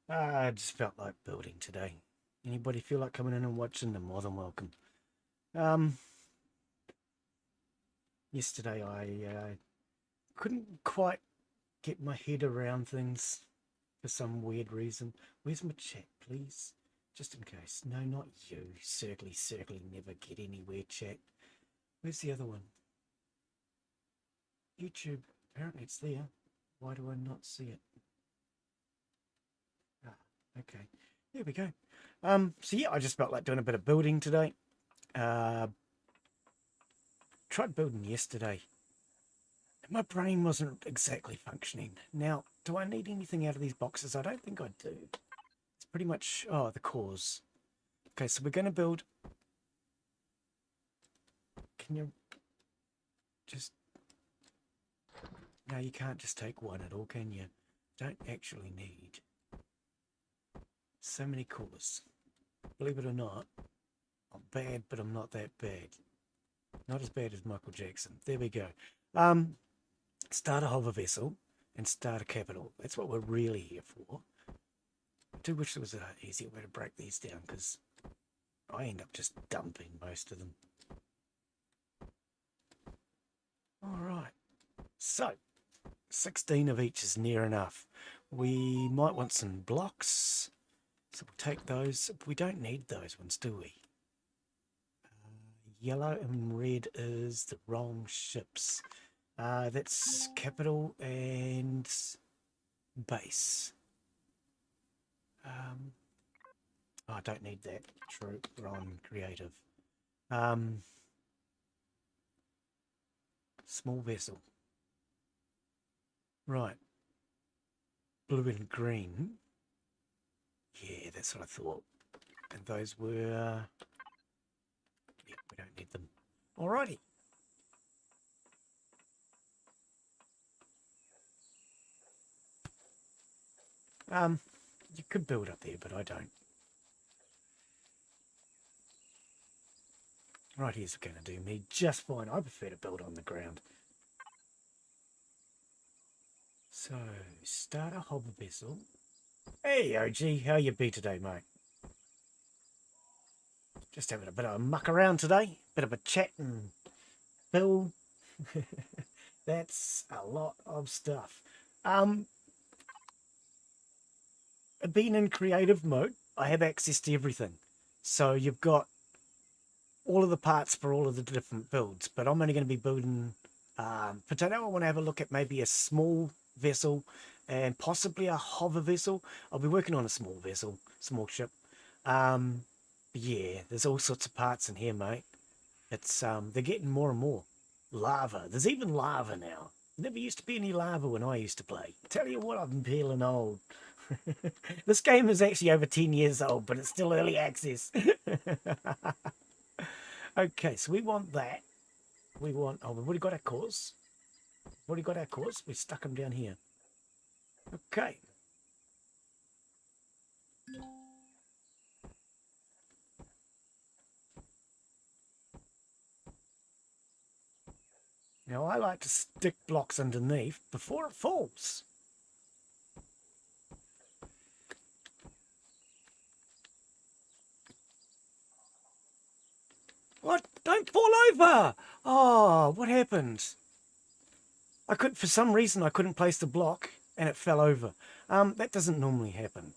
I just felt like building today. Anybody feel like coming in and watching? They're more than welcome. Um, Yesterday I couldn't quite get my head around things for some weird reason. Where's my chat, please? Just in case. No, not you. Circly, never get anywhere, chat. Where's the other one? YouTube. Apparently it's there. Why do I not see it? Ah, okay. There we go. So yeah, I just felt like doing a bit of building today. Tried building yesterday. My brain wasn't exactly functioning. Now, do I need anything out of these boxes? I don't think I do. It's pretty much, oh, the cores. Okay, so we're going to build. Can you just, no, you can't just take one at all, can you? Don't actually need so many cores. Believe it or not, I'm bad, but I'm not that bad. Not as bad as Michael Jackson. There we go. Start a hover vessel and start a capital. That's what we're really here for. I do wish there was an easier way to break these down, because I end up just dumping most of them. Alright, so 16 of each is near enough. We might want some blocks, so we'll take those. We don't need those ones, do we? Yellow and red is the wrong ships. That's capital and base. Oh, I don't need that. True, we're on creative. Small vessel. Right. Blue and green. Yeah, that's what I thought. And those were... yeah, we don't need them. Alrighty. You could build up there, but I don't. Right here's going to do me just fine. I prefer to build on the ground. So, start a hover vessel. Hey, OG, how you be today, mate? Just having a bit of a muck around today. Bit of a chat and build. That's a lot of stuff. Being in creative mode, I have access to everything. So you've got all of the parts for all of the different builds, but I'm only going to be building potato. I want to have a look at maybe a small vessel and possibly a hover vessel. I'll be working on a small vessel, small ship. Yeah, there's all sorts of parts in here, mate. It's they're getting more and more. Lava. There's even lava now. Never used to be any lava when I used to play. Tell you what, I'm peeling old. This game is actually over 10 years old, but it's still early access. Okay, so we want that. We want... oh, we've already got our cores. We've already got our cores. We stuck them down here. Okay. Now, I like to stick blocks underneath before it falls. What? Don't fall over! Oh, what happened? For some reason, I couldn't place the block and it fell over. That doesn't normally happen.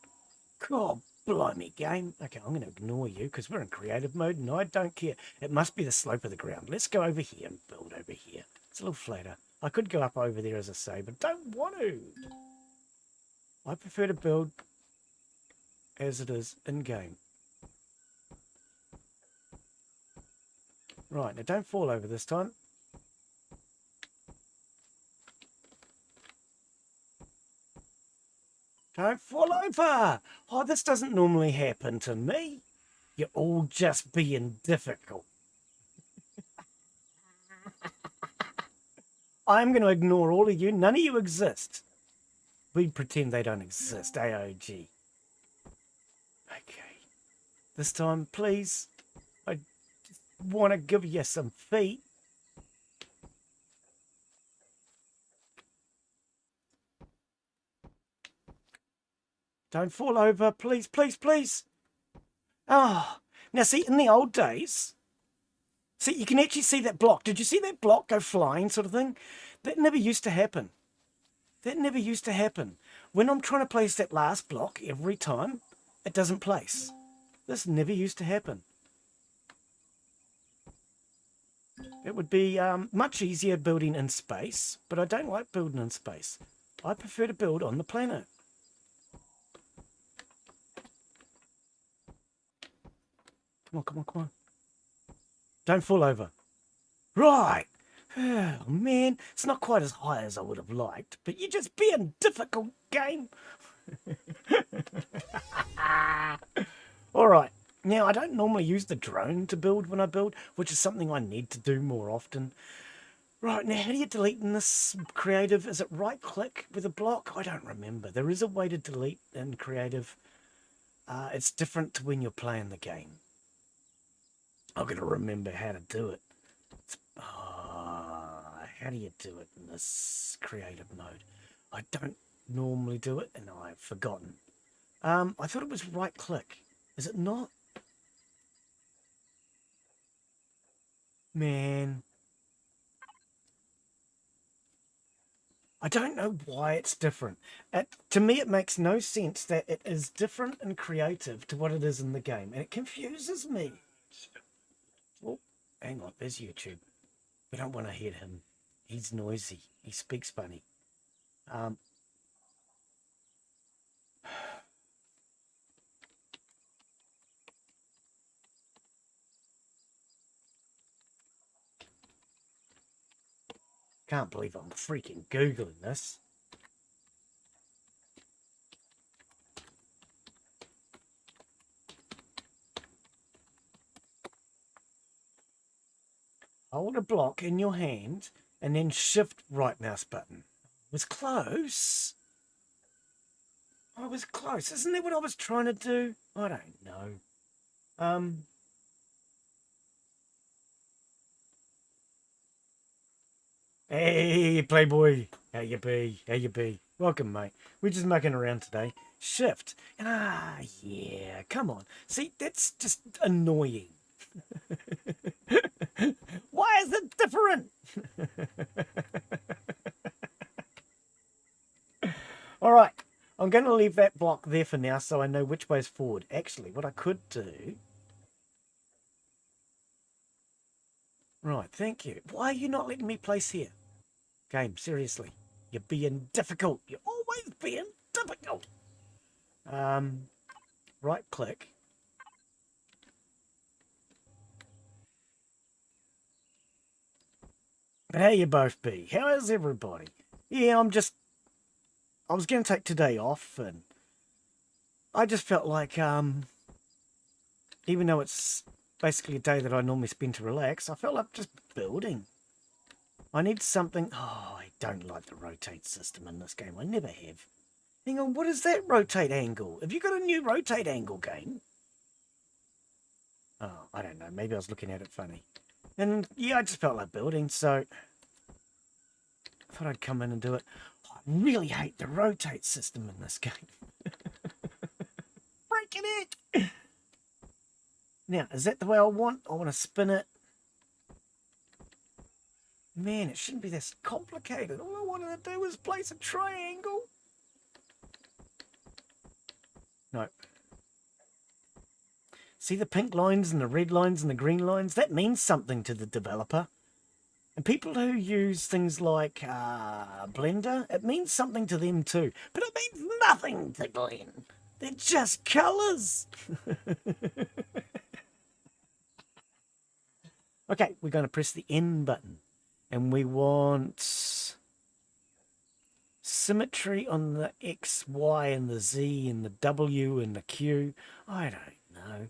God, blimey, game. Okay, I'm going to ignore you because we're in creative mode and I don't care. It must be the slope of the ground. Let's go over here and build over here. It's a little flatter. I could go up over there, as I say, but don't want to. I prefer to build as it is in-game. Right, now don't fall over this time. Don't fall over! Oh, this doesn't normally happen to me. You're all just being difficult. I'm going to ignore all of you. None of you exist. We pretend they don't exist. AOG. Okay. This time, please. I just want to give you some feet. Don't fall over, please, please, please. Oh, now see, in the old days, see, you can actually see that block. Did you see that block go flying sort of thing? That never used to happen. That never used to happen. When I'm trying to place that last block every time, it doesn't place. This never used to happen. It would be much easier building in space, but I don't like building in space. I prefer to build on the planet. Come on, come on, come on. Don't fall over. Right. Oh, man, it's not quite as high as I would have liked, but you're just being difficult, game. All right. Now, I don't normally use the drone to build when I build, which is something I need to do more often. Right, now, how do you delete in this creative? Is it right-click with a block? I don't remember. There is a way to delete in creative. It's different to when you're playing the game. I've got to remember how to do it. How do you do it in this creative mode? I don't normally do it, and I've forgotten. I thought it was right-click. Is it not? Man. I don't know why it's different. To me, it makes no sense that it is different and creative to what it is in the game, and it confuses me. Oh, hang on, there's YouTube. We don't want to hit him. He's noisy. He speaks funny. Can't believe I'm freaking Googling this. Hold a block in your hand and then shift right mouse button. It was close. I was close. Isn't that what I was trying to do? I don't know. Hey, Playboy. How you be? How you be? Welcome, mate. We're just mucking around today. Shift. Yeah. Come on. See, that's just annoying. Why is it different? All right. I'm going to leave that block there for now so I know which way is forward. Actually, what I could do... Right, thank you. Why are you not letting me place here? Game, seriously. You're being difficult. You're always being difficult. Right click. But how you both be? How is everybody? Yeah, I was going to take today off, and I just felt like, even though it's basically a day that I normally spend to relax, I felt like just building. I need something... Oh, I don't like the rotate system in this game. I never have. Hang on, what is that rotate angle? Have you got a new rotate angle game? Oh, I don't know. Maybe I was looking at it funny. And yeah, I just felt like building, so I thought I'd come in and do it. I really hate the rotate system in this game. Freaking heck! Now, is that the way I want? I want to spin it. Man, it shouldn't be this complicated. All I wanted to do was place a triangle. No. See the pink lines and the red lines and the green lines? That means something to the developer. And people who use things like Blender, it means something to them too. But it means nothing to Glen. They're just colours. Okay, we're going to press the N button. And we want symmetry on the X, Y, and the Z, and the W, and the Q. I don't know.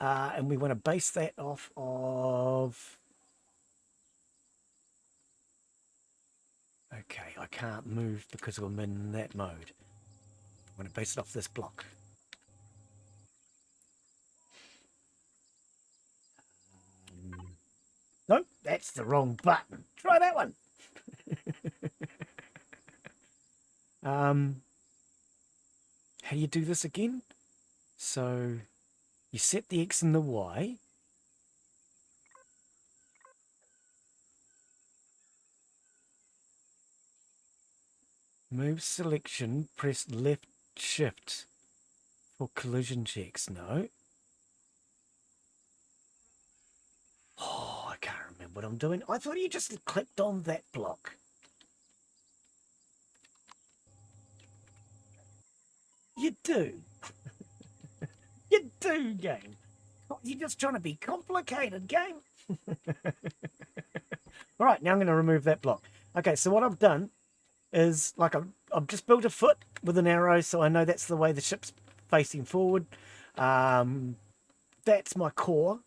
And we want to base that off of... Okay, I can't move because I'm in that mode. I'm going to base it off this block. Nope, that's the wrong button. Try that one. how do you do this again? So you set the X and the Y. Move selection, press left shift for collision checks. No. Oh, I can't remember what I'm doing. I thought you just clicked on that block. You do. You do, game. You're just trying to be complicated, game. All right, now I'm going to remove that block. Okay, so what I've done is, like, I've just built a foot with an arrow, so I know that's the way the ship's facing forward. That's my core.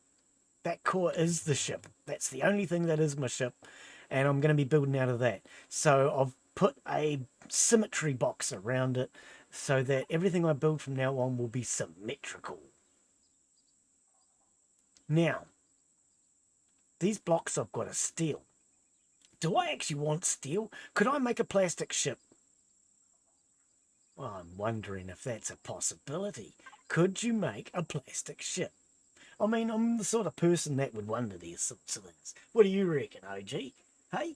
That core is the ship. That's the only thing that is my ship, and I'm going to be building out of that. So I've put a symmetry box around it so that everything I build from now on will be symmetrical. Now, these blocks I've got to steel. Do I actually want steel? Could I make a plastic ship? Well, I'm wondering if that's a possibility. Could you make a plastic ship? I mean, I'm the sort of person that would wonder these sorts of things. What do you reckon, OG? Hey?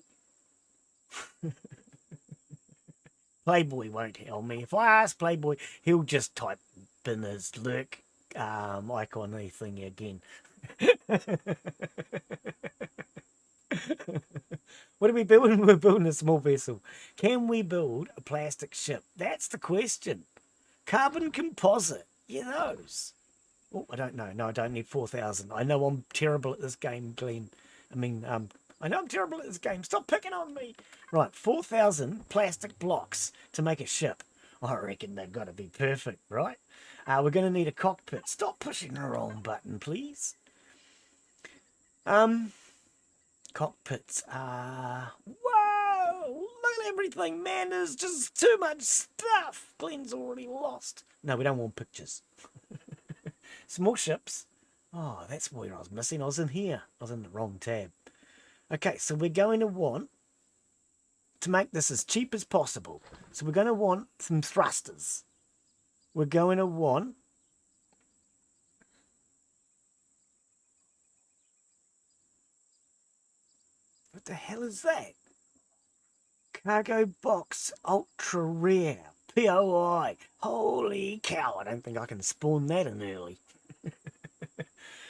Playboy won't help me. If I ask Playboy, he'll just type in his lurk icon thing again. What are we building? We're building a small vessel. Can we build a plastic ship? That's the question. Carbon composite. You knows. Oh, I don't know. No, I don't need 4,000. I know I'm terrible at this game, Glen. I know I'm terrible at this game. Stop picking on me. Right, 4,000 plastic blocks to make a ship. I reckon they've got to be perfect, right? We're going to need a cockpit. Stop pushing the wrong button, please. Cockpits. Whoa! Look at everything, man. There's just too much stuff. Glen's already lost. No, we don't want pictures. Small ships. Oh, that's where I was missing. I was in here. I was in the wrong tab. Okay, so we're going to want to make this as cheap as possible. So we're going to want some thrusters. We're going to want what the hell is that? Cargo box ultra rare. POI. Holy cow, I don't think I can spawn that in early.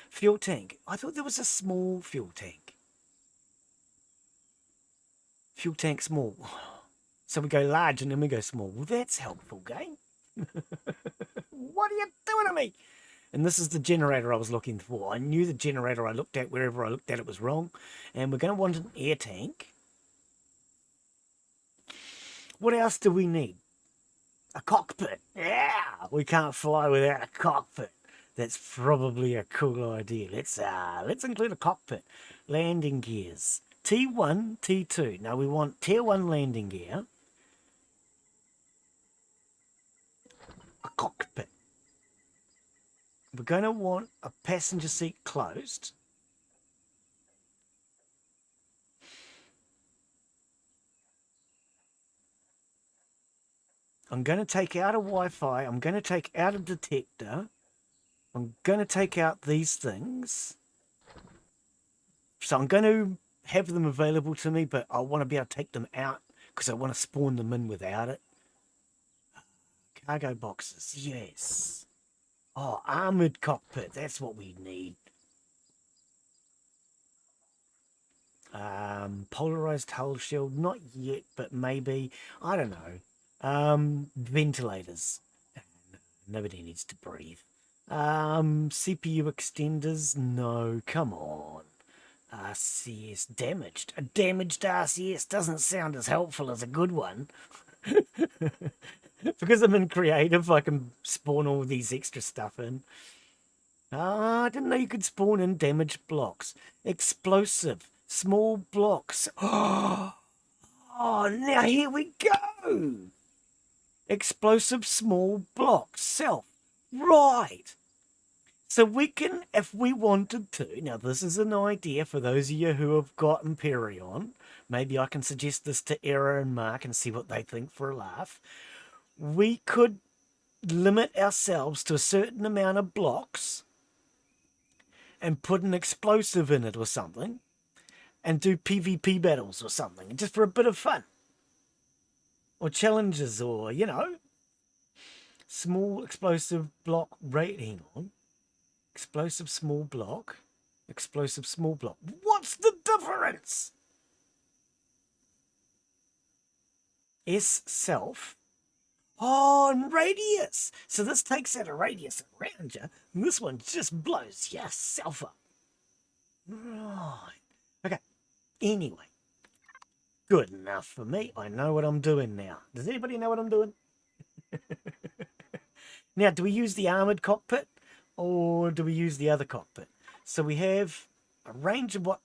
Fuel tank. I thought there was a small fuel tank. Fuel tank small. So we go large and then we go small. Well, that's helpful, game. What are you doing to me? And this is the generator I was looking for. I knew the generator I looked at, wherever I looked at it was wrong. And we're going to want an air tank. What else do we need? A cockpit. Yeah, we can't fly without a cockpit. That's probably a cool idea. Let's include a cockpit. Landing gears. T1, T2. Now we want tier 1 landing gear. A cockpit. We're going to want a passenger seat closed. I'm going to take out a Wi-Fi. I'm going to take out a detector. I'm going to take out these things. So I'm going to have them available to me, but I want to be able to take them out because I want to spawn them in without it. Cargo boxes, yes. Oh, armoured cockpit, that's what we need. Polarized hull shield, not yet, but maybe. I don't know. Ventilators. Nobody needs to breathe. CPU extenders, no, come on. RCS damaged. A damaged RCS doesn't sound as helpful as a good one. Because I'm in creative, I can spawn all these extra stuff in. I didn't know you could spawn in damaged blocks. Explosive. Small blocks. Oh, now here we go. Explosive small blocks. Self. Right. So we can, if we wanted to, now this is an idea for those of you who have got Empyrion. Maybe I can suggest this to Era and Mark and see what they think for a laugh. We could limit ourselves to a certain amount of blocks and put an explosive in it or something and do PvP battles or something, just for a bit of fun. Or challenges or, you know, small explosive block rating on. Explosive small block. Explosive small block. What's the difference? S self. Oh, and radius. So this takes out a radius around you, and this one just blows yourself up. Right. Okay. Anyway. Good enough for me. I know what I'm doing now. Does anybody know what I'm doing? Now, do we use the armoured cockpit or do we use the other cockpit? So we have a range of what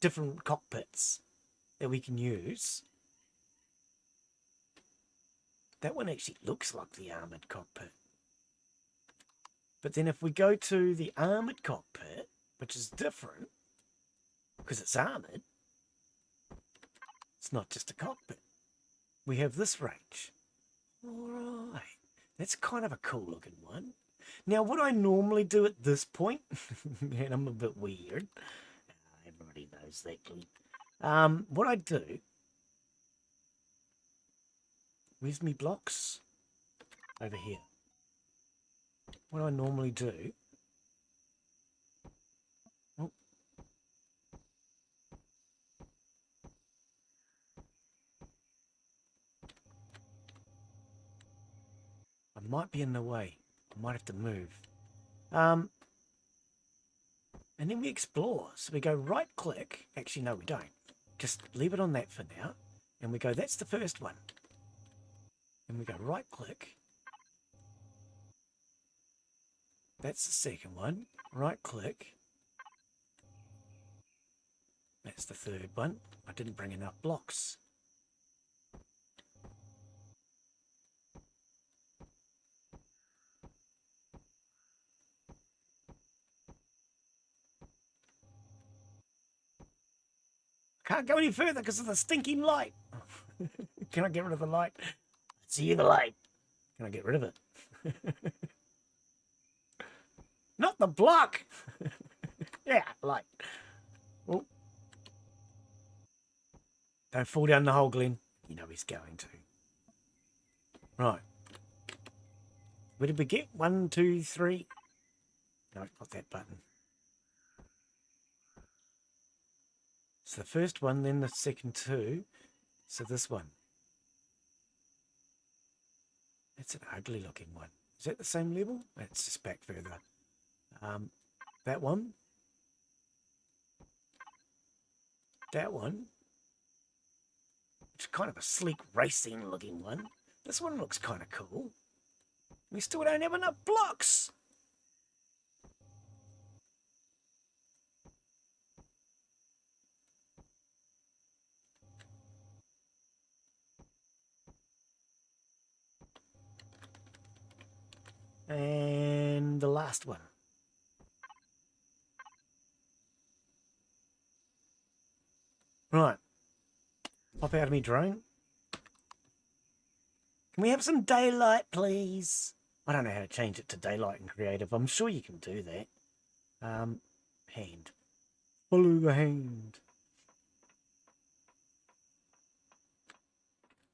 different cockpits that we can use. That one actually looks like the armoured cockpit. But then if we go to the armoured cockpit, which is different because it's armoured, it's not just a cockpit. We have this range. All right. That's kind of a cool looking one. Now, what I normally do at this point, and I'm a bit weird, everybody knows that, Glen. What I do, where's me blocks? Over here. What I normally do, oh, I might be in the way. I might have to move. And then we explore. So we go right click. Actually, no, we don't. Just leave it on that for now. And we go, that's the first one. And we go right click. That's the second one. Right click. That's the third one. I didn't bring enough blocks. Can't go any further because of the stinking light. Can I get rid of the light? See the light. Can I get rid of it? Not the block. Yeah, light. Oh. Don't fall down the hole, Glen. You know he's going to. Right. Where did we get? 1, 2, 3. No, not that button. So the first one, then the second two. So this one. That's an ugly looking one. Is that the same level? It's just back further. That one. That one. It's kind of a sleek racing looking one. This one looks kind of cool. We still don't have enough blocks. And the last one. Right. Pop out of me drone. Can we have some daylight, please? I don't know how to change it to daylight and creative. I'm sure you can do that. Hand. Follow the hand.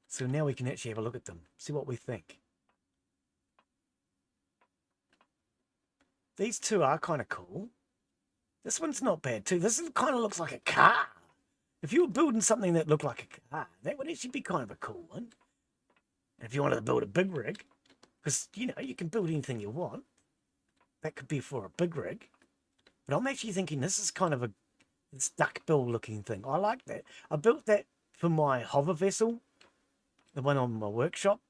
So now we can actually have a look at them. See what we think. These two are kind of cool. This one's not bad too. This kind of looks like a car. If you were building something that looked like a car, that would actually be kind of a cool one. And if you wanted to build a big rig, because, you know, you can build anything you want. That could be for a big rig. But I'm actually thinking this is kind of a duckbill looking thing. I like that. I built that for my hover vessel, the one on my workshop.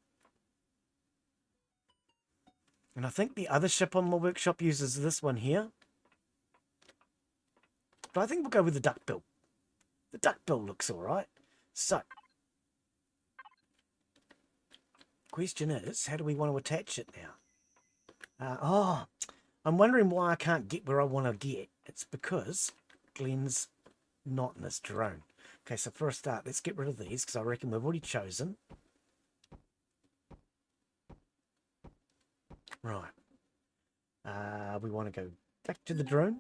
And I think the other ship on my workshop uses this one here. But I think we'll go with the duckbill. The duckbill looks all right. So, question is, how do we want to attach it now? I'm wondering why I can't get where I want to get. It's because Glen's not in this drone. Okay, so for a start, let's get rid of these because I reckon we've already chosen. Right. We want to go back to the drone.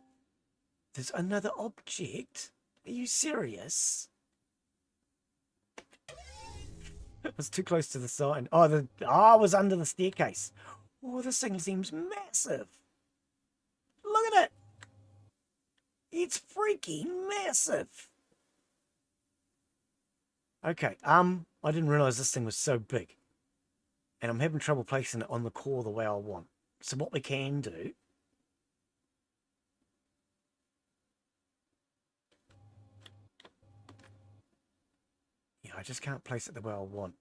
There's another object. Are you serious? It was too close to the sign. Oh, I was under the staircase. Oh, this thing seems massive. Look at it. It's freaking massive. Okay, I didn't realize this thing was so big. And I'm having trouble placing it on the core the way I want. So what we can do... Yeah, I just can't place it the way I want.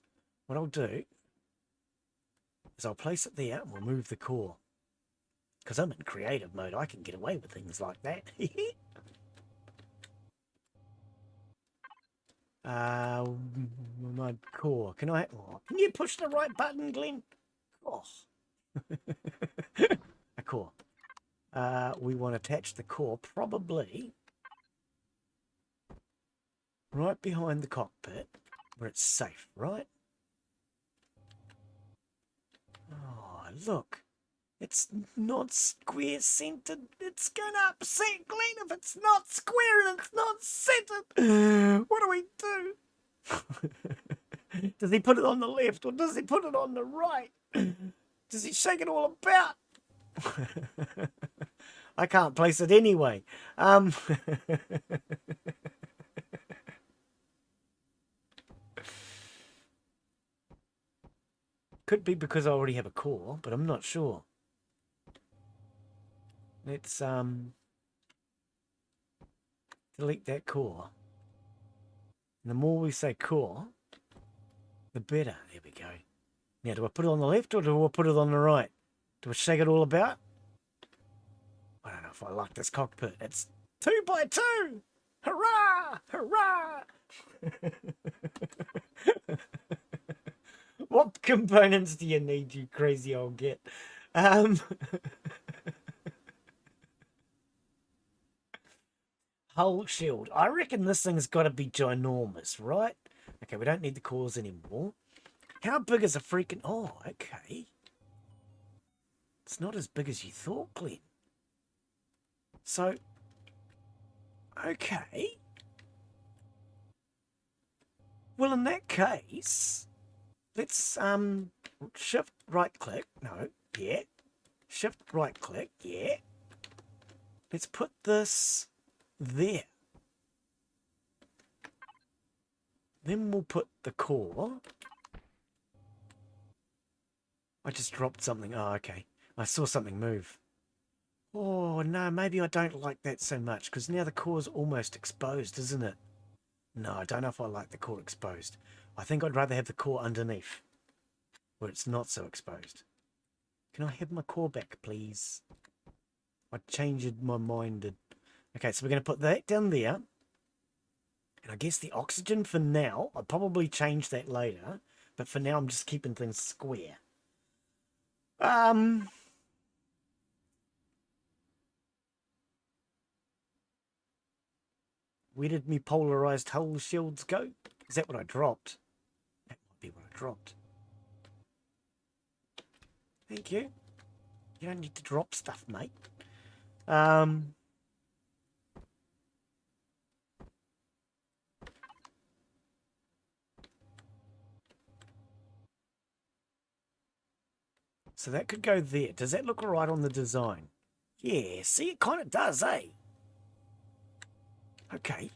What I'll do is I'll place it there and we'll move the core. Because I'm in creative mode, I can get away with things like that. My core. Can you push the right button, Glen? Oh. A core. We want to attach the core probably right behind the cockpit where it's safe, right? Oh, look. It's not square centered. It's going to upset Glen if it's not square and it's not centered. What do we do? Does he put it on the left or does he put it on the right? Does he shake it all about? I can't place it anyway. Could be because I already have a core, but I'm not sure. Let's delete that core. And the more we say core, the better. There we go. Now, do I put it on the left or do I put it on the right? Do I shake it all about? I don't know if I like this cockpit. It's 2x2! Hurrah! Hurrah! What components do you need, you crazy old git? Hull shield. I reckon this thing's got to be ginormous, right? Okay, we don't need the cores anymore. How big is a freaking... Oh, okay. It's not as big as you thought, Glen. So, okay. Well, in that case, let's shift right click. No, yeah. Shift right click, yeah. Let's put this there. Then we'll put the core. I just dropped something. Oh, okay. I saw something move. Oh, no, maybe I don't like that so much, because now the core's almost exposed, isn't it? No, I don't know if I like the core exposed. I think I'd rather have the core underneath, where it's not so exposed. Can I have my core back, please? I changed my mind. Okay, so we're going to put that down there. And I guess the oxygen for now, I'll probably change that later. But for now, I'm just keeping things square. Where did me polarized hull shields go? Is that what I dropped? That might be what I dropped. Thank you. You don't need to drop stuff, mate. So that could go there. Does that look alright on the design? Yeah, see, it kind of does, eh? Okay.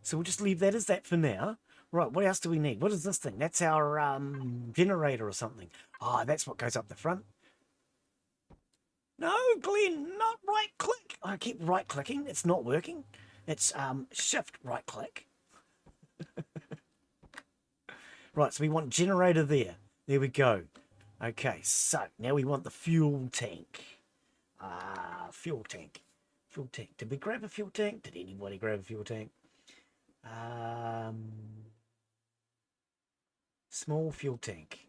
So we'll just leave that as that for now. Right, what else do we need? What is this thing? That's our generator or something. Ah, that's what goes up the front. No, Glen, not right click. I keep right clicking. It's not working. It's shift right click. Right, so we want generator there. There we go. Okay, so now we want the fuel tank. Fuel tank. Fuel tank. Did we grab a fuel tank? Did anybody grab a fuel tank? Small fuel tank.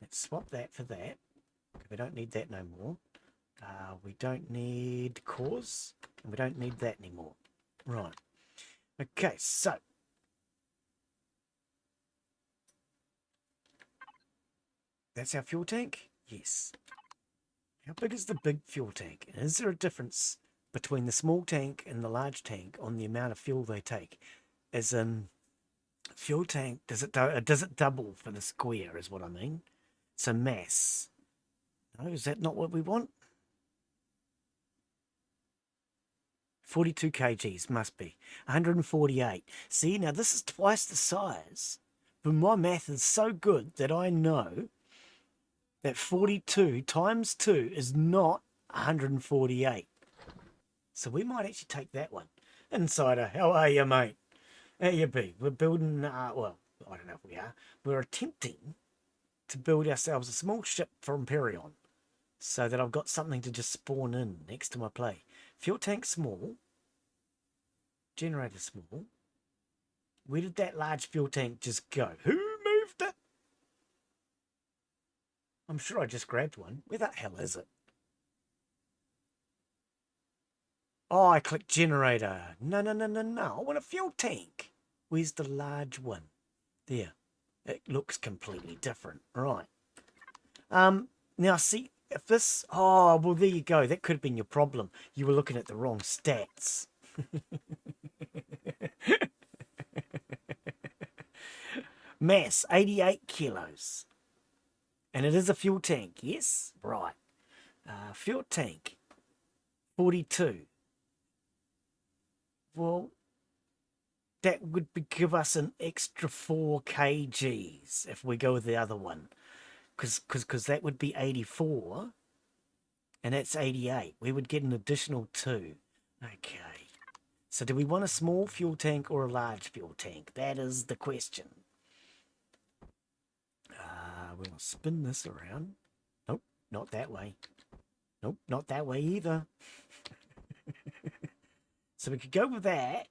Let's swap that for that. We don't need that no more. We don't need cores. And we don't need that anymore. Right. Okay, so. That's our fuel tank. Yes. How big is the big fuel tank? And is there a difference between the small tank and the large tank on the amount of fuel they take? As in, fuel tank, does it double for the square is what I mean? So mass. No, is that not what we want? 42 kgs must be. 148. See, now this is twice the size. But my math is so good that I know that 42 times 2 is not 148. So we might actually take that one. Insider, how are you, mate? How you be? We're building, well, I don't know if we are. We're attempting to build ourselves a small ship for Empyrion so that I've got something to just spawn in next to my play. Fuel tank small. Generator small. Where did that large fuel tank just go? Who moved it? I'm sure I just grabbed one. Where the hell is it? Oh, I clicked generator. No. I want a fuel tank. Where's the large one? There. It looks completely different. Right. Now see, if this... Oh, well, there you go. That could have been your problem. You were looking at the wrong stats. Mass, 88 kilos. And it is a fuel tank, yes? Right. Fuel tank, 42. Well, that would give us an extra 4 kgs if we go with the other one. Because that would be 84. And that's 88. We would get an additional 2. Okay. So do we want a small fuel tank or a large fuel tank? That is the question. We'll spin this around. Nope, not that way. Nope, not that way either. So we could go with that.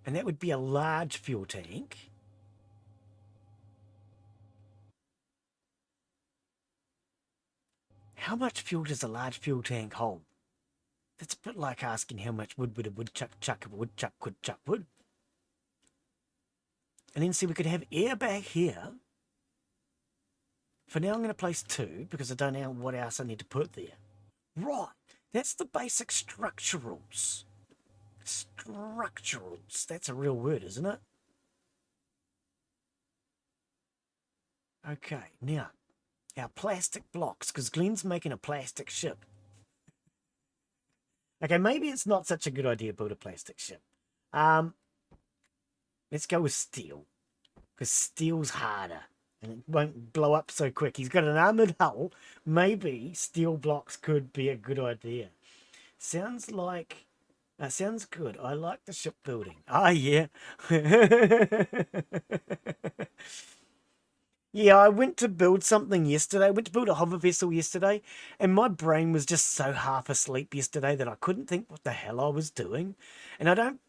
And that would be a large fuel tank. How much fuel does a large fuel tank hold? That's a bit like asking how much wood would a woodchuck chuck if a woodchuck could chuck wood. And then see, we could have air back here. For now, I'm going to place 2 because I don't know what else I need to put there. Right, that's the basic structurals. Structurals, that's a real word, isn't it? Okay, now, our plastic blocks, because Glen's making a plastic ship. Okay, maybe it's not such a good idea to build a plastic ship. Let's go with steel, because steel's harder. And it won't blow up so quick. He's got an armoured hull. Maybe steel blocks could be a good idea. Sounds like... sounds good. I like the shipbuilding. Ah, yeah. Yeah, I went to build something yesterday. I went to build a hover vessel yesterday. And my brain was just so half asleep yesterday that I couldn't think what the hell I was doing. And I don't...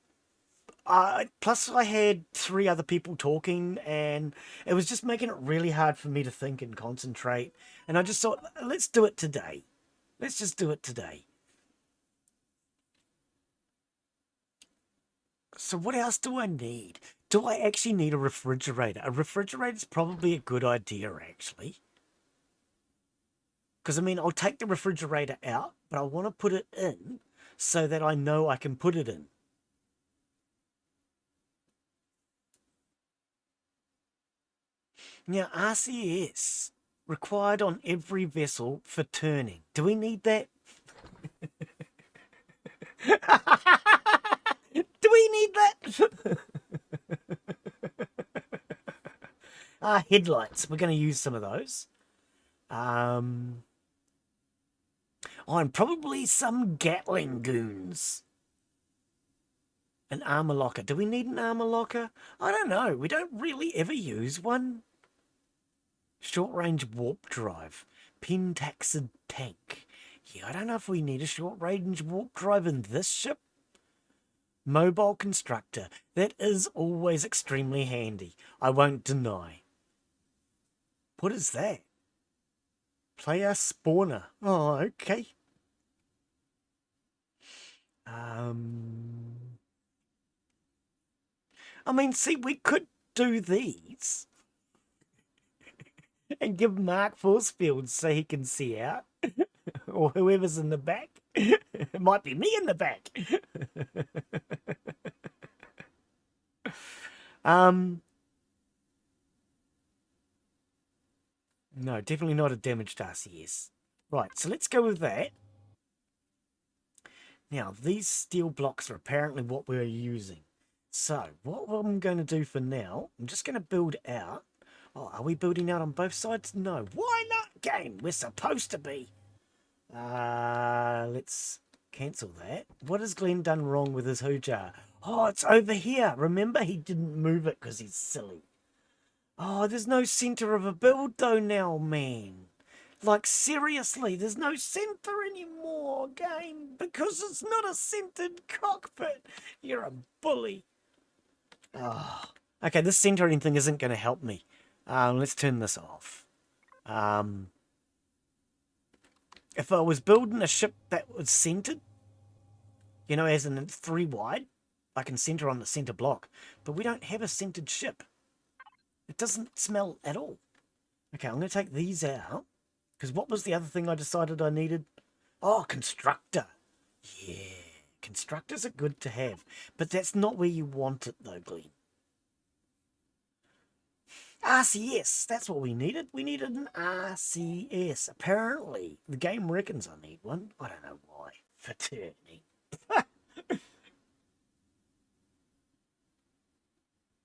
plus I had 3 other people talking and it was just making it really hard for me to think and concentrate. And I just thought, let's do it today. Let's just do it today. So what else do I need? Do I actually need a refrigerator? A refrigerator is probably a good idea, actually. Because, I mean, I'll take the refrigerator out, but I want to put it in so that I know I can put it in. Now, RCS, required on every vessel for turning. Do we need that? Do we need that? Headlights. We're going to use some of those. Oh, and probably some Gatling goons. An armor locker. Do we need an armor locker? I don't know. We don't really ever use one. Short-range warp drive. Pentaxid tank. Yeah, I don't know if we need a short-range warp drive in this ship. Mobile constructor. That is always extremely handy. I won't deny. What is that? Player spawner. Oh, okay. I mean, see, we could do these. And give Mark force fields so he can see out. Or whoever's in the back. It might be me in the back. No, definitely not a damaged RCS. Right, so let's go with that. Now, these steel blocks are apparently what we're using. So, what I'm going to do for now, I'm just going to build out. Oh, are we building out on both sides? No. Why not, game? We're supposed to be. Let's cancel that. What has Glen done wrong with his hoojar? Oh, it's over here. Remember, he didn't move it because he's silly. Oh, there's no center of a build though now, man. Like, seriously, there's no center anymore, game, because it's not a centered cockpit. You're a bully. Oh. Okay, this centering thing isn't going to help me. Let's turn this off. If I was building a ship that was centered, you know, as in 3 wide, I can center on the center block. But we don't have a centered ship. It doesn't smell at all. Okay, I'm going to take these out. Because what was the other thing I decided I needed? Oh, constructor. Yeah, constructors are good to have. But that's not where you want it though, Glen. RCS, that's what we needed. We needed an RCS. Apparently, the game reckons I need one. I don't know why. Fraternity.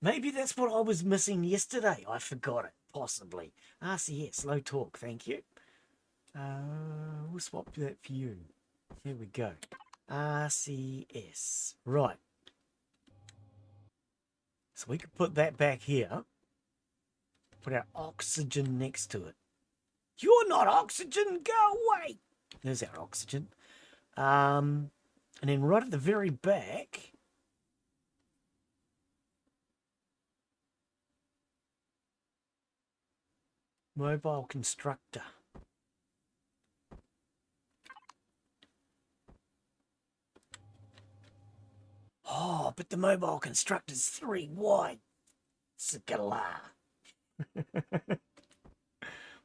Maybe that's what I was missing yesterday. I forgot it, possibly. RCS, low torque, thank you. We'll swap that for you. Here we go. RCS. Right. So we could put that back here. Put our oxygen next to it. You're not oxygen, go away. There's our oxygen. And then right at the very back, mobile constructor. Oh, but the mobile constructor's 3 wide. Skala.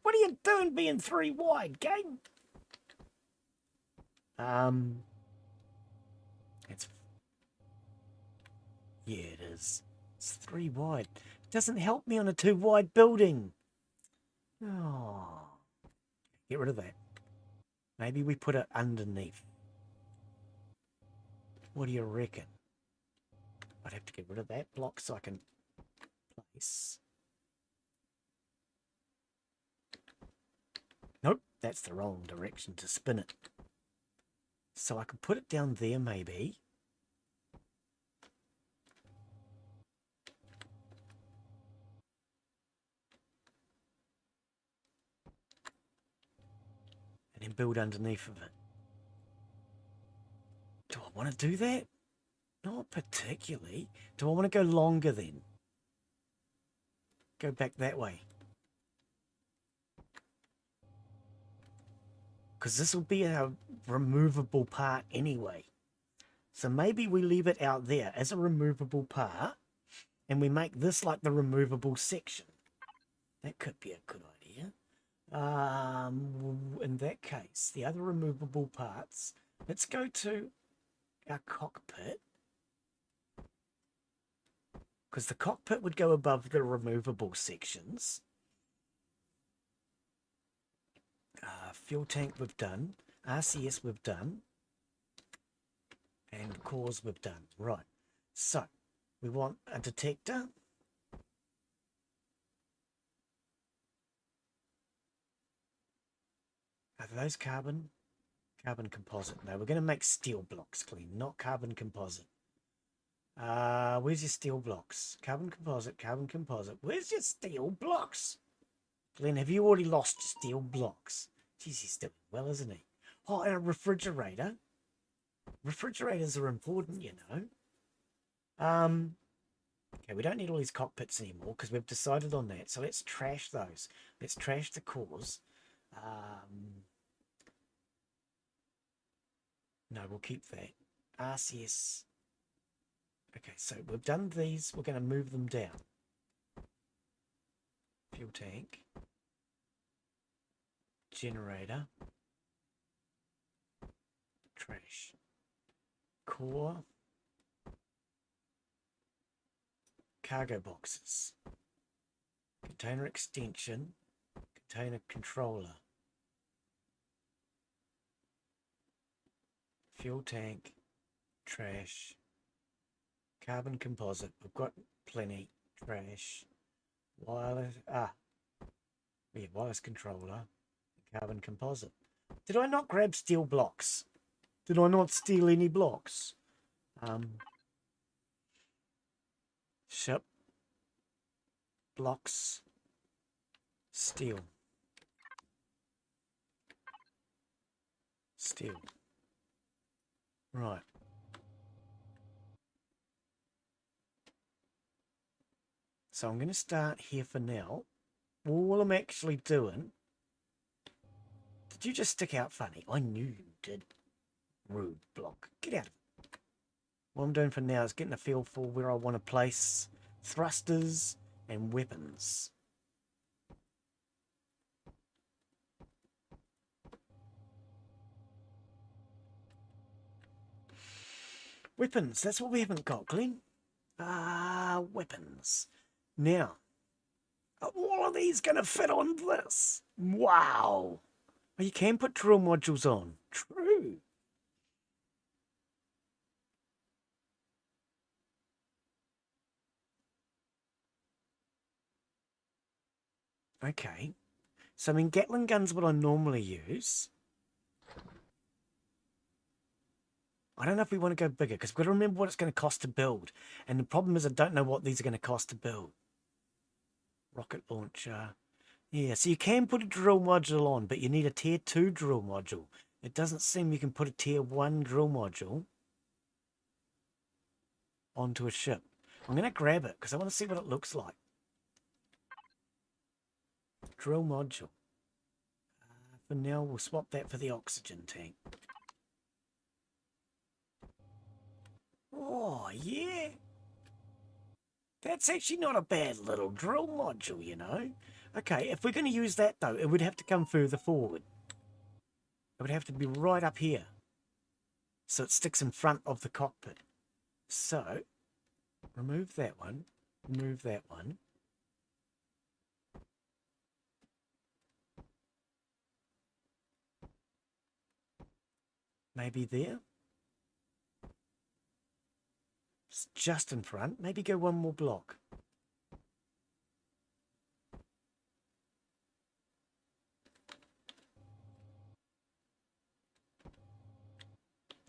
What are you doing being 3 wide, game? It's... Yeah, it is. It's 3 wide. It doesn't help me on a 2 wide building. Oh. Get rid of that. Maybe we put it underneath. What do you reckon? I'd have to get rid of that block so I can place. Nope, that's the wrong direction to spin it. So I could put it down there maybe. And then build underneath of it. Do I want to do that? Not particularly. Do I want to go longer then? Go back that way. Because this will be a removable part anyway. So maybe we leave it out there as a removable part and we make this like the removable section. That could be a good idea. In that case, the other removable parts, let's go to our cockpit. Because the cockpit would go above the removable sections. Fuel tank we've done. RCS we've done. And cores we've done. Right. So, we want a detector. Are those carbon? Carbon composite. No, we're going to make steel blocks, Glen, not carbon composite. Where's your steel blocks? Carbon composite, carbon composite. Where's your steel blocks? Glen, have you already lost your steel blocks? Jeez, he's doing well, isn't he? Oh, and a refrigerator. Refrigerators are important, you know. Okay, we don't need all these cockpits anymore because we've decided on that. So let's trash those. Let's trash the cores. No, we'll keep that. RCS. Okay, so we've done these. We're going to move them down. Fuel tank. Generator. Trash. Core. Cargo boxes. Container extension. Container controller. Fuel tank. Trash. Carbon composite. We've got plenty. Trash. Wireless. Yeah, wireless controller. Carbon composite. Did I not grab steel blocks? Did I not steal any blocks? Ship. Blocks. Steel. Steel. Right. So I'm going to start here for now. All I'm actually doing... Did you just stick out funny? I knew you did. Rude block. Get out of it. What I'm doing for now is getting a feel for where I want to place thrusters and weapons. Weapons. That's what we haven't got, Glen. Weapons. Now, are all of these going to fit on this? Wow. Oh, you can put drill modules on. True. Okay. So, I mean, Gatling gun's what I normally use. I don't know if we want to go bigger, because we've got to remember what it's going to cost to build. And the problem is I don't know what these are going to cost to build. Rocket launcher. Yeah, so you can put a drill module on, but you need a tier 2 drill module. It doesn't seem you can put a tier 1 drill module onto a ship. I'm going to grab it, because I want to see what it looks like. Drill module. For now, we'll swap that for the oxygen tank. Oh, yeah. That's actually not a bad little drill module, you know. Okay, if we're going to use that, though, it would have to come further forward. It would have to be right up here. So it sticks in front of the cockpit. So, remove that one. Remove that one. Maybe there. It's just in front. Maybe go one more block.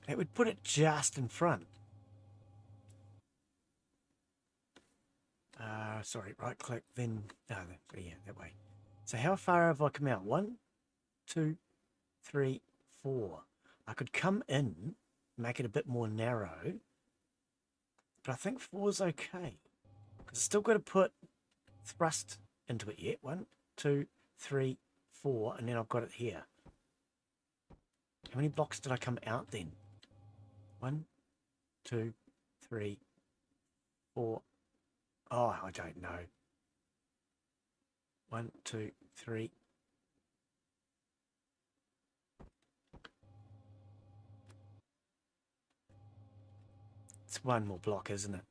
It would put it just in front. Sorry, right click, then... Oh, yeah, that way. So how far have I come out? 1, 2, 3, 4. I could come in, make it a bit more narrow. But I think 4 is okay. Because I've still got to put thrust into it yet. 1, 2, 3, 4. And then I've got it here. How many blocks did I come out then? 1, 2, 3, 4. Oh, I don't know. 1, 2, 3. It's one more block, isn't it?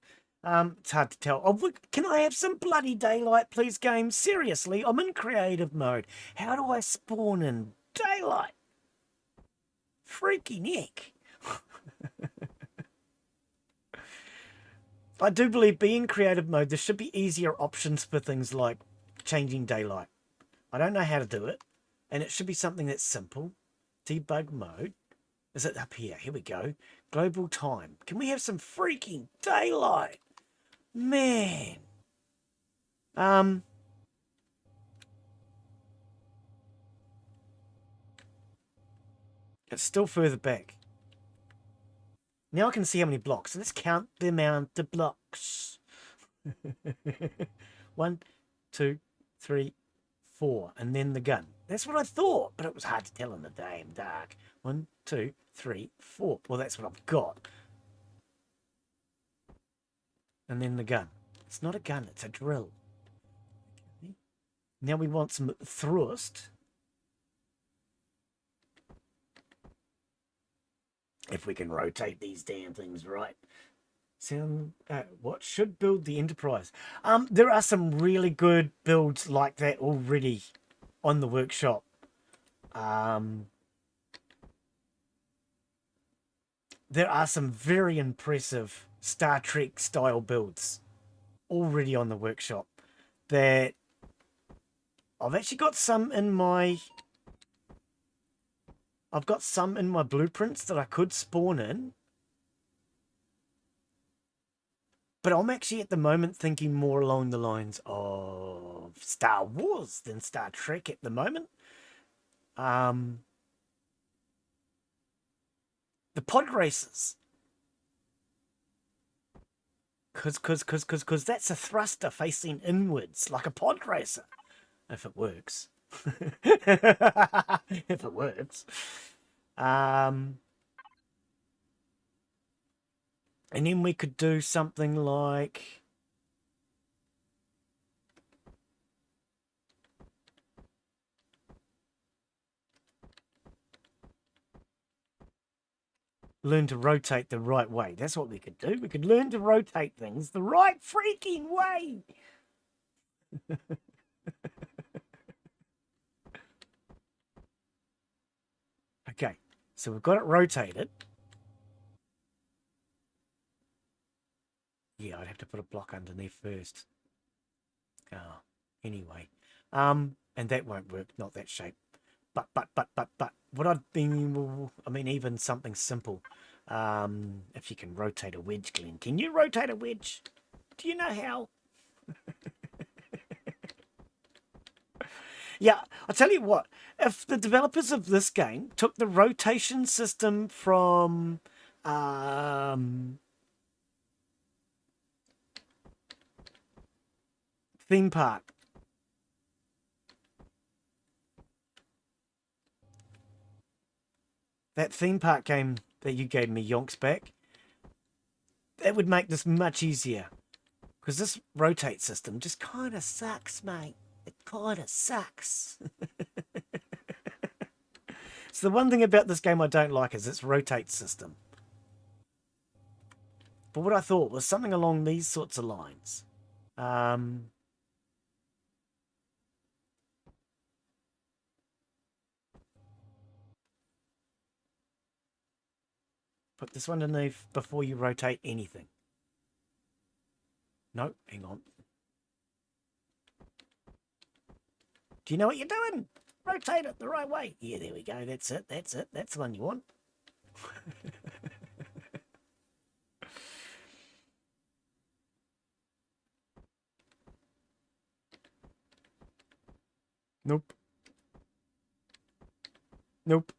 It's hard to tell. Oh, can I have some bloody daylight, please, game? Seriously, I'm in creative mode. How do I spawn in daylight? Freaky neck. I do believe being creative mode, there should be easier options for things like changing daylight. I don't know how to do it, and it should be something that's simple. Debug mode. Is it up here? Here we go. Global time. Can we have some freaking daylight? Man. It's still further back. Now I can see how many blocks. Let's count the amount of blocks. 1, 2, 3, 4. And then the gun. That's what I thought, but it was hard to tell in the damn dark. 1, 2, 3, 4. Well, that's what I've got. And then the gun. It's not a gun, it's a drill. Okay. Now we want some thrust. if we can rotate these damn things right. What should build the Enterprise? There are some really good builds like that already on the workshop. There are some very impressive Star Trek style builds already on the workshop that I've actually got some in my blueprints that I could spawn in. But I'm actually at the moment thinking more along the lines of Star Wars than Star Trek at the moment. The pod races. Because that's a thruster facing inwards, like a pod racer. If it works. If it works. And then we could do something like... learn to rotate the right way. That's what we could do. We could learn to rotate things the right freaking way. Okay, so we've got it rotated. Yeah, I'd have to put a block underneath first. Oh, anyway. And that won't work, not that shape. But, what I'd been, I mean, even something simple. If you can rotate a wedge, Glen. Can you rotate a wedge? Do you know how? Yeah, I'll tell you what. If the developers of this game took the rotation system from theme park, that theme park game that you gave me yonks back, that would make this much easier. Because this rotate system just kind of sucks, mate. It kind of sucks. So the one thing about this game I don't like is its rotate system. But what I thought was something along these sorts of lines. Put this one underneath before you rotate anything. No, hang on. Do you know what you're doing? Rotate it the right way. Yeah, there we go. That's it. That's it. That's the one you want. Nope. Nope.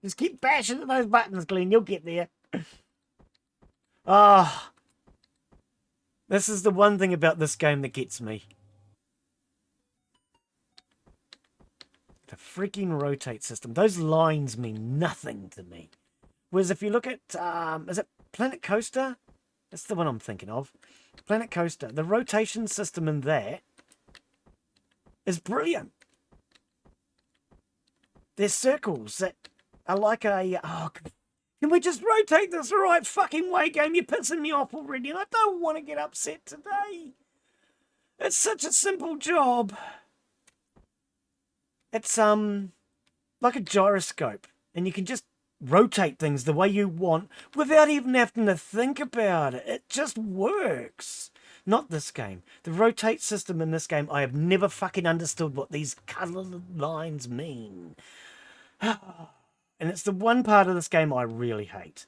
Just keep bashing at those buttons, Glen. You'll get there. Ah. Oh, this is the one thing about this game that gets me. The freaking rotate system. Those lines mean nothing to me. Whereas if you look at, is it Planet Coaster? That's the one I'm thinking of. Planet Coaster. The rotation system in there is brilliant. There's circles that are like a... Oh, can we just rotate this the right fucking way, game? You're pissing me off already, and I don't want to get upset today. It's such a simple job. It's like a gyroscope, and you can just rotate things the way you want without even having to think about it. It just works. Not this game. The rotate system in this game, I have never fucking understood what these coloured lines mean. And it's the one part of this game I really hate.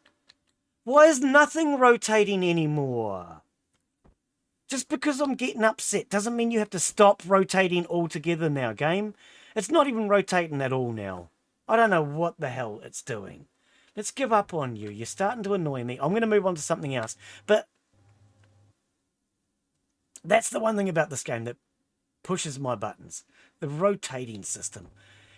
Why is nothing rotating anymore? Just because I'm getting upset doesn't mean you have to stop rotating altogether now, game. It's not even rotating at all now. I don't know what the hell it's doing. Let's give up on you. You're starting to annoy me. I'm going to move on to something else. But that's the one thing about this game that pushes my buttons. The rotating system.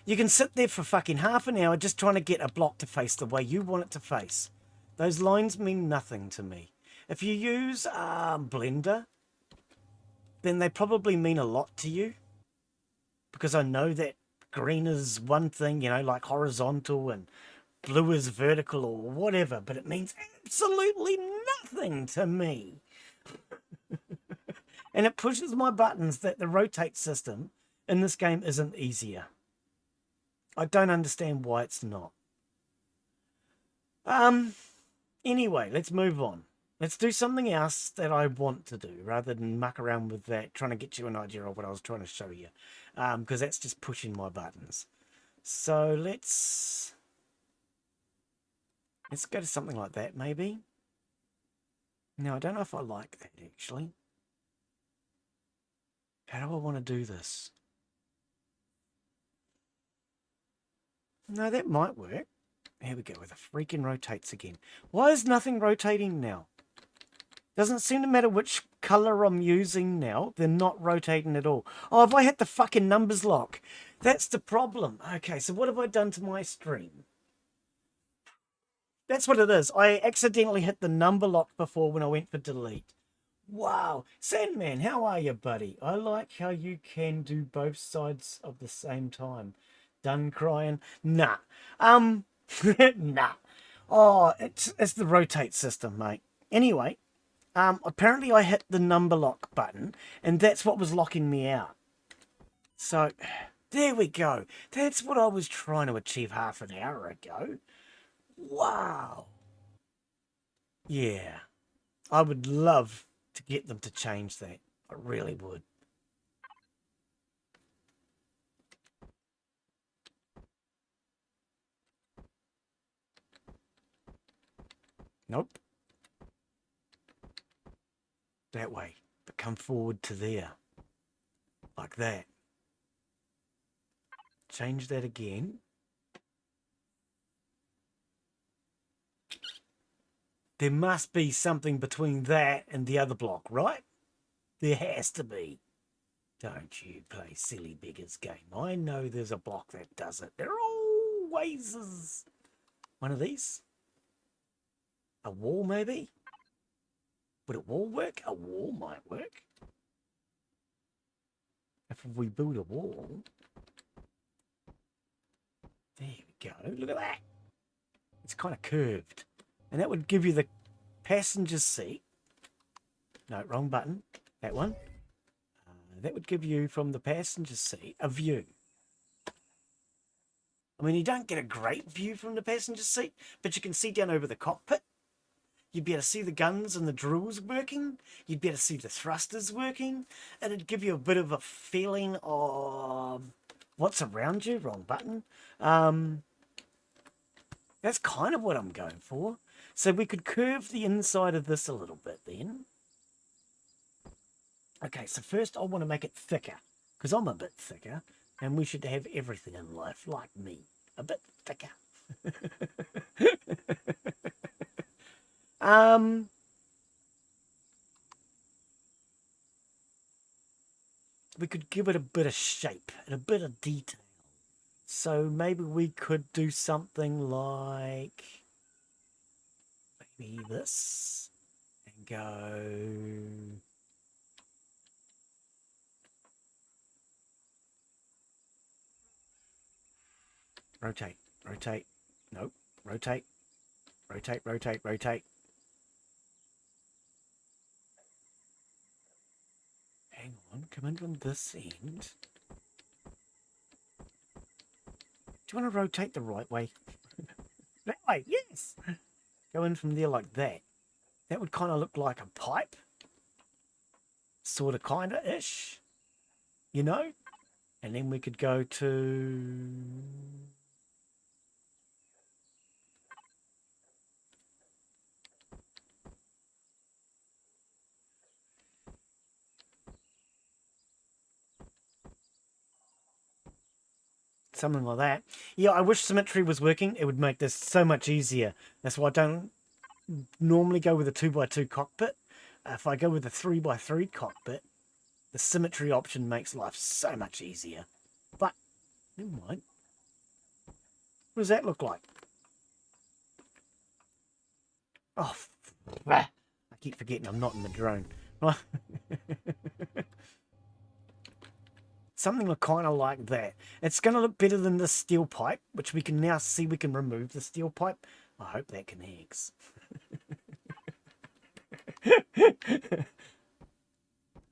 You can sit there for fucking half an hour just trying to get a block to face the way you want it to face. Those lines mean nothing to me. If you use Blender, then they probably mean a lot to you. Because I know that green is one thing, you know, like horizontal, and blue is vertical or whatever, but it means absolutely nothing to me. And it pushes my buttons that the rotate system in this game isn't easier. I don't understand why it's not. Anyway, let's move on. Let's do something else that I want to do rather than muck around with that, trying to get you an idea of what I was trying to show you. Because that's just pushing my buttons. So let's go to something like that, maybe. No, I don't know if I like that, actually. How do I want to do this? No, that might work. Here we go, with the freaking rotates again. Why is nothing rotating now? Doesn't seem to matter which colour I'm using now. They're not rotating at all. Oh, have I hit the fucking numbers lock? That's the problem. Okay, so what have I done to my stream? That's what it is. I accidentally hit the number lock before when I went for delete. Wow. Sandman, how are you, buddy? I like how you can do both sides of the same time. Done crying? Nah. Nah. Oh, it's the rotate system, mate. Anyway, apparently I hit the number lock button, and that's what was locking me out. So, there we go. That's what I was trying to achieve half an hour ago. Wow. Yeah. I would love to get them to change that. I really would. Nope. That way. But come forward to there. Like that. Change that again. There must be something between that and the other block, right? There has to be. Don't you play silly beggars game. I know there's a block that does it. There always is. One of these? A wall, maybe? Would a wall work? A wall might work. If we build a wall... There we go. Look at that. It's kind of curved. And that would give you the passenger seat. No, wrong button. That one. That would give you, from the passenger seat, a view. I mean, you don't get a great view from the passenger seat, but you can see down over the cockpit. You'd be able to see the guns and the drills working. You'd be able to see the thrusters working. And it'd give you a bit of a feeling of what's around you. Wrong button. That's kind of what I'm going for. So we could curve the inside of this a little bit then. Okay, so first I want to make it thicker, because I'm a bit thicker, and we should have everything in life like me, a bit thicker. We could give it a bit of shape and a bit of detail. So maybe we could do something like maybe this and go... Rotate, rotate, nope, rotate, rotate, rotate, rotate. Hang on, come in from this end. Do you want to rotate the right way? That way, yes! Go in from there like that. That would kind of look like a pipe. Sort of, kind of-ish. You know? And then we could go to... something like that. Yeah, I wish symmetry was working. It would make this so much easier. That's why I don't normally go with a 2x2 cockpit. If I go with a 3x3 cockpit, the symmetry option makes life so much easier. But, never mind. What does that look like? Oh, I keep forgetting I'm not in the drone. something kind of like that. It's going to look better than the steel pipe, which we can now see we can remove the steel pipe. I hope that connects. It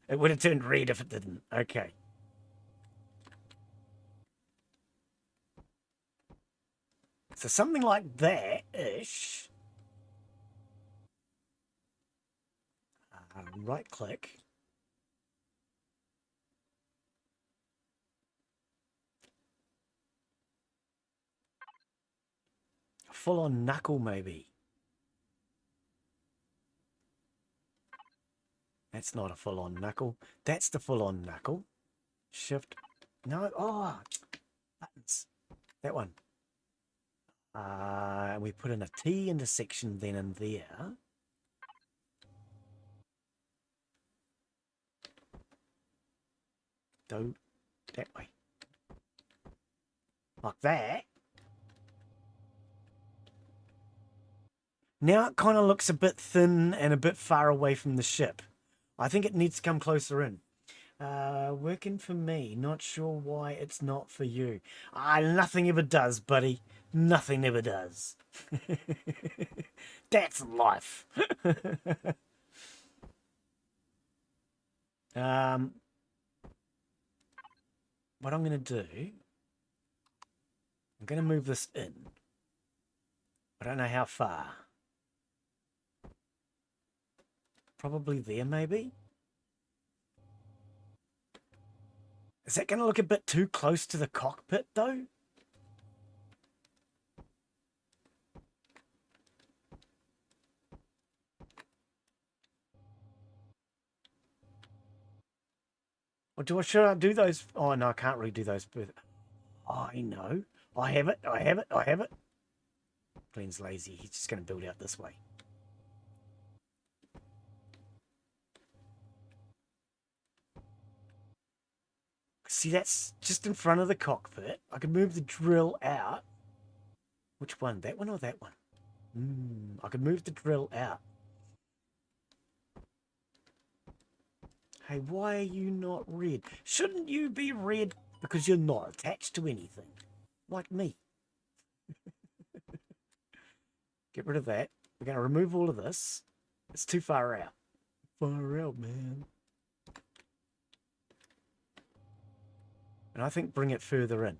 would have turned red if it didn't. Okay. So something like that-ish. Right click. Full-on knuckle, maybe. That's not a full-on knuckle. That's the full-on knuckle. Shift. No. Oh, buttons. That one. We put in a T intersection then in there. Go that way. Like that. Now it kind of looks a bit thin and a bit far away from the ship. I think it needs to come closer in. Working for me. Not sure why it's not for you. Nothing ever does, buddy. Nothing ever does. That's life. What I'm going to do, I'm going to move this in. I don't know how far. Probably there, maybe? Is that going to look a bit too close to the cockpit, though? Or should I do those? Oh, no, I can't really do those. I know. I have it. I have it. I have it. Glen's lazy. He's just going to build out this way. See, that's just in front of the cockpit. I can move the drill out. Which one? That one or that one? I can move the drill out. Hey, why are you not red? Shouldn't you be red because you're not attached to anything? Like me. Get rid of that. We're going to remove all of this. It's too far out. Far out, man. And I think bring it further in.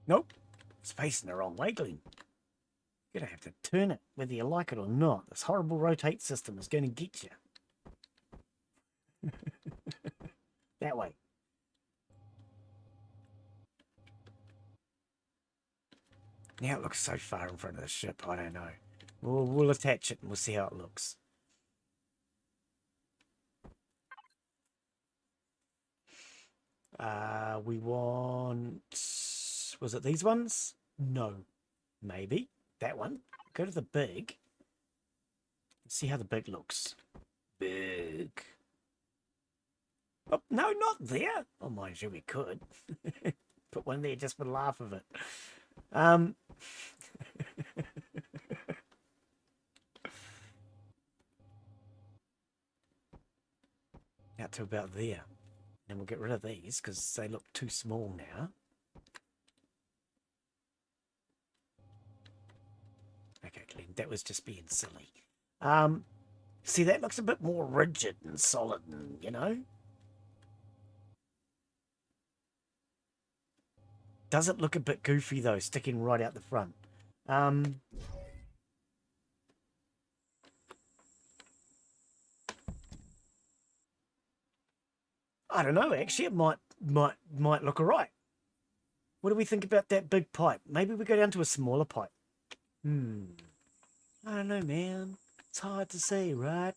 Nope. It's facing the wrong way, Glen. You're going to have to turn it, whether you like it or not. This horrible rotate system is going to get you. That way. Now it looks so far in front of the ship, I don't know. We'll attach it and we'll see how it looks. We want... Was it these ones? No. Maybe. That one. Go to the big. See how the big looks. Big. Oh, no, not there. Oh, mind you, we could. Put one there just for the laugh of it. Out to about there. And we'll get rid of these because they look too small now. Okay, Glen, that was just being silly. See, that looks a bit more rigid and solid, and, you know? Does it look a bit goofy, though, sticking right out the front? I don't know, actually. It might look all right. What do we think about that big pipe? Maybe we go down to a smaller pipe. I don't know, man. It's hard to say, right?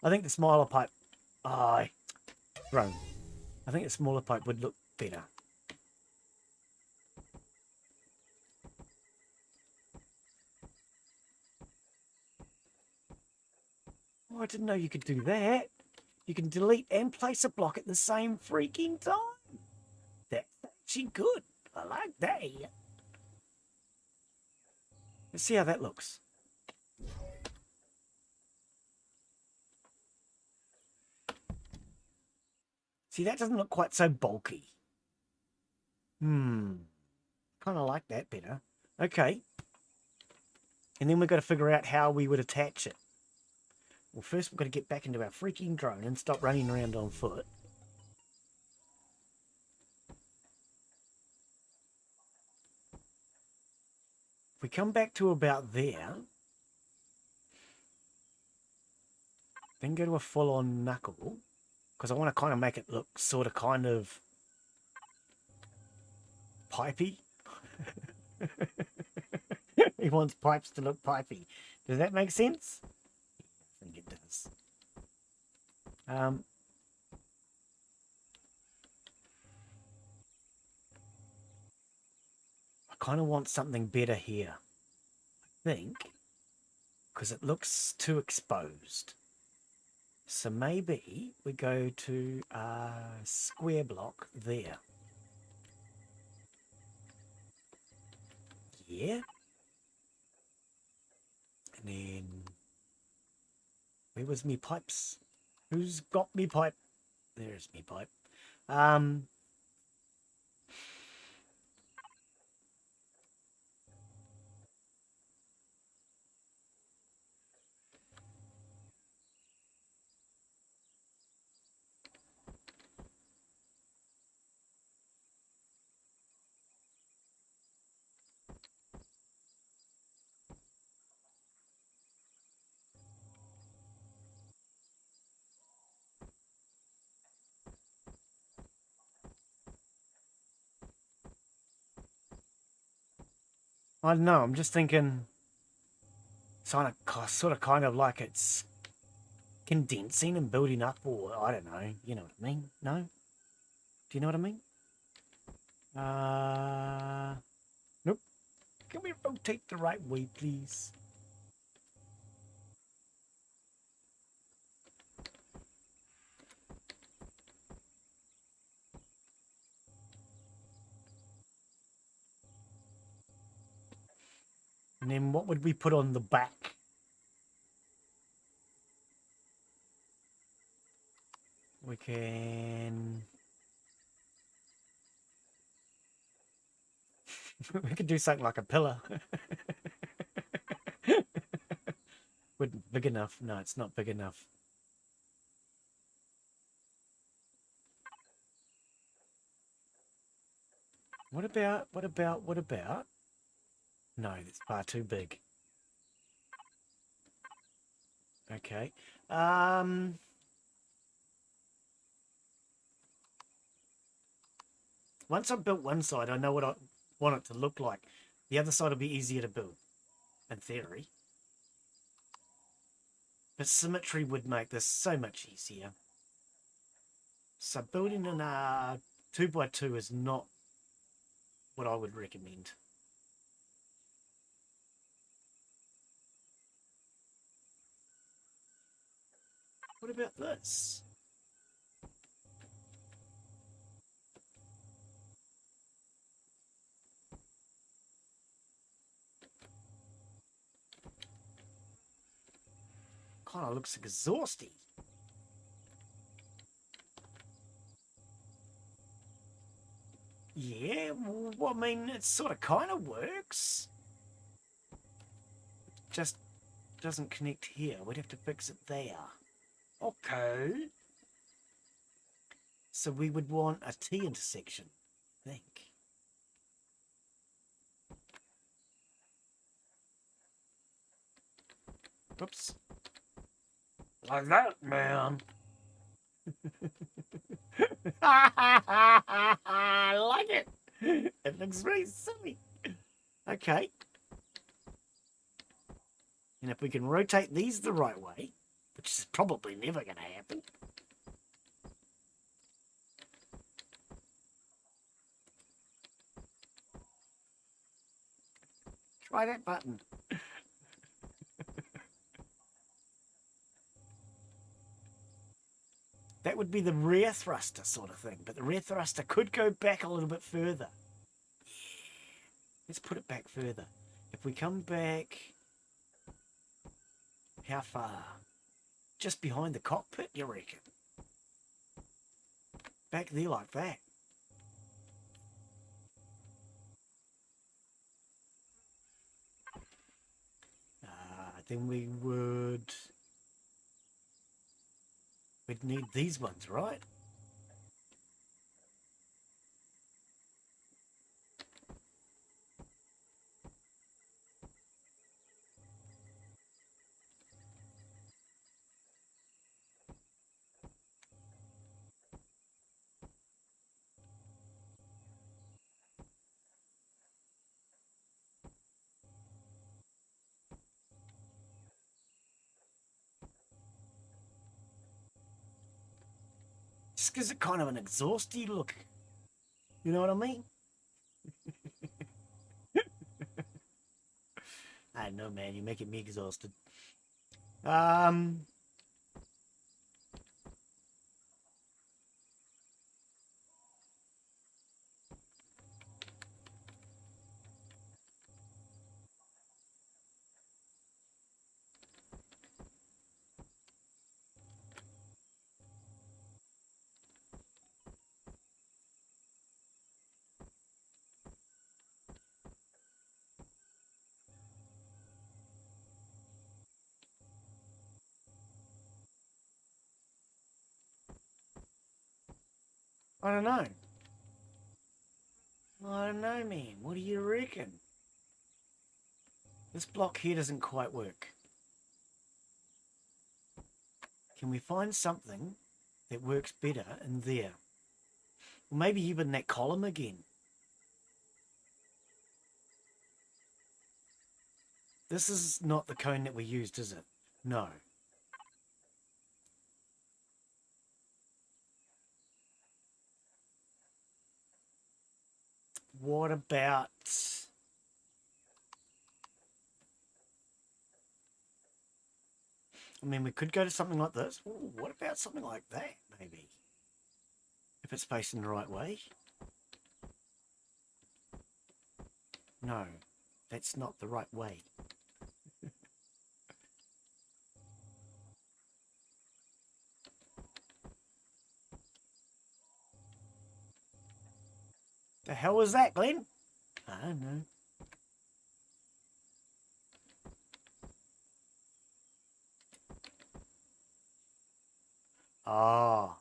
I think the smaller pipe... Wrong. I think the smaller pipe would look better. Oh, I didn't know you could do that. You can delete and place a block at the same freaking time. That's actually good. I like that. Let's see how that looks. See, that doesn't look quite so bulky. Kind of like that better. Okay. And then we've got to figure out how we would attach it. Well, first we've got to get back into our freaking drone and stop running around on foot. If we come back to about there, then go to a full-on knuckle, because I want to kind of make it look sort of kind of pipey. He wants pipes to look pipey. Does that make sense? I think it does. I kind of want something better here, I think, because it looks too exposed. So maybe we go to a square block there. Yeah. And then, where was me pipes? Who's got me pipe? There's me pipe. I don't know, I'm just thinking sort of kind of like it's condensing and building up, or I don't know, you know what I mean? No? Do you know what I mean? Nope. Can we rotate the right way, please? And then what would we put on the back? We can... we could do something like a pillar. Wouldn't big enough. No, it's not big enough. What about... No, that's far too big. Okay. Once I've built one side, I know what I want it to look like. The other side will be easier to build, in theory. But symmetry would make this so much easier. So building in a 2x2 is not what I would recommend. What about this? Kind of looks exhausting. Yeah, well, I mean, it sort of kind of works. Just doesn't connect here. We'd have to fix it there. Okay. So we would want a T intersection, I think. Oops. Like that, man. I like it. It looks very silly. Okay. And if we can rotate these the right way, which is probably never going to happen. Try that button. would be the rear thruster sort of thing, but the rear thruster could go back a little bit further. Let's put it back further. If we come back, how far? Just behind the cockpit, you reckon? Back there like that. Then we'd need these ones, right? Just gives it kind of an exhausty look. You know what I mean? I don't know, man. You're making me exhausted. I don't know. I don't know, man. What do you reckon? This block here doesn't quite work. Can we find something that works better in there? Or maybe even that column again. This is not the cone that we used, is it? No. What about... I mean, we could go to something like this. Ooh, what about something like that, maybe? If it's facing the right way? No, that's not the right way. The hell was that, Glen? I don't know. Oh.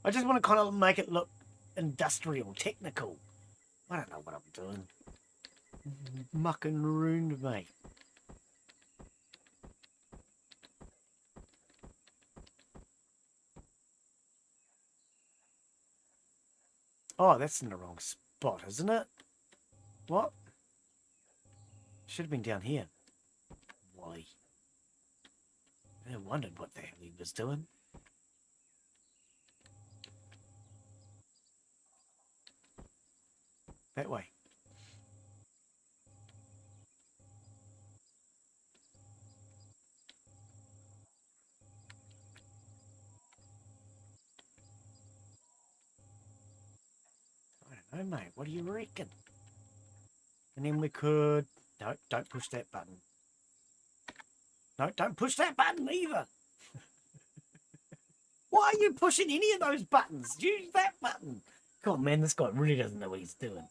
I just want to kind of make it look industrial, technical. I don't know what I'm doing. Mucking ruined, mate. Oh, that's in the wrong spot, isn't it? What? Should have been down here. Why? I wondered what the hell he was doing. That way. I don't know, mate. What do you reckon? And then we could... No, don't push that button. No, don't push that button either. Why are you pushing any of those buttons? Use that button. God, man, this guy really doesn't know what he's doing.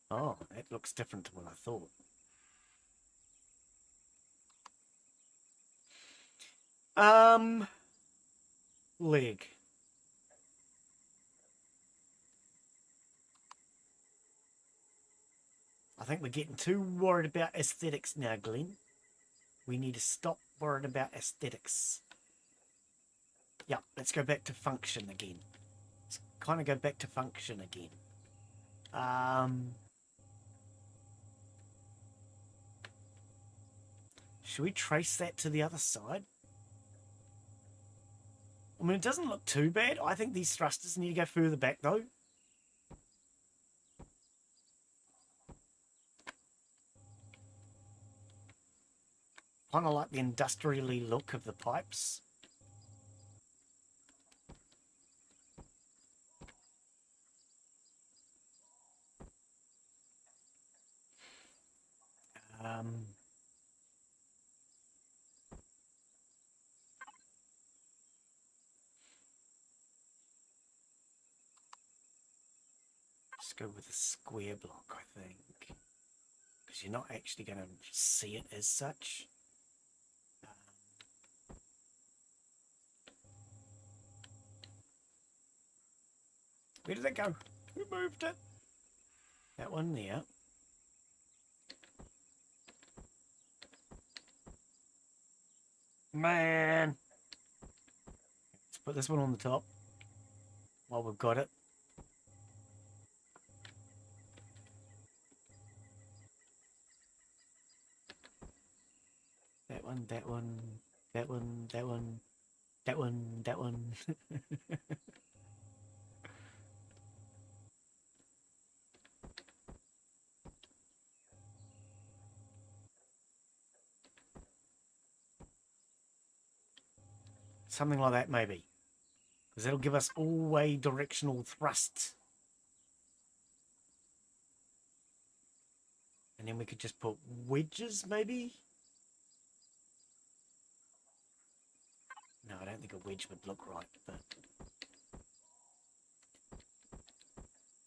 Oh, that looks different to what I thought. Leg. I I think we're getting too worried about aesthetics now, Glen. We need to stop worrying about aesthetics. Yeah, let's go back to function again. Let's kind of go back to function again. Should we trace that to the other side? I mean, it doesn't look too bad. I think these thrusters need to go further back, though. Kind of like the industrially look of the pipes. Let's go with a square block, I think. Because you're not actually going to see it as such. Where did it go? Who moved it? That one there. Man! Let's put this one on the top while we've got it. That one, that one, that one, that one, that one, that one. Something like that, maybe. Because that'll give us all-way directional thrust. And then we could just put wedges, maybe? No, I don't think a wedge would look right, but...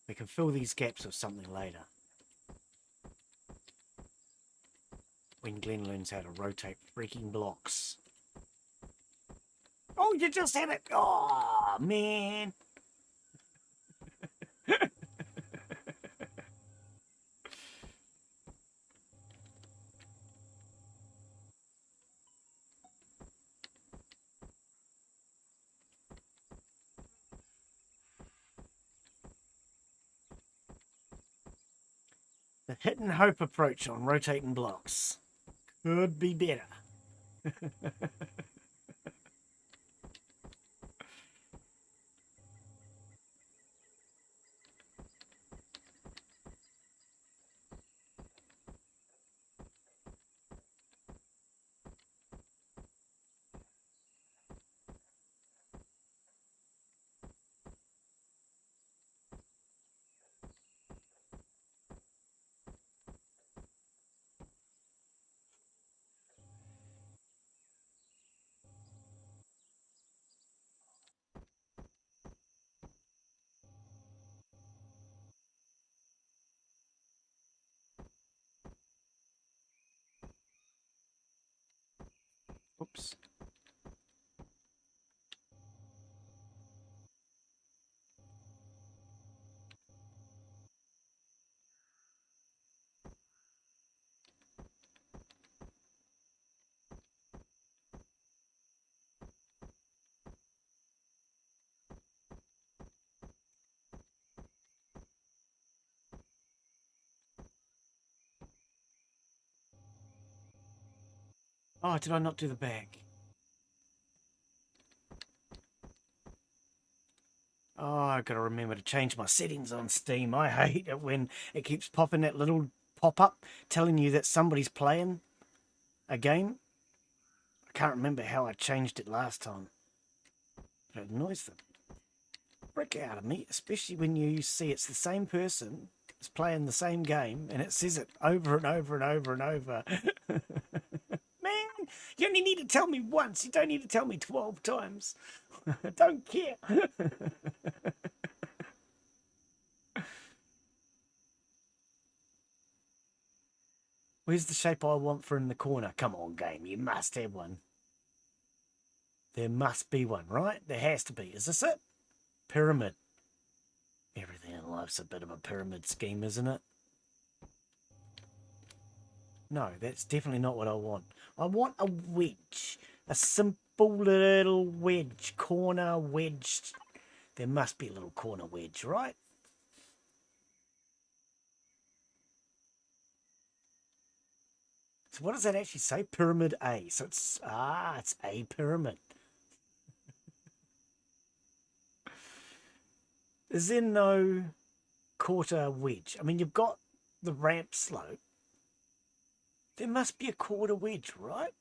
we can fill these gaps with something later. When Glen learns how to rotate freaking blocks. Oh, you just had it! Oh, man! The hit and hope approach on rotating blocks could be better. Oops. Oh, did I not do the bag? Oh, I've got to remember to change my settings on Steam. I hate it when it keeps popping that little pop-up telling you that somebody's playing a game. I can't remember how I changed it last time. But it annoys the frick out of me, especially when you see it's the same person that's playing the same game and it says it over and over and over and over. Man, you only need to tell me once. You don't need to tell me 12 times. I don't care. Where's the shape I want for in the corner? Come on, game. You must have one. There must be one, right? There has to be. Is this it? Pyramid. Everything in life's a bit of a pyramid scheme, isn't it? No, that's definitely not what I want. I want a wedge. A simple little wedge. Corner wedge. There must be a little corner wedge, right? So what does that actually say? Pyramid A. So it's a pyramid. Is there no quarter wedge? I mean, you've got the ramp slope. There must be a quarter wedge, right?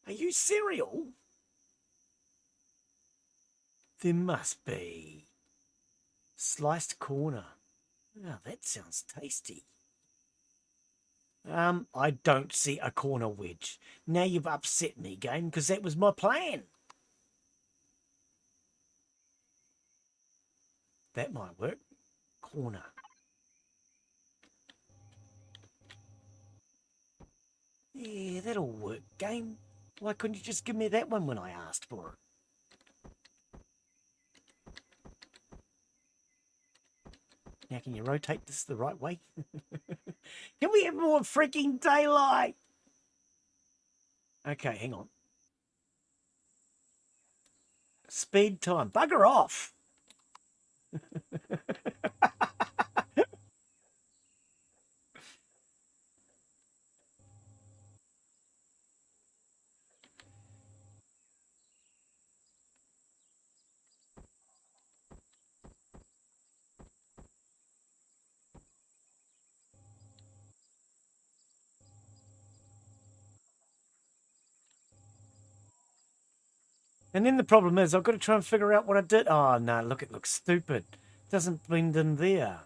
Are you serial? There must be. Sliced corner. Oh, that sounds tasty. I don't see a corner wedge. Now you've upset me, game, because that was my plan. That might work. Corner. Yeah, that'll work, game. Why couldn't you just give me that one when I asked for it? Now, can you rotate this the right way? Can we have more freaking daylight? Okay, hang on. Speed time. Bugger off. And then the problem is I've got to try and figure out what I did. Oh, no, look, it looks stupid. It doesn't blend in there.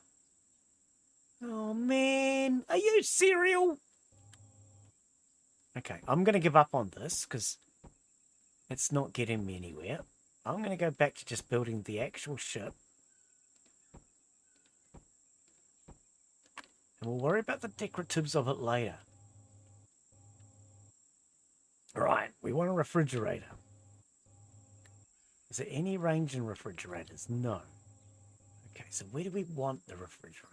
Oh, man. Are you serial? Okay, I'm going to give up on this because it's not getting me anywhere. I'm going to go back to just building the actual ship. And we'll worry about the decoratives of it later. Right, we want a refrigerator. Is there any range in refrigerators? No. Okay, so where do we want the refrigerator?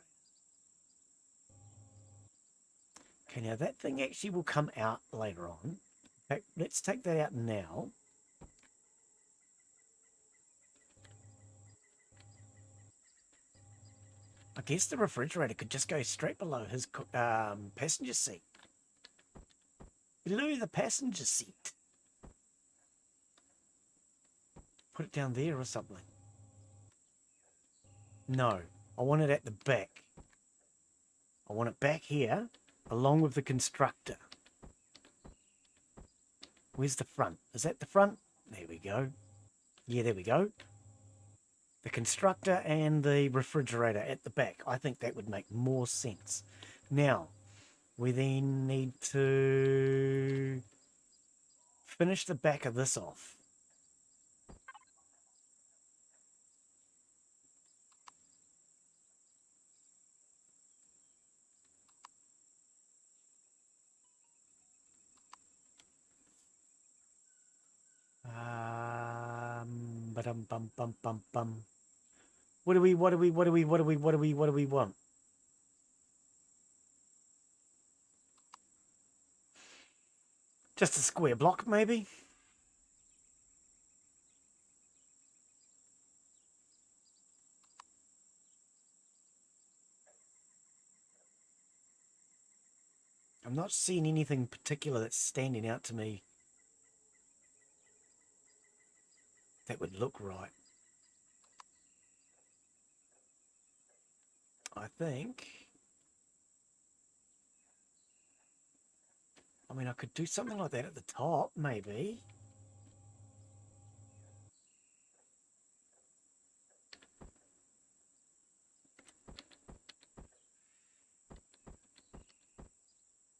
Okay, now that thing actually will come out later on. In fact, let's take that out now. I guess the refrigerator could just go straight below his passenger seat. Below the passenger seat. Put it down there or something. No, I want it at the back. I want it back here, along with the constructor. Where's the front? Is that the front? There we go. Yeah, there we go. The constructor and the refrigerator at the back. I think that would make more sense. Now, we then need to finish the back of this off. Bum. What do we want? Just a square block, maybe? I'm not seeing anything particular that's standing out to me that would look right. I think... I mean, I could do something like that at the top, maybe.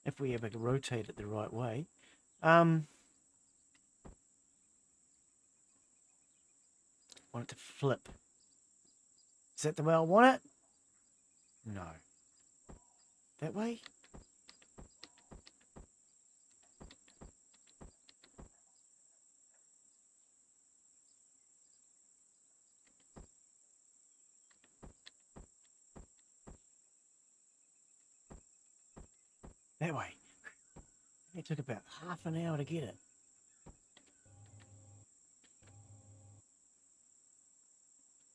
If we ever rotate it the right way. Want it to flip. Is that the way I want it? No. That way? That way. It took about half an hour to get it.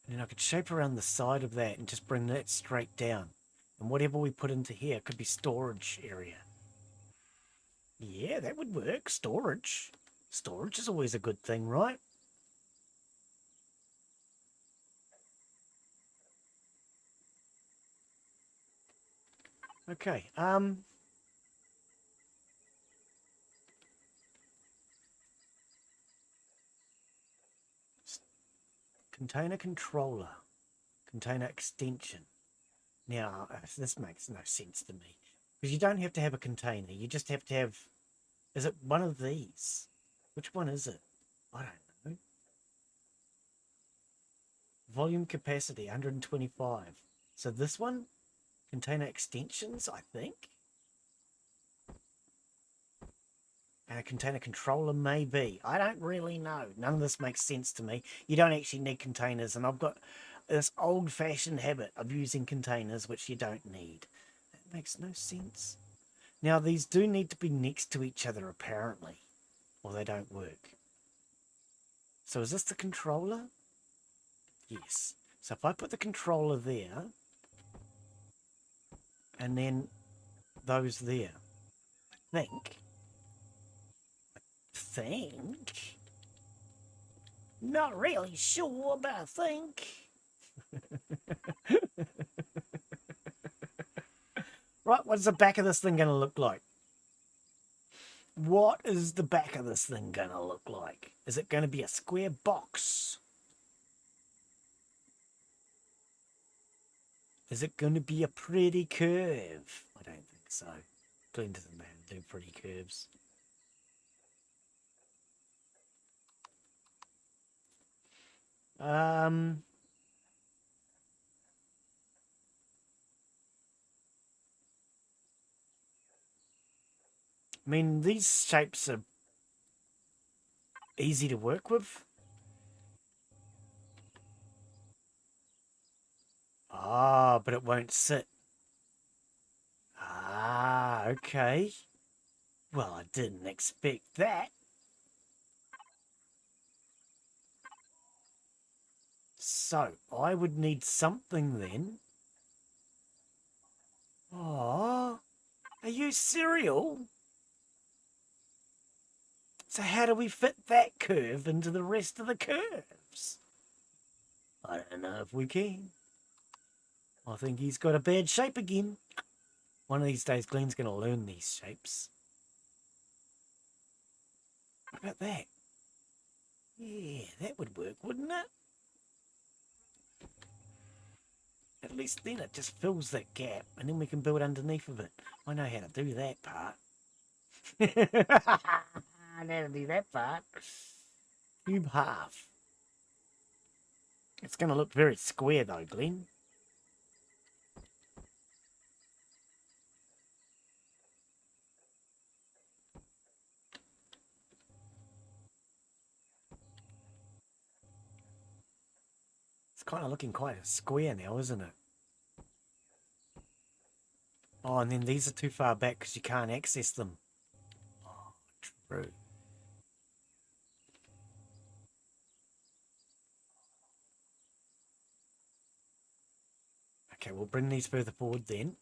And then I could shape around the side of that and just bring that straight down. And whatever we put into here could be storage area. Yeah, that would work. Storage. Storage is always a good thing, right? Okay, container controller. Container extension. Now, this makes no sense to me. Because you don't have to have a container. You just have to have... Is it one of these? Which one is it? I don't know. Volume capacity, 125. So this one? Container extensions, I think? And a container controller, maybe. I don't really know. None of this makes sense to me. You don't actually need containers. And I've got this old-fashioned habit of using containers, which you don't need. That makes no sense. Now, these do need to be next to each other, apparently, or they don't work. So is this the controller? Yes. So if I put the controller there, and then those there, I think, not really sure, but I think. Right, what's the back of this thing going to look like? What is the back of this thing going to look like? Is it going to be a square box? Is it going to be a pretty curve? I don't think so. Glen doesn't know how to do pretty curves. I mean, these shapes are easy to work with. Ah, but it won't sit. Ah, okay. Well, I didn't expect that. So, I would need something then. Oh, are you serial? So how do we fit that curve into the rest of the curves? I don't know if we can. I think he's got a bad shape again. One of these days, Glen's going to learn these shapes. What about that? Yeah, that would work, wouldn't it? At least then it just fills that gap, and then we can build underneath of it. I know how to do that part. I know how to do that part. Cube half. It's going to look very square though, Glen. It's kind of looking quite a square now, isn't it? Oh, and then these are too far back because you can't access them. Oh, true. Okay, we'll bring these further forward then.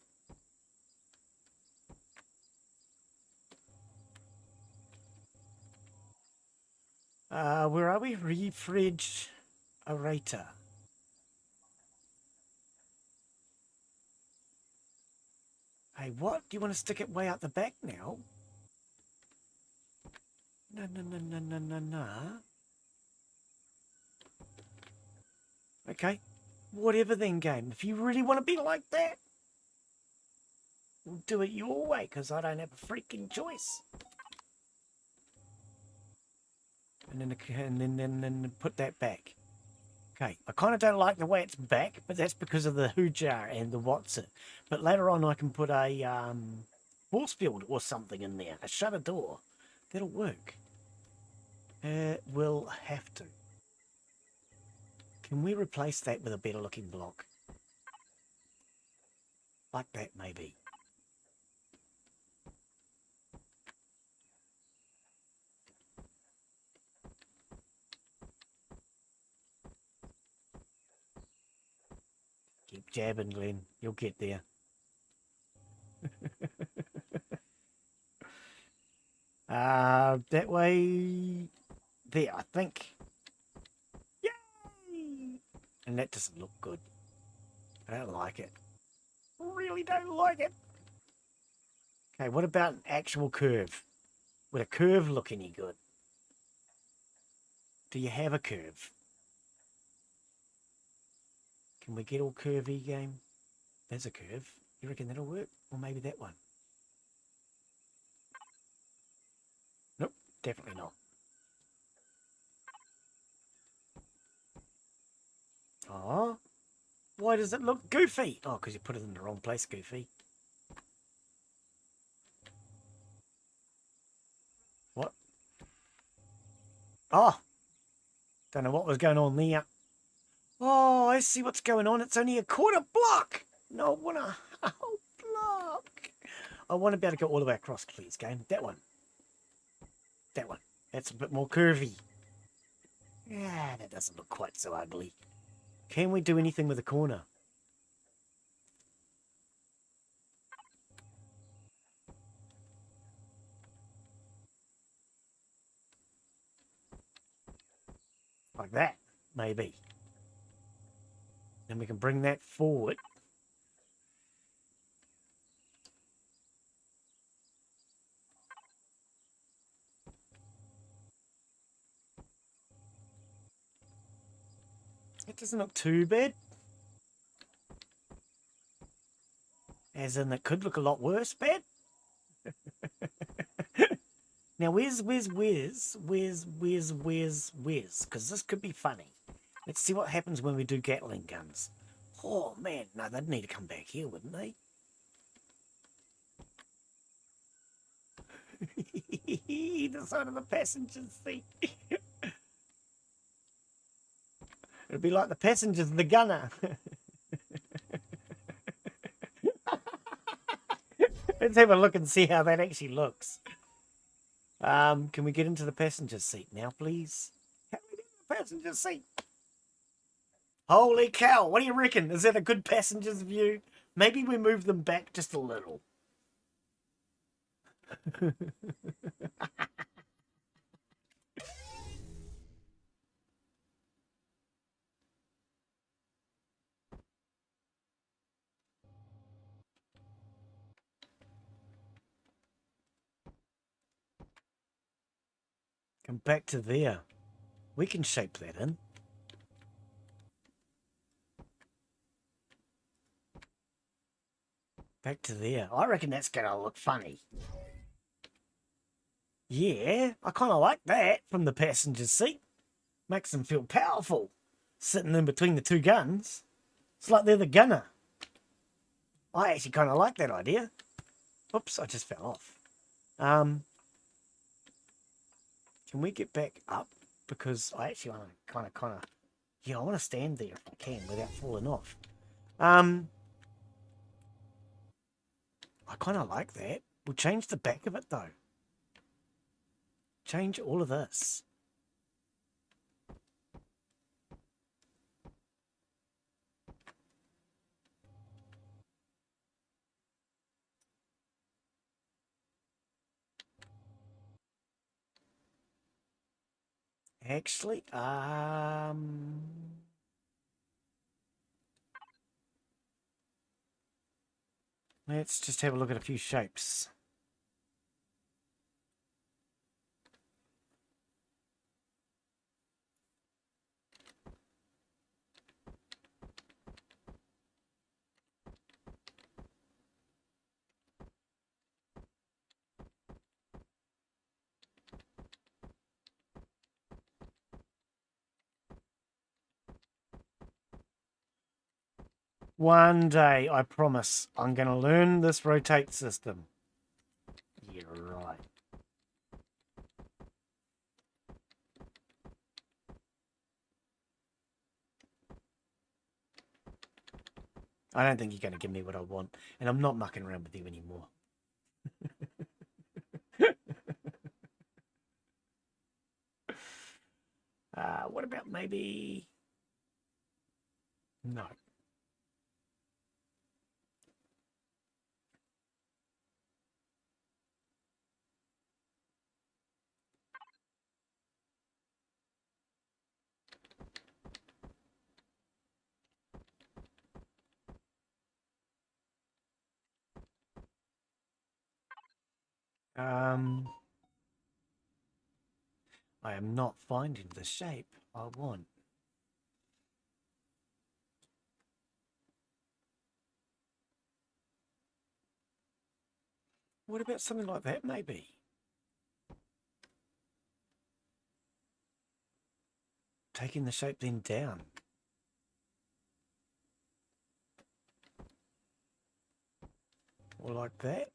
Where are we? Refridge Orator. Hey, what? Do you want to stick it way out the back now? No, no, no, no, no, no, no. Okay. Whatever then, game. If you really want to be like that, we'll do it your way, because I don't have a freaking choice. And then put that back. Okay, I kind of don't like the way it's back, but that's because of the hoojar and the what's it. But later on I can put a force field or something in there, a shutter door. That'll work. It will have to. Can we replace that with a better looking block? Like that, maybe. Keep jabbing, Glen. You'll get there. That way. There, I think. Yay! And that doesn't look good. I don't like it. Really don't like it. Okay, what about an actual curve? Would a curve look any good? Do you have a curve? Can we get all curvy, game? There's a curve. You reckon that'll work? Or maybe that one? Nope, definitely not. Oh, why does it look goofy? Oh, because you put it in the wrong place, Goofy. What? Oh, don't know what was going on there. Oh, I see what's going on. It's only a quarter block. No, I want a whole block. I want to be able to go all the way across, please, game. That one. That one. That's a bit more curvy. Yeah, that doesn't look quite so ugly. Can we do anything with a corner? Like that, maybe. Then we can bring that forward. It doesn't look too bad. As in, it could look a lot worse bad. Now, where's? Because this could be funny. Let's see what happens when we do Gatling guns. Oh, man. No, they'd need to come back here, wouldn't they? The side of the passenger seat. It'd be like the passengers, the gunner. Let's have a look and see how that actually looks. Can we get into the passenger seat now, please? Can we get in the passenger seat? Holy cow, what do you reckon? Is that a good passenger's view? Maybe we move them back just a little. Come back to there. We can shape that in. Back to there. I reckon that's going to look funny. Yeah, I kind of like that from the passenger seat. Makes them feel powerful. Sitting in between the two guns. It's like they're the gunner. I actually kind of like that idea. Oops, I just fell off. Can we get back up? Because I actually want to kind of... Yeah, I want to stand there if I can without falling off. I kind of like that. We'll change the back of it, though. Change all of this. Actually, let's just have a look at a few shapes. One day, I promise, I'm going to learn this rotate system. Yeah, right. I don't think you're going to give me what I want, and I'm not mucking around with you anymore. What about maybe... No. I am not finding the shape I want. What about something like that, maybe? Taking the shape then down. Or like that.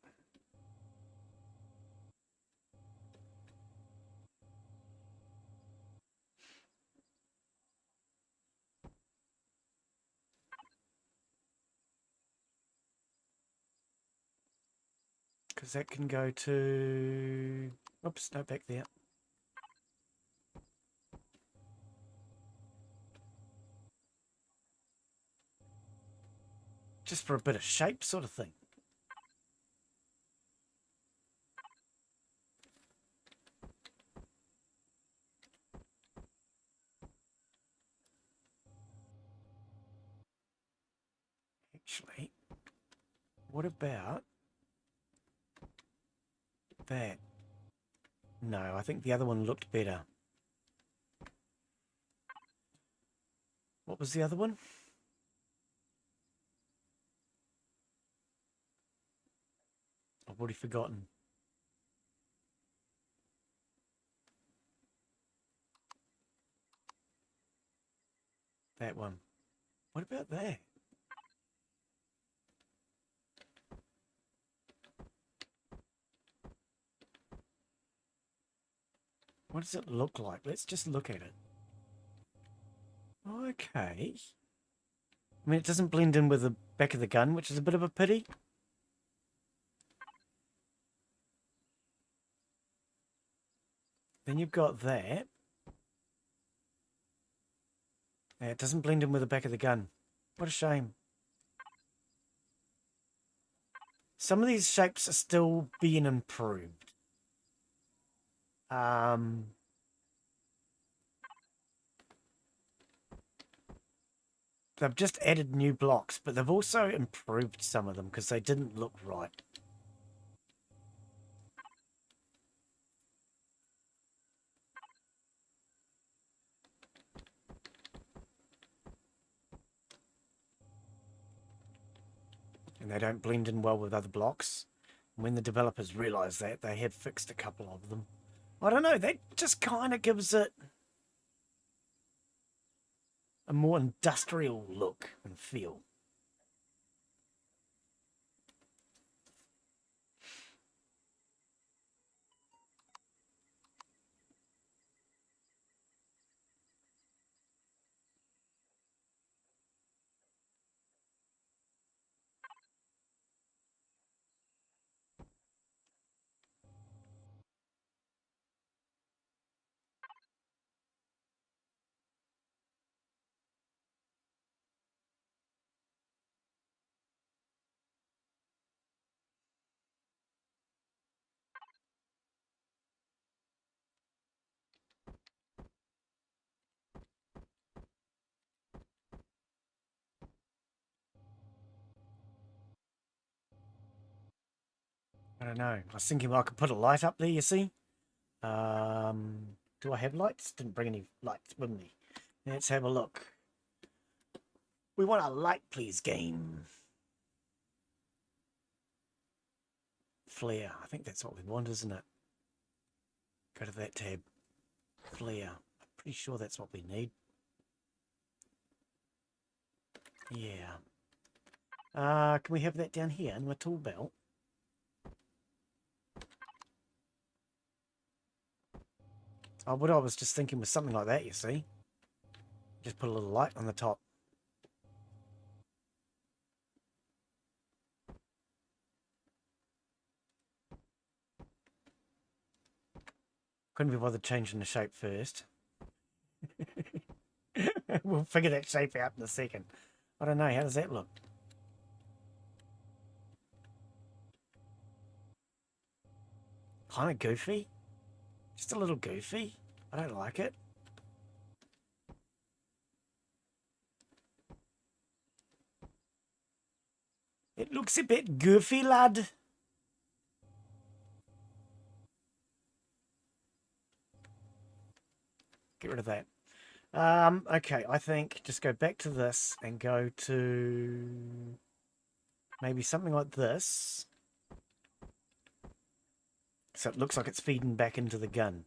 Because that can go to... Oops, no, back there. Just for a bit of shape sort of thing. Actually, what about that? No, I think the other one looked better. What was the other one? I've already forgotten. That one. What about that? What does it look like? Let's just look at it. Okay. I mean, it doesn't blend in with the back of the gun, which is a bit of a pity. Then you've got that. Yeah, it doesn't blend in with the back of the gun. What a shame. Some of these shapes are still being improved. They've just added new blocks, but they've also improved some of them because they didn't look right. And they don't blend in well with other blocks. And when the developers realised that, they have fixed a couple of them. I don't know, that just kind of gives it a more industrial look and feel. I don't know. I was thinking I could put a light up there, you see? Do I have lights? Didn't bring any lights with me. Let's have a look. We want a light, please, game. Flare. I think that's what we want, isn't it? Go to that tab. Flare. I'm pretty sure that's what we need. Yeah. Can we have that down here in my tool belt? Oh, what I was just thinking was something like that, you see? Just put a little light on the top. Couldn't be bothered changing the shape first. We'll figure that shape out in a second. I don't know, how does that look? Kind of goofy. Just a little goofy. I don't like it. It looks a bit goofy, lad. Get rid of that. Okay, I think just go back to this and go to maybe something like this. So it looks like it's feeding back into the gun.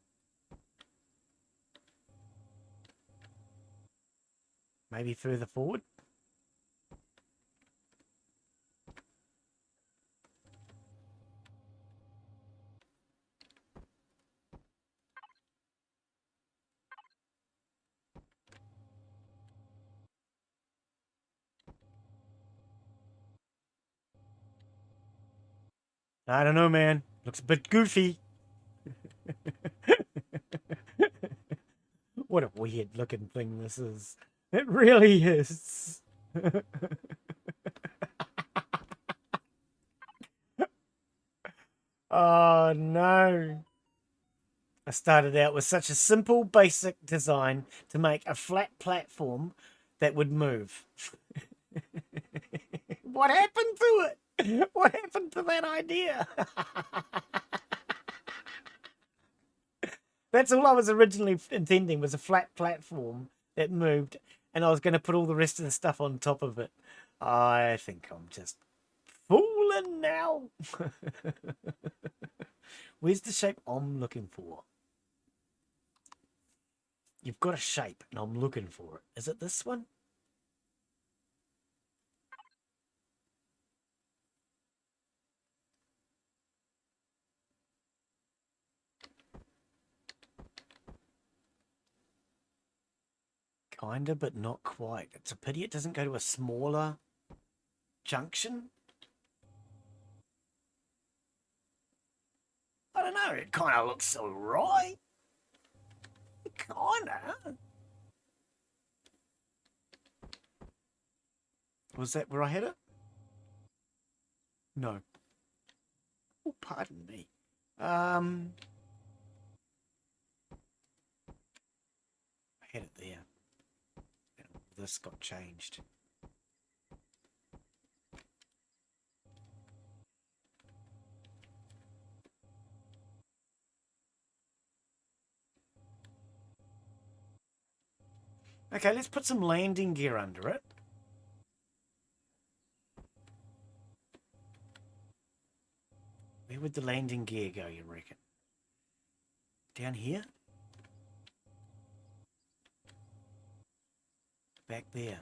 Maybe further forward. I don't know, man. Looks a bit goofy. What a weird looking thing this is. It really is. Oh no. I started out with such a simple, basic design to make a flat platform that would move. What happened to it? What happened to that idea? That's all I was originally intending, was a flat platform that moved, and I was going to put all the rest of the stuff on top of it. I think I'm just fooling now. Where's the shape I'm looking for? You've got a shape, and I'm looking for it. Is it this one? Kinda, but not quite. It's a pity it doesn't go to a smaller junction. I don't know, it kind of looks so right. Kinda. Was that where I had it? No. Oh, pardon me. I had it there. This got changed. Okay, let's put some landing gear under it. Where would the landing gear go, you reckon? Down here? Back there.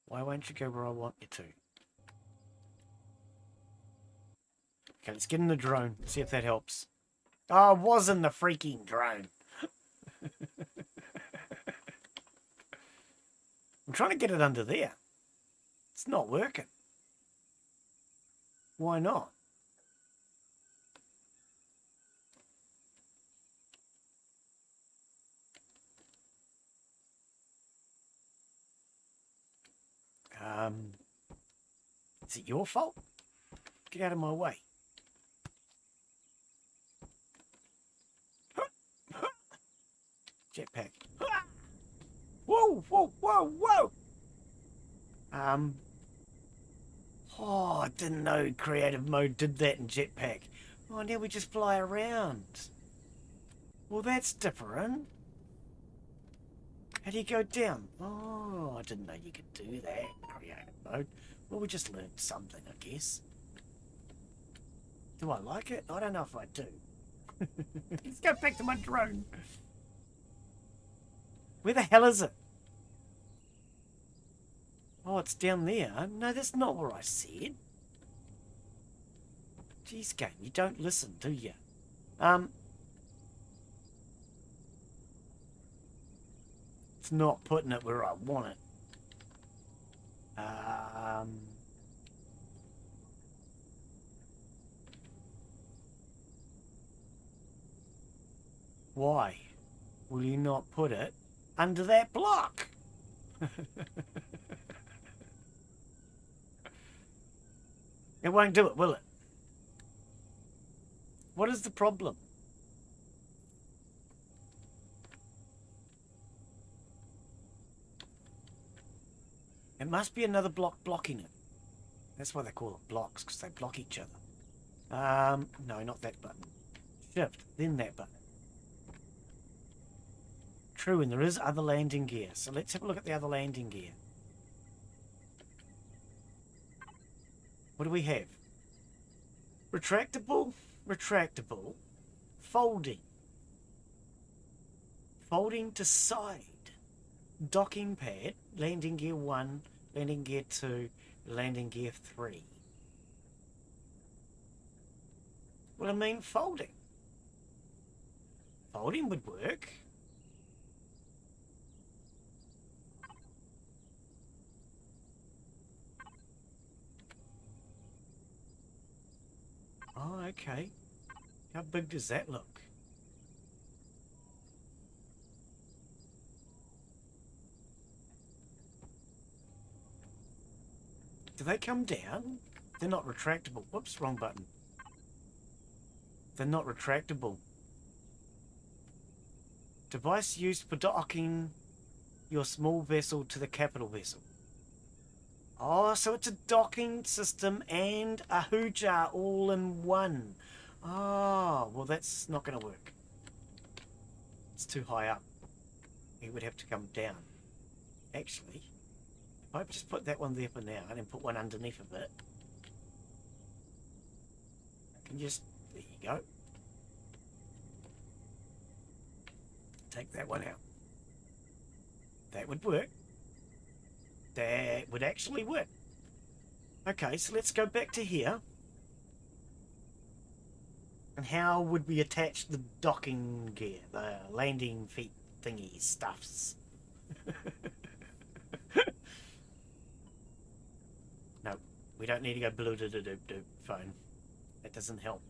Why won't you go where I want you to? Okay, let's get in the drone. See if that helps. Oh, it was in the freaking drone. I'm trying to get it under there. It's not working. Why not? Is it your fault? Get out of my way. Jetpack. Whoa, whoa, whoa, whoa! Oh, I didn't know creative mode did that in jetpack. Oh, now we just fly around. Well, that's different. How do you go down? Oh, I didn't know you could do that in creative mode. Well, we just learned something, I guess. Do I like it? I don't know if I do. Let's go back to my drone. Where the hell is it? Oh, it's down there. No, that's not where I said. Jeez, game, you don't listen, do you? It's not putting it where I want it. Why will you not put it under that block? It won't do it, will it? What is the problem? It must be another block blocking it. That's why they call it blocks, because they block each other. No, not that button. Shift, then that button. True, and there is other landing gear. So let's have a look at the other landing gear. What do we have? Retractable, retractable, folding. Folding to side. Docking pad, landing gear 1, landing gear 2, landing gear 3. Well, I mean folding. Folding would work. Oh, okay. How big does that look? Do they come down? They're not retractable. Whoops, wrong button. They're not retractable. Device used for docking your small vessel to the capital vessel. Oh, so it's a docking system and a hoojar all in one. Oh, well that's not going to work. It's too high up. It would have to come down. Actually, if I just put that one there for now and then put one underneath of it. Can just, there you go. Take that one out. That would work. That would actually work. Okay, so let's go back to here. And how would we attach the docking gear, the landing feet thingy stuffs? No, we don't need to go blue do phone. That doesn't help.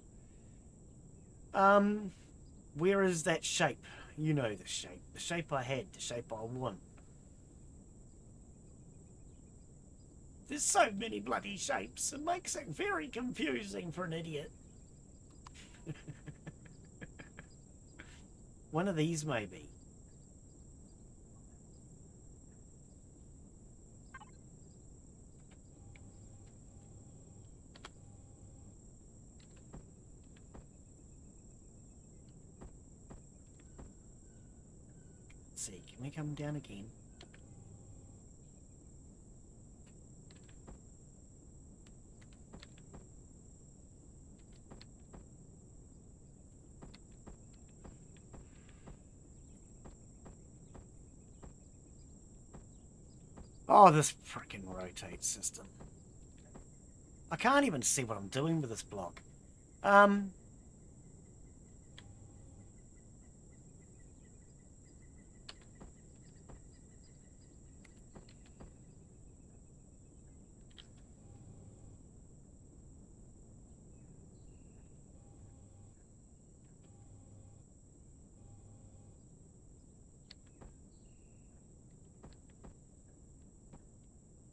Where is that shape? You know the shape. The shape I had, the shape I want. There's so many bloody shapes. It makes it very confusing for an idiot. One of these, maybe. Let's see, can we come down again? Oh, this frickin' rotate system. I can't even see what I'm doing with this block.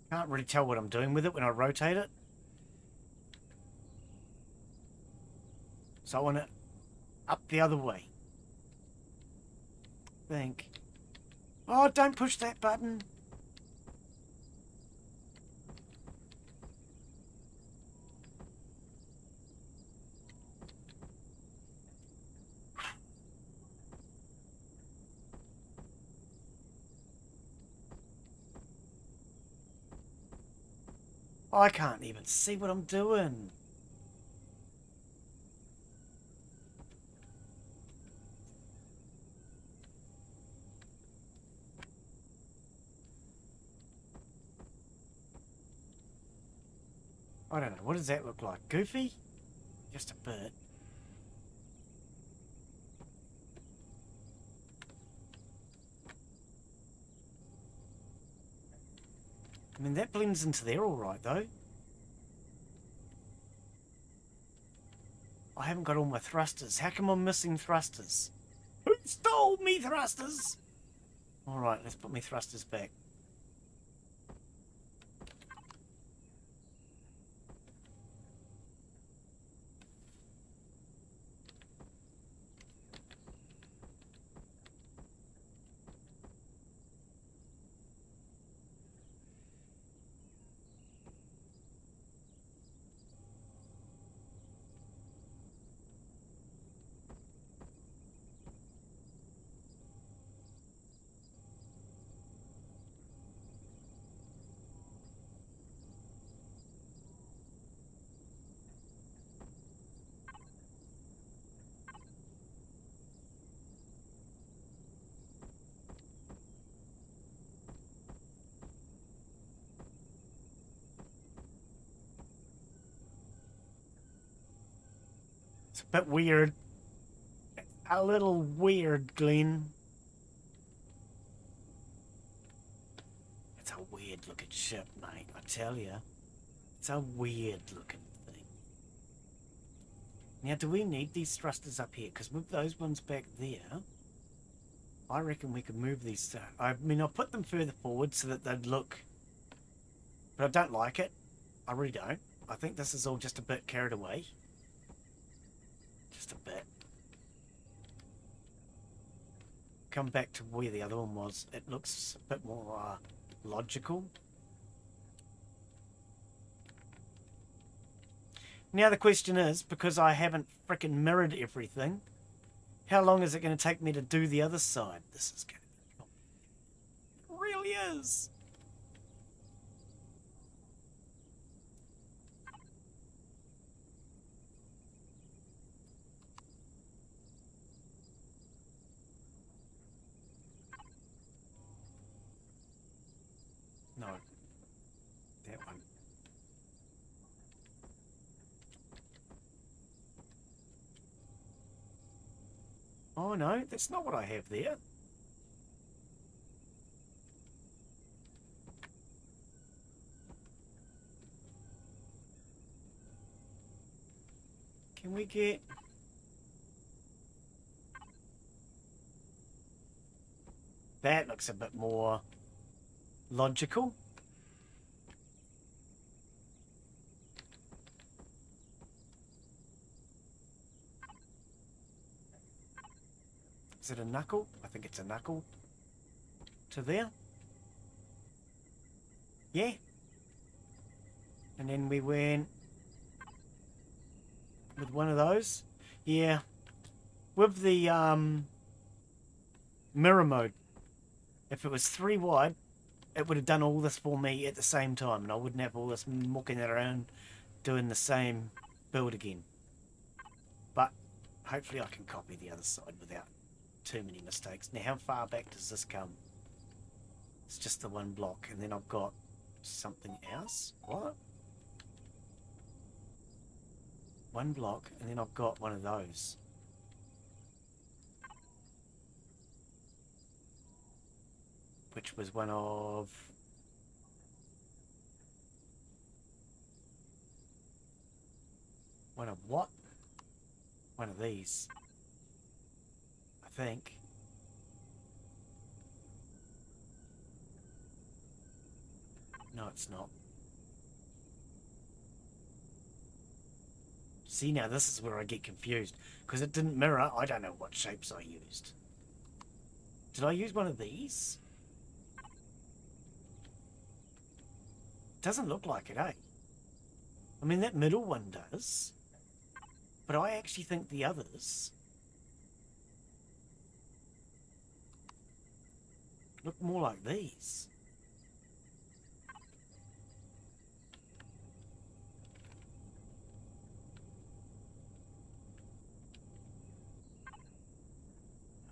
Can't really tell what I'm doing with it when I rotate it. So I want it up the other way. Think. Oh, don't push that button. I can't even see what I'm doing. I don't know. What does that look like? Goofy? Just a bit. I mean, that blends into there all right, though. I haven't got all my thrusters. How come I'm missing thrusters? Who stole me thrusters? All right, let's put my thrusters back. It's a bit weird. A little weird, Glen. It's a weird looking ship, mate, I tell you. It's a weird looking thing. Now, do we need these thrusters up here? Because with those ones back there, I reckon we could move these. I mean, I'll put them further forward so that they'd look... But I don't like it. I really don't. I think this is all just a bit carried away. Just a bit. Come back to where the other one was. It looks a bit more logical. Now the question is, because I haven't frickin' mirrored everything, how long is it going to take me to do the other side? This is going to be... It really is. No. That one. Oh no, that's not what I have there. Can we get... That looks a bit more logical. Is it a knuckle? I think it's a knuckle. To there. Yeah. And then we went with one of those. Yeah. With the mirror mode. If it was 3 wide, it would have done all this for me at the same time, and I wouldn't have all this mucking it around doing the same build again. But hopefully I can copy the other side without too many mistakes. Now, how far back does this come? It's just the one block, and then I've got something else. What? One block, and then I've got one of those. Which was one of... One of what? One of these. I think. No, it's not. See, now this is where I get confused. Because it didn't mirror, I don't know what shapes I used. Did I use one of these? Doesn't look like it, eh? I mean, that middle one does. But I actually think the others look more like these.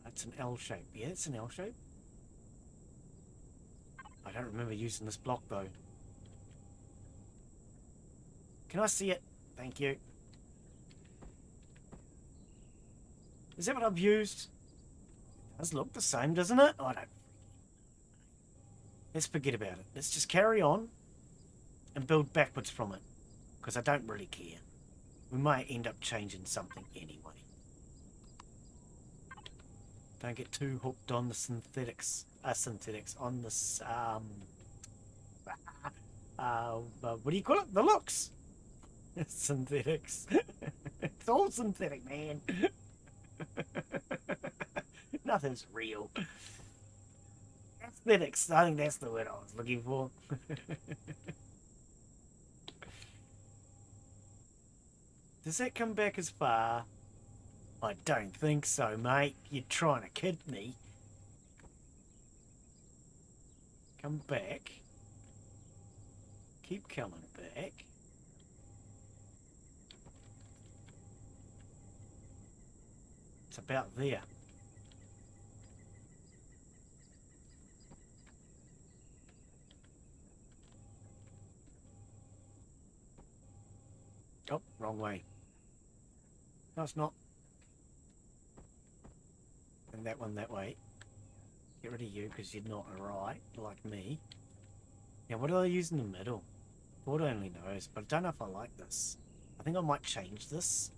It's an L shape. Yeah, it's an L shape. I don't remember using this block, though. Can I see it? Thank you. Is that what I've used? It does look the same, doesn't it? I don't... Let's forget about it. Let's just carry on and build backwards from it. Because I don't really care. We might end up changing something anyway. Don't get too hooked on the synthetics. On this, what do you call it? The looks. Synthetics. It's all synthetic, man. Nothing's real. Aesthetics. I think that's the word I was looking for. Does that come back as far? I don't think so, mate. You're trying to kid me. Come back. Keep coming back. It's about there. Oh, wrong way. No, it's not. And that one that way. Get rid of you because you're not right, like me. Now, what do I use in the middle? God only knows, but I don't know if I like this. I think I might change this.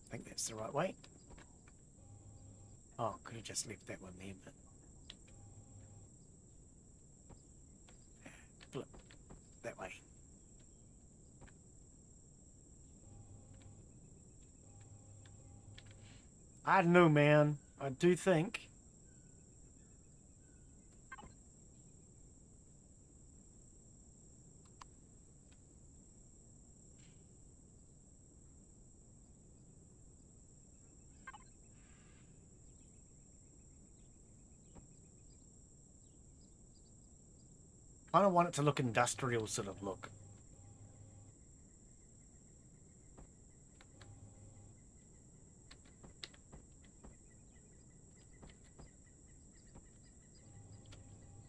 I think that's the right way. Oh, could have just left that one there, but... Flip. That way. I don't know, man. I do think... I don't want it to look industrial sort of look.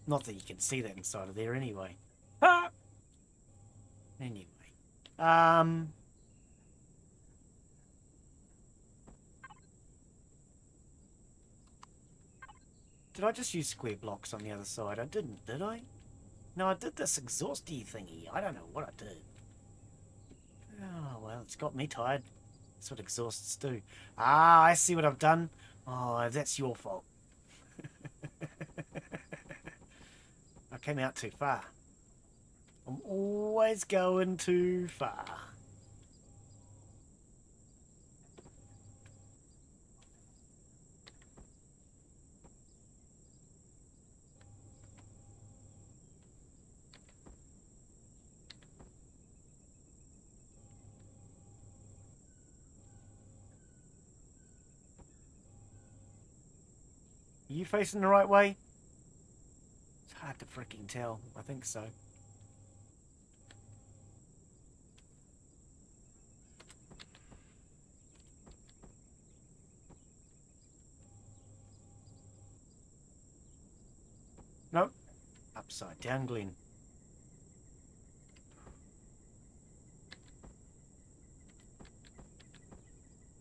Not that you can see that inside of there anyway. Ah! Anyway. Did I just use square blocks on the other side? I didn't, did I? No, I did this exhausty thingy. I don't know what I did. Oh, well, it's got me tired. That's what exhausts do. Ah, I see what I've done. Oh, that's your fault. I came out too far. I'm always going too far. Are you facing the right way? It's hard to freaking tell. I think so. Nope. Upside down, Glen.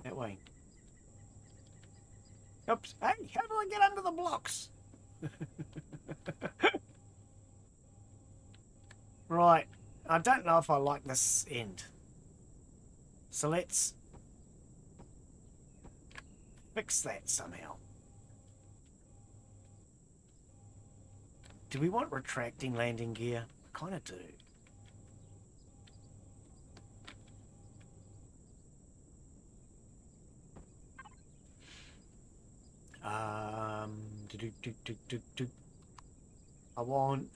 That way. Oops. Hey, how do I get under the blocks? Right. I don't know if I like this end. So let's fix that somehow. Do we want retracting landing gear? I kind of do. I want...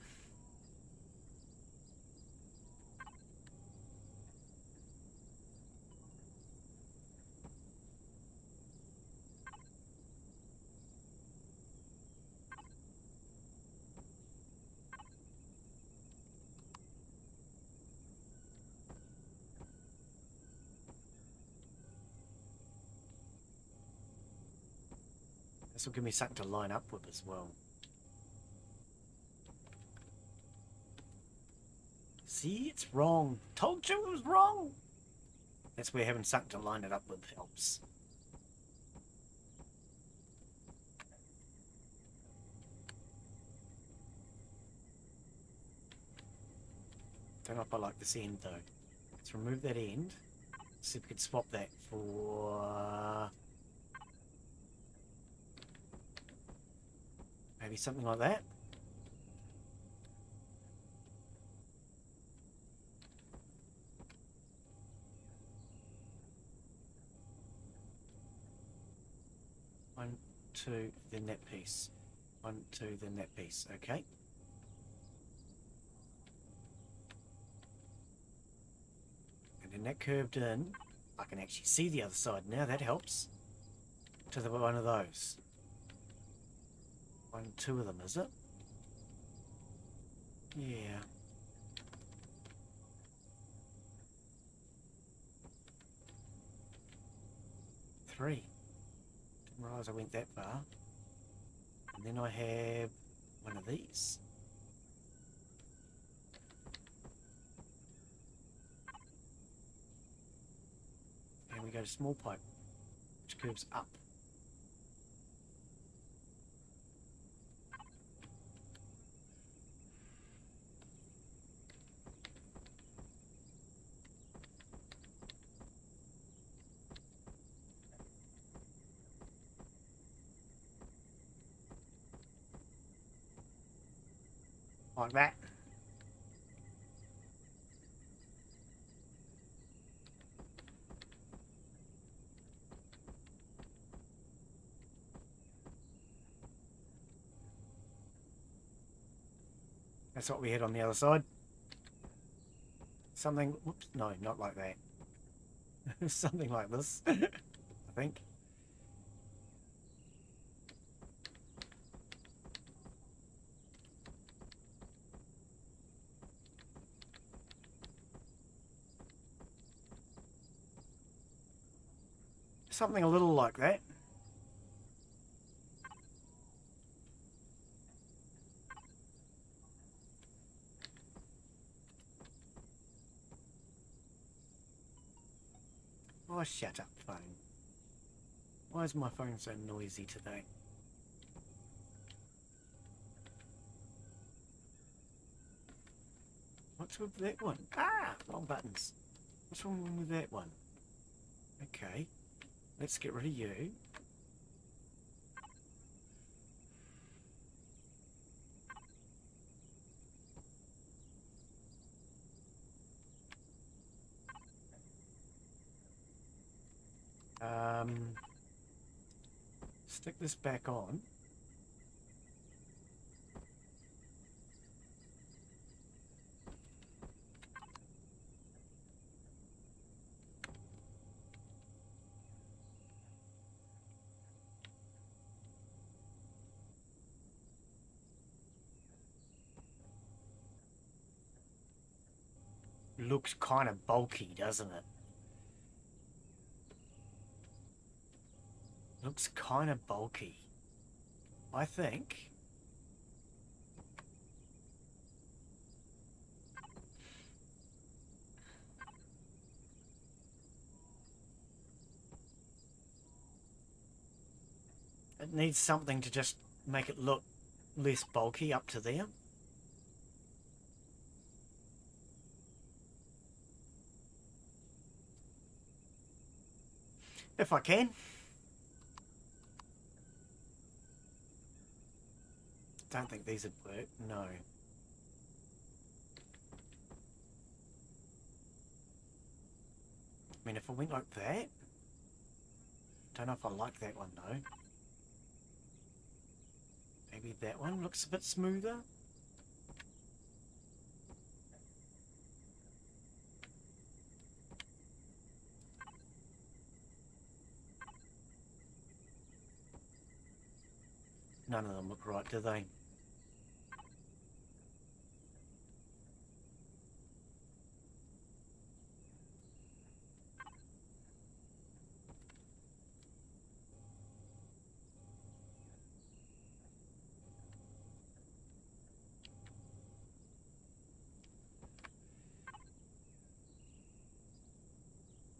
This will give me something to line up with as well. See, it's wrong. Told you it was wrong. That's where having something to line it up with helps. Don't know if I like this end though. Let's remove that end. See if we can swap that for maybe something like that. One, two, then that piece. One, two, then that piece. Okay. And then that curved in. I can actually see the other side now. That helps. To the one of those. One, two of them, is it? Yeah. Three. realise I went that far. And then I have one of these. And we go to small pipe, which curves up. Like that. That's what we had on the other side. Something, whoops, no, not like that. Something like this, I think. Something a little like that. Oh, shut up, phone. Why is my phone so noisy today? What's with that one? Ah, wrong buttons. What's wrong with that one? Okay, let's get rid of you. Stick this back on. Looks kind of bulky, doesn't it? Looks kind of bulky. I think. It needs something to just make it look less bulky up to there. If I can. Don't think these would work, no. I mean, if I went like that, don't know if I like that one though. Maybe that one looks a bit smoother. None of them look right, do they?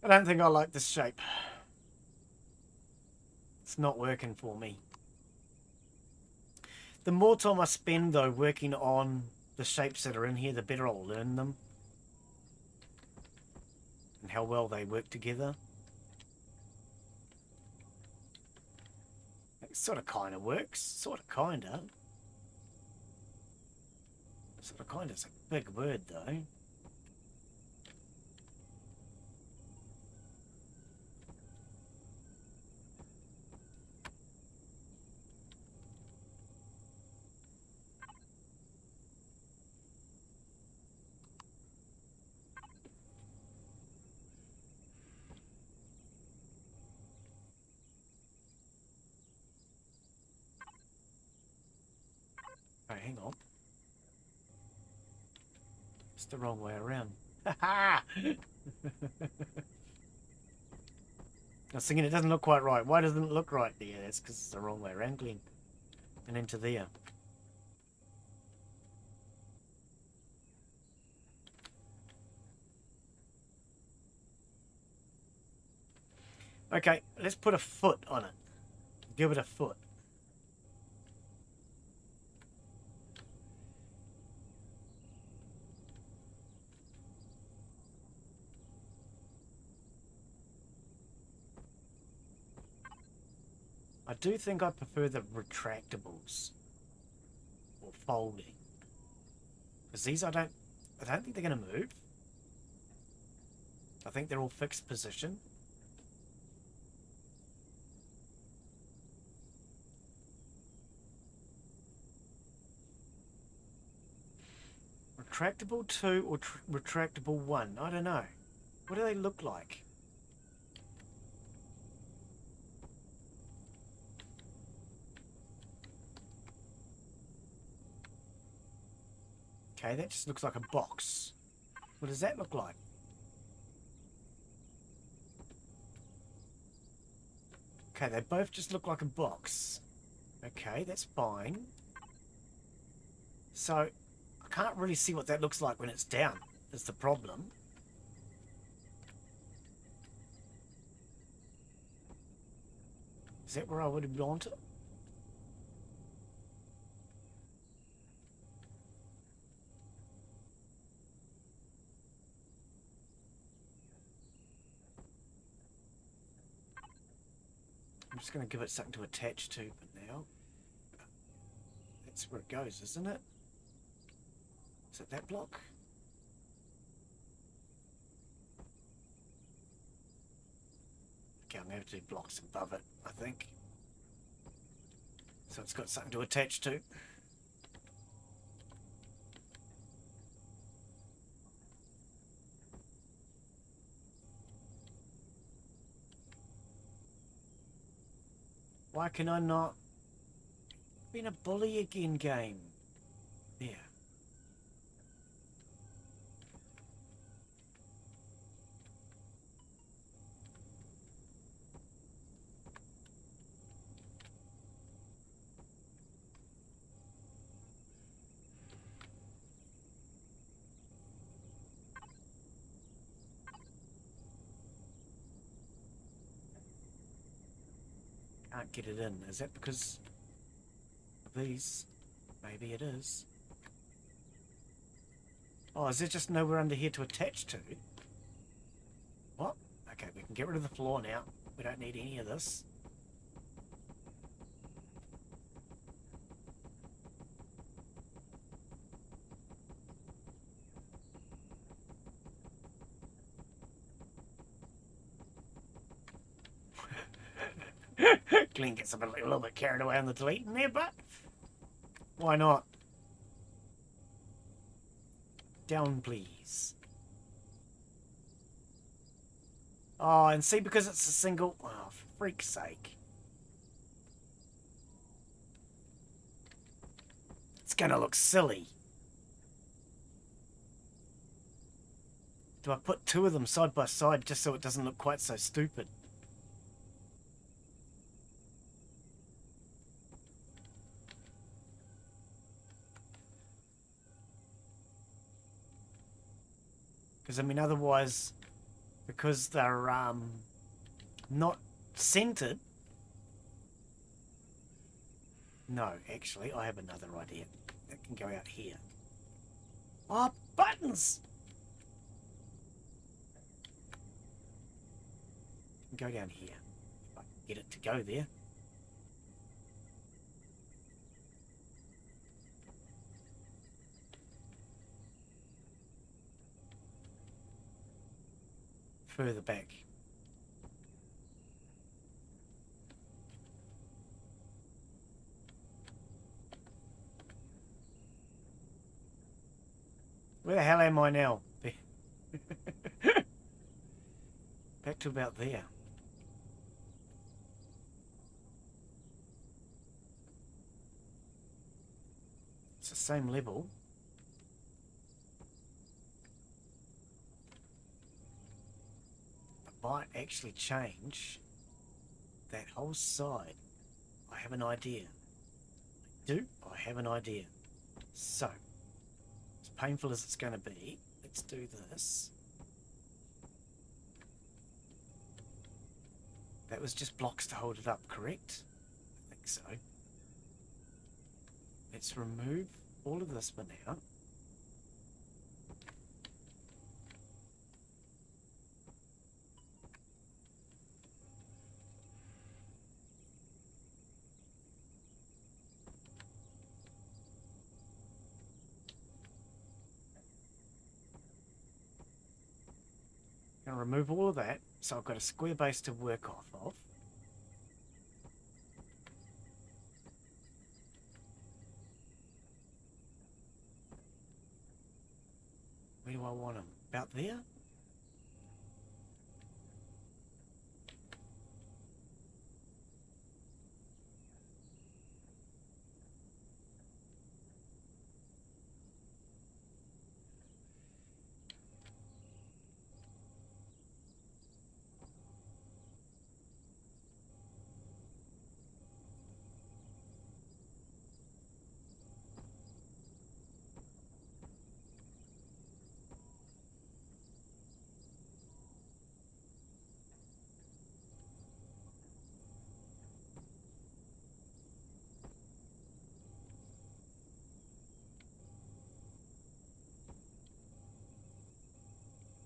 I don't think I like this shape. It's not working for me. The more time I spend, though, working on the shapes that are in here, the better I'll learn them. And how well they work together. It sort of kind of works. Sort of kind of. Sort of kind of is a big word, though. Oh, hang on. It's the wrong way around. Ha ha! I was thinking it doesn't look quite right. Why doesn't it look right there? That's because it's the wrong way around, Glen. And into there. Okay, let's put a foot on it. Give it a foot. I do think I prefer the retractables or folding, because these I don't think they're going to move. I think they're all fixed position. Retractable 2 or retractable 1? I don't know. What do they look like? Okay, that just looks like a box. What does that look like? Okay, they both just look like a box. Okay, that's fine. So, I can't really see what that looks like when it's down, is the problem. Is that where I would have gone to? I'm just going to give it something to attach to for now. That's where it goes, isn't it? Is it that block? Okay, I'm going to have to do blocks above it, I think. So it's got something to attach to. Why can I not? Been a bully again, game. There. Can't get it in. Is that because of these? Maybe it is. Oh, is there just nowhere under here to attach to? What? Okay, we can get rid of the floor now. We don't need any of this. Glen gets a little bit carried away on the deleting there, but why not? Down, please. Oh, and see, because it's a single... Oh, for freak's sake. It's gonna look silly. Do I put two of them side by side just so it doesn't look quite so stupid? Because, I mean, otherwise, because they're not centered... No, actually, I have another idea. That can go out here. Oh, buttons! Go down here. If I can get it to go there. Further back. Where the hell am I now? Back to about there. It's the same level. It might actually change. that whole side. I have an idea. I have an idea. So, as painful as it's going to be, let's do this. That was just blocks to hold it up, correct? I think so. Let's remove all of this for now. Going to remove all of that, so I've got a square base to work off of. Where do I want them? About there?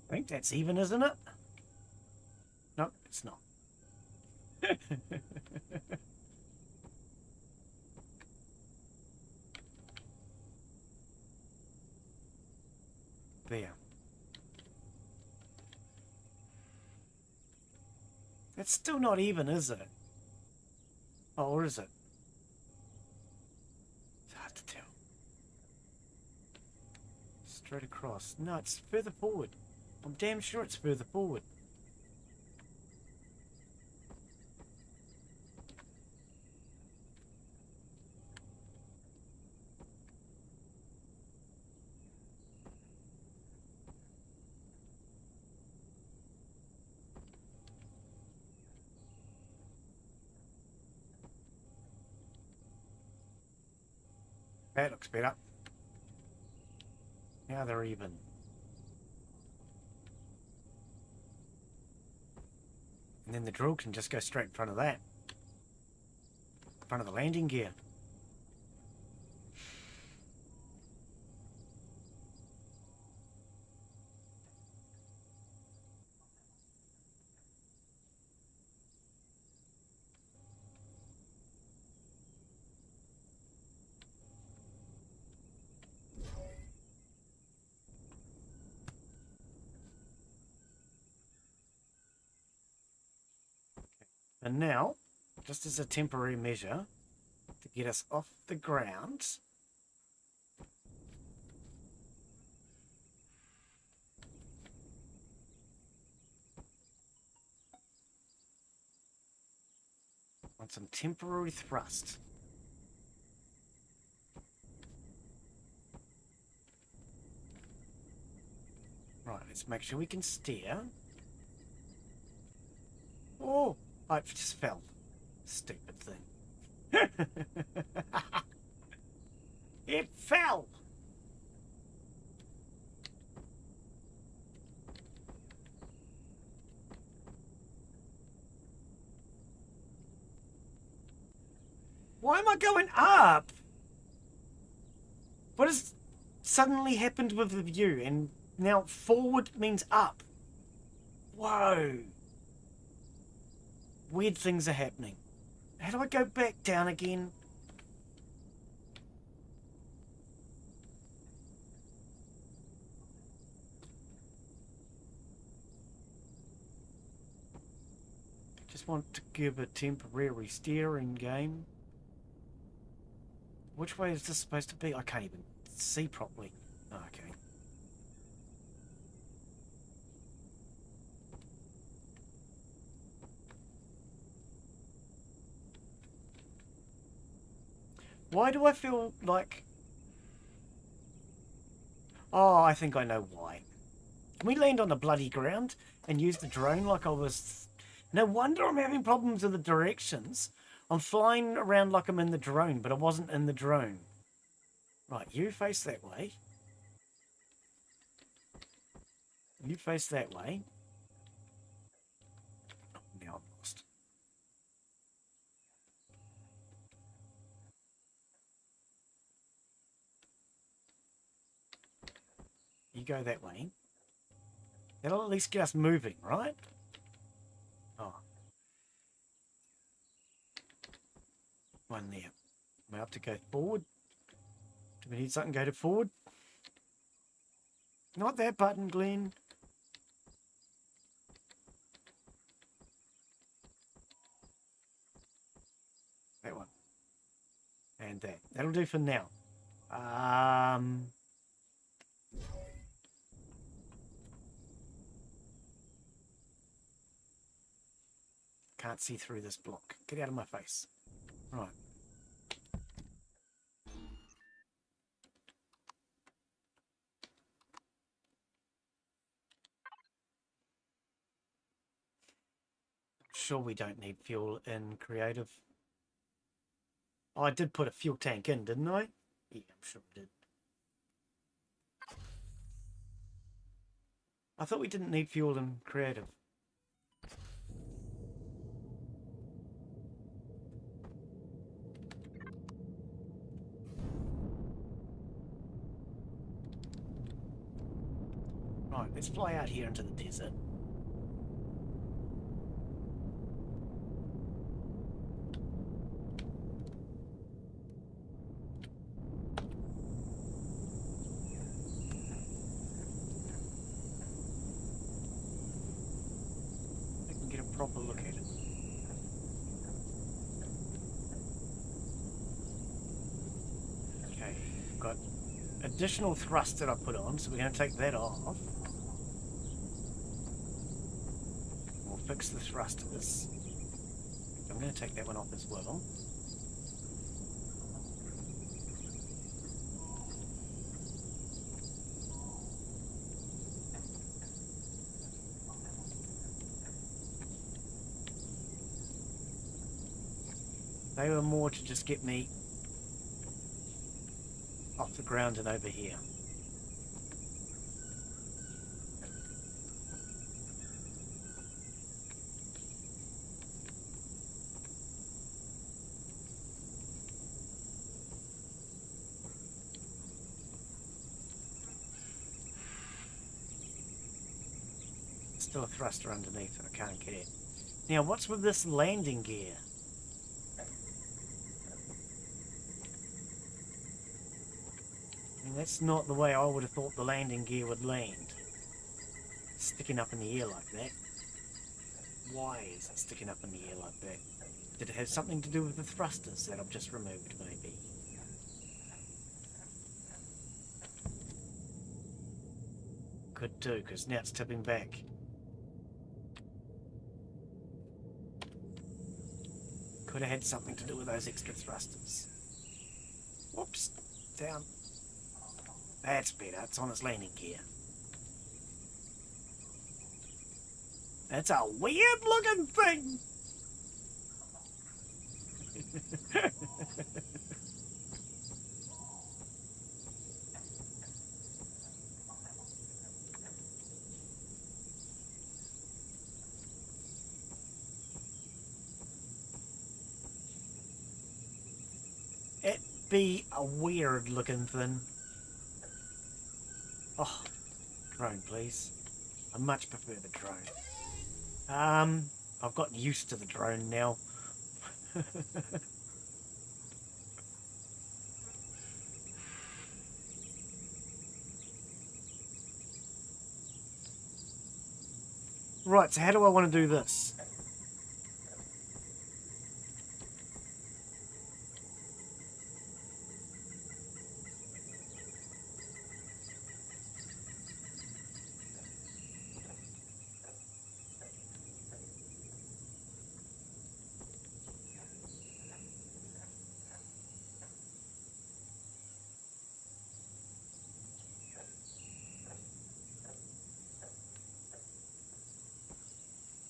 I think that's even, isn't it? Nope, it's not. There. It's still not even, is it? Oh, or is it? It's hard to tell. Straight across. No, it's further forward. I'm damn sure it's further forward. That looks better. Now they're even. And then the drill can just go straight in front of that. In front of the landing gear. And now, just as a temporary measure, to get us off the ground, on some temporary thrust. Right, let's make sure we can steer. Oh! I just fell. Stupid thing. It fell! Why am I going up? What has suddenly happened with the view? And now forward means up. Whoa. Weird things are happening. How do I go back down again? Just want to give a temporary steering game. Which way is this supposed to be? I can't even see properly. Oh, okay. Why do I feel like... Oh, I think I know why. Can we land on the bloody ground and use the drone like I was No wonder I'm having problems with the directions. I'm flying around like I'm in the drone, but I wasn't in the drone. Right, you face that way. You face that way. Oh, now I'm lost. You go that way. That'll at least get us moving, right? Oh. One there. Am I up to go forward? Do we need something to go to forward? Not that button, Glen. That one. And that. That'll do for now. Can't see through this block. Get out of my face. Right. Sure we don't need fuel in creative. Oh, I did put a fuel tank in, didn't I? Yeah, I'm sure I did. I thought we didn't need fuel in creative. Right, let's fly out here into the desert. Proper look at it. Okay, got additional thrust that I put on, so we're going to take that off. We'll fix the thrusters. I'm going to take that one off as well. They were more to just get me off the ground and over here. Still a thruster underneath that I can't get it. Now, what's with this landing gear? That's not the way I would have thought the landing gear would land. Sticking up in the air like that. Why is it sticking up in the air like that? Did it have something to do with the thrusters that I've just removed, maybe? Could do, because now it's tipping back. Could have had something to do with those extra thrusters. Whoops, down. That's better, it's on its landing gear. That's a weird looking thing! It be a weird looking thing. Oh, drone, please. I much prefer the drone. I've gotten used to the drone now. Right, so how do I want to do this?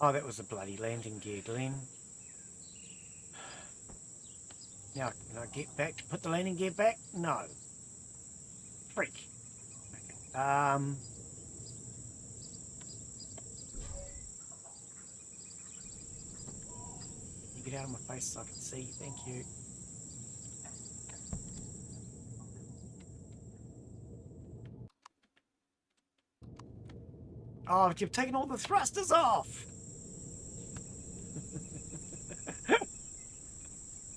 Oh, that was a bloody landing gear, Glen. Now, can I get back to put the landing gear back? No. Freak. Okay. You get out of my face so I can see. Thank you. Oh, you've taken all the thrusters off!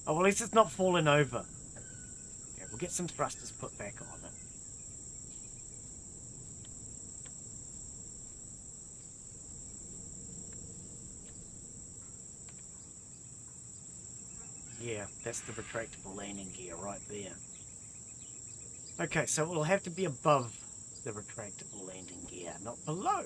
Oh, well, at least it's not falling over. Okay, we'll get some thrusters put back on it. Yeah, that's the retractable landing gear right there. Okay, so it will have to be above the retractable landing gear, not below.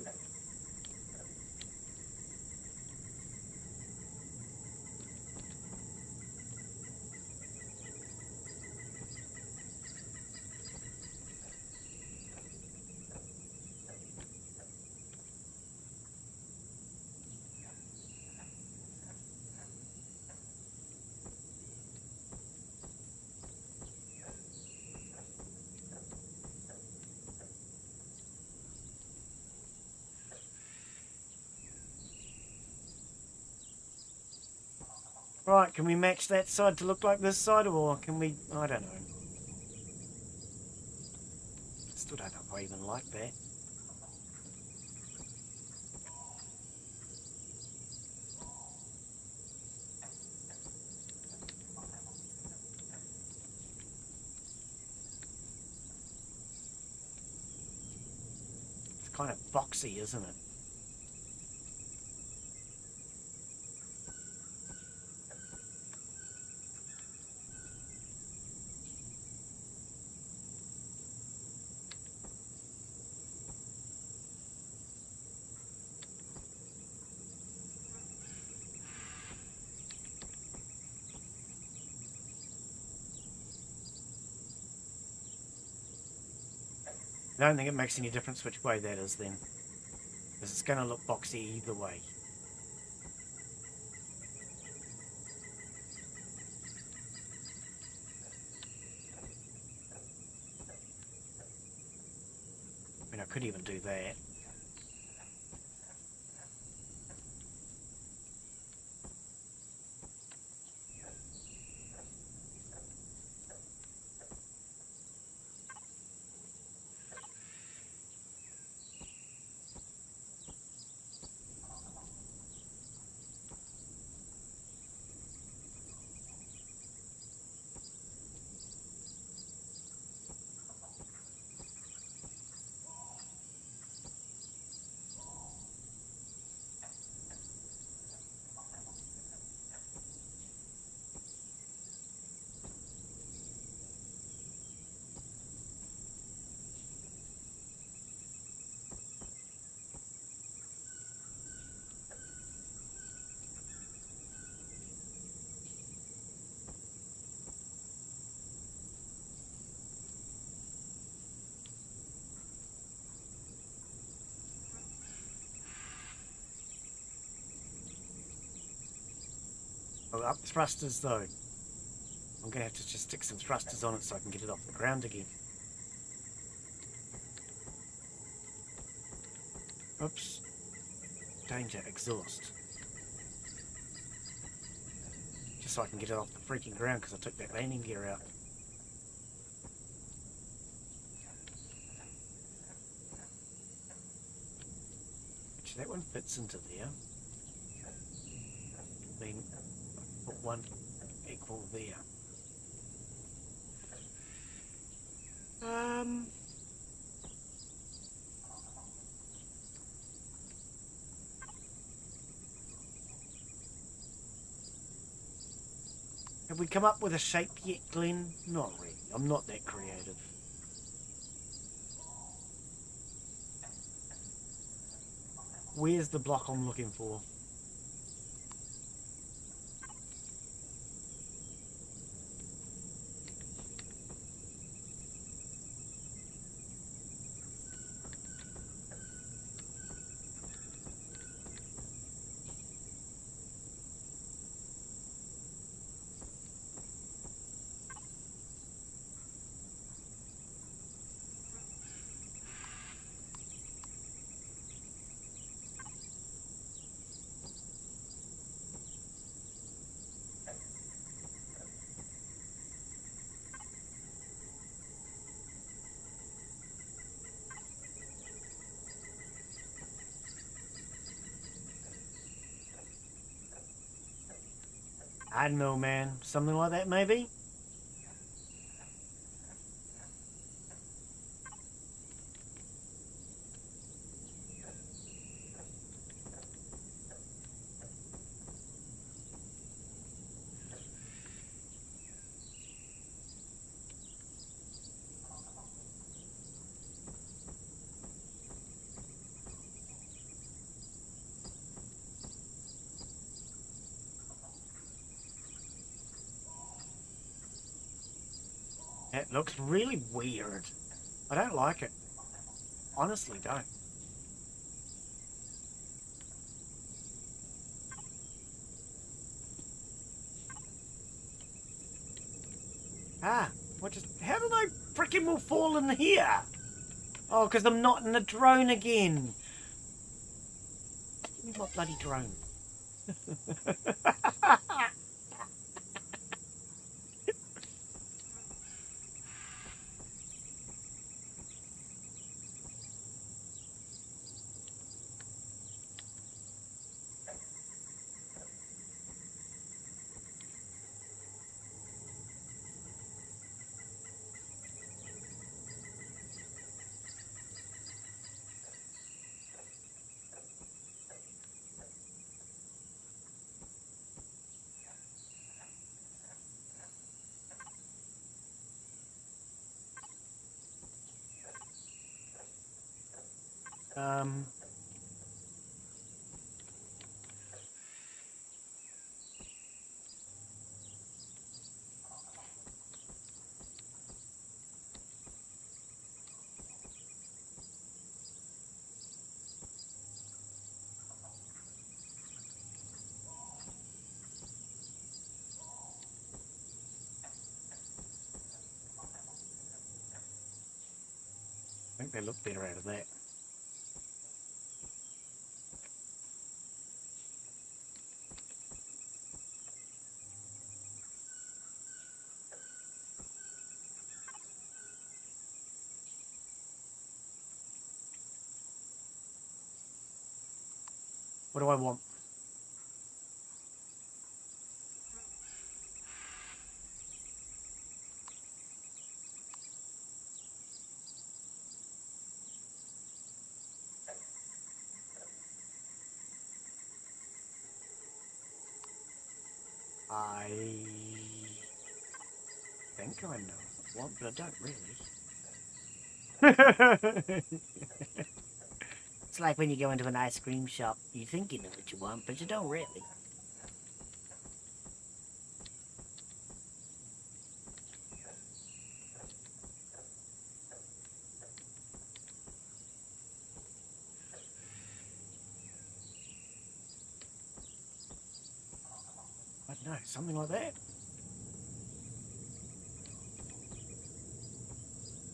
Right, can we match that side to look like this side, or can we... I don't know. Still don't know if I even like that. It's kind of boxy, isn't it? I don't think it makes any difference which way that is then. Because it's going to look boxy either way. I mean, I could even do that. Oh, up thrusters though. I'm going to have to just stick some thrusters on it so I can get it off the ground again. Oops. Danger, exhaust. Just so I can get it off the freaking ground because I took that landing gear out. Actually, that one fits into there. Then put one equal there. Have we come up with a shape yet, Glen? Not really. I'm not that creative. Where's the block I'm looking for? I don't know, man. Something like that, maybe? It looks really weird. I don't like it. Honestly, don't. Ah, what just... How did I frickin' will fall in here? Oh, because I'm not in the drone again. Give me my bloody drone. Um... I think they look better out of that. What do I want? I think I know what, but I don't really. It's like when you go into an ice cream shop, you think you know what you want, but you don't really. I don't know, something like that.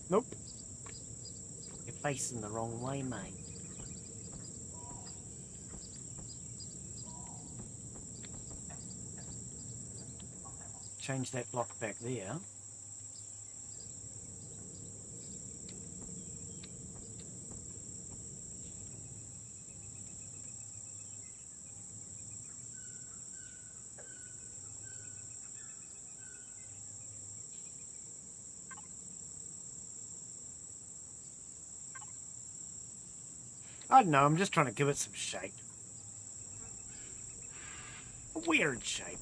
Nope. You're facing the wrong way, mate. Change that block back there. I don't know, I'm just trying to give it some shape. A weird shape,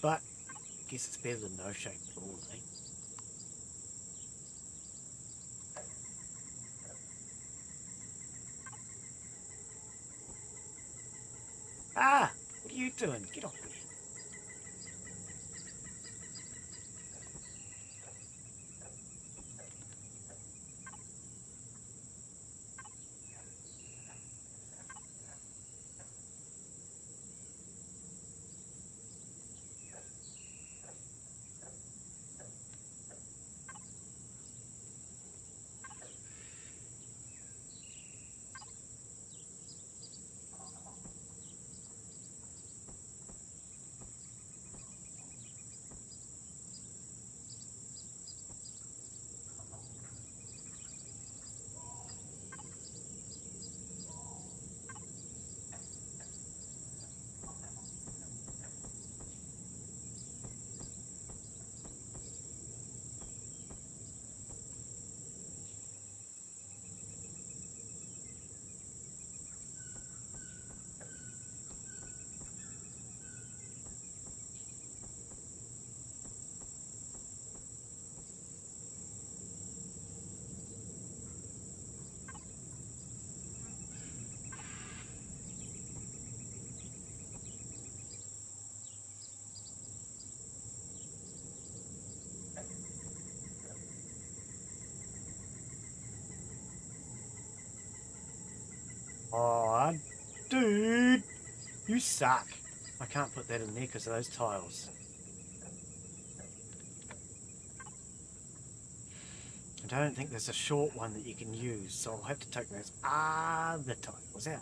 but I guess it's better than no shape at all, eh? Ah! What are you doing? Get off me. Oh, dude, you suck. I can't put that in there because of those tiles. I don't think there's a short one that you can use, so I'll have to take those other tiles out.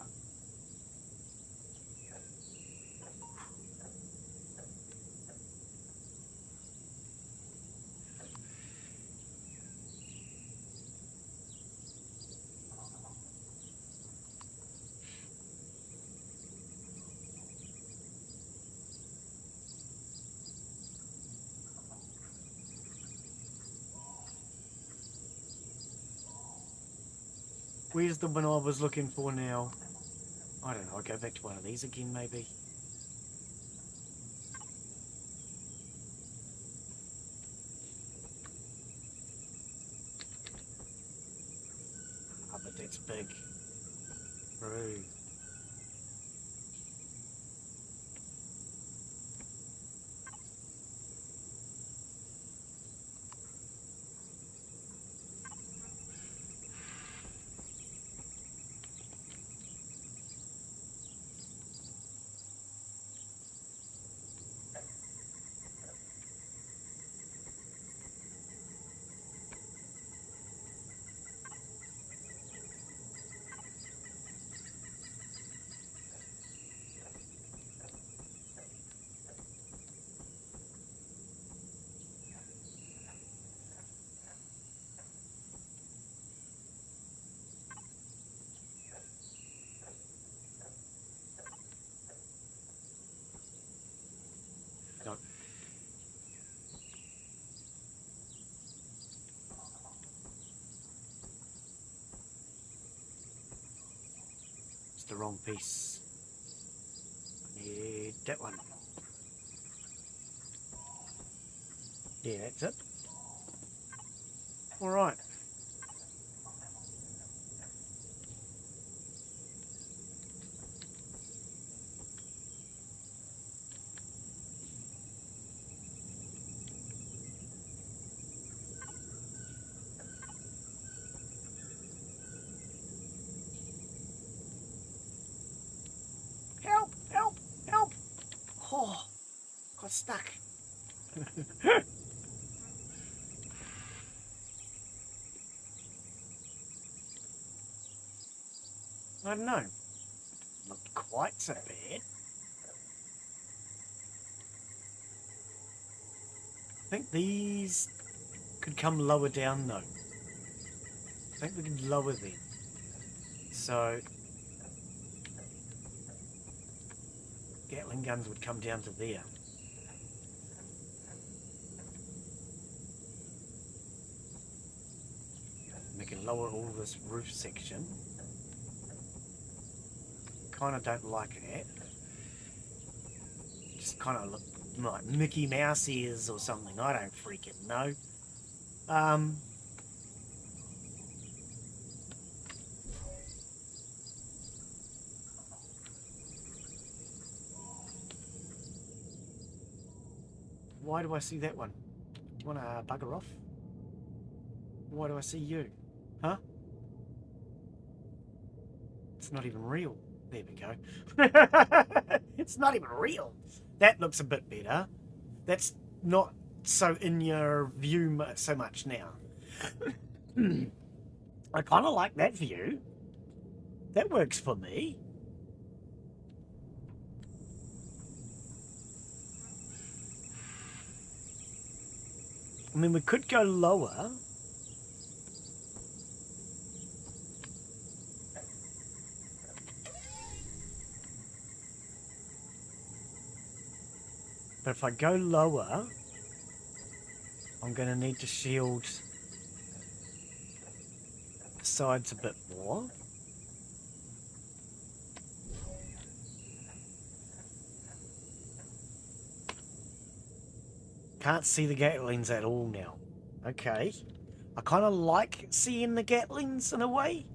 Where's the one I was looking for now? I don't know, I'll go back to one of these again maybe. Oh, but that's big. Rude. No. It's the wrong piece. I need that one. Yeah, that's it. Alright. Help! Help! Help! Oh, got stuck. I don't know. Not quite so bad. I think these could come lower down though. I think we could lower them. So Gatling guns would come down to there. And we can lower all this roof section. Kind of don't like it. Just kind of look like Mickey Mouse ears or something. I don't freaking know. Why do I see that one? Do you want to bugger off? Why do I see you? Huh? It's not even real. There we go. It's not even real. That looks a bit better. That's not so in your view so much now. I kind of like that view. That works for me. I mean, we could go lower. But if I go lower, I'm going to need to shield the sides a bit more. Can't see the Gatlings at all now. Okay. I kind of like seeing the Gatlings in a way.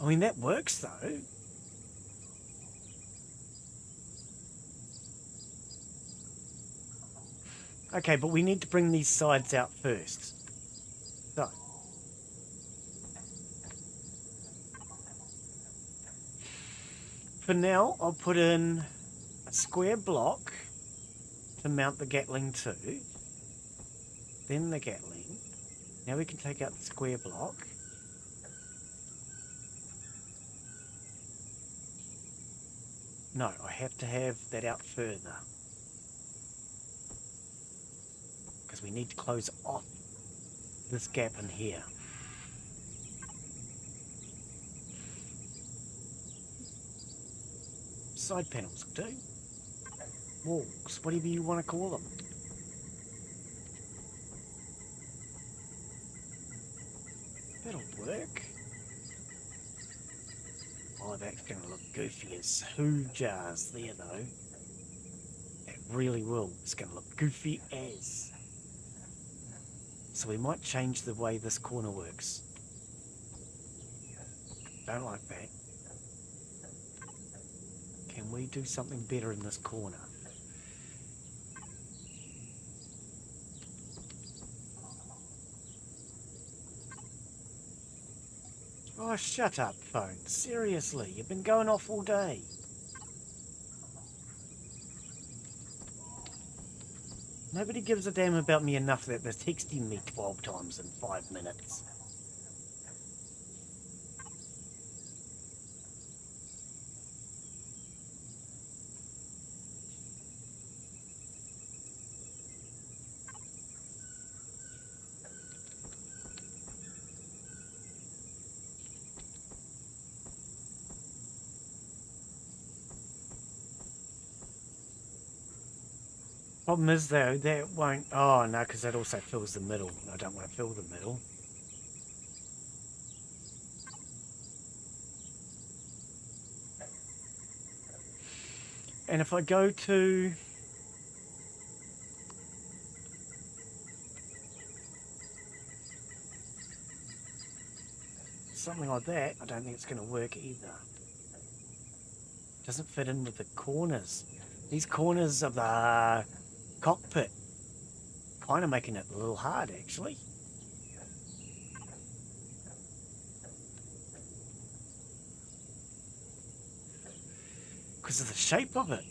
I mean, that works though. Okay, but we need to bring these sides out first. So. For now, I'll put in a square block to mount the Gatling to. Then the Gatling. Now we can take out the square block. No, I have to have that out further. Because we need to close off this gap in here. Side panels will do. Walls, whatever you want to call them. That'll work. Oh, that's going to look goofy as who jars there, though. It really will. It's going to look goofy as. So we might change the way this corner works. Don't like that. Can we do something better in this corner? Oh, shut up, phone. Seriously, you've been going off all day. Nobody gives a damn about me enough that they're texting me 12 times in 5 minutes. Problem is though, that won't... Oh no, because that also fills the middle. I don't want to fill the middle. And if I go to... something like that, I don't think it's going to work either. Doesn't fit in with the corners. These corners of the cockpit kind of making it a little hard, actually. Because of the shape of it.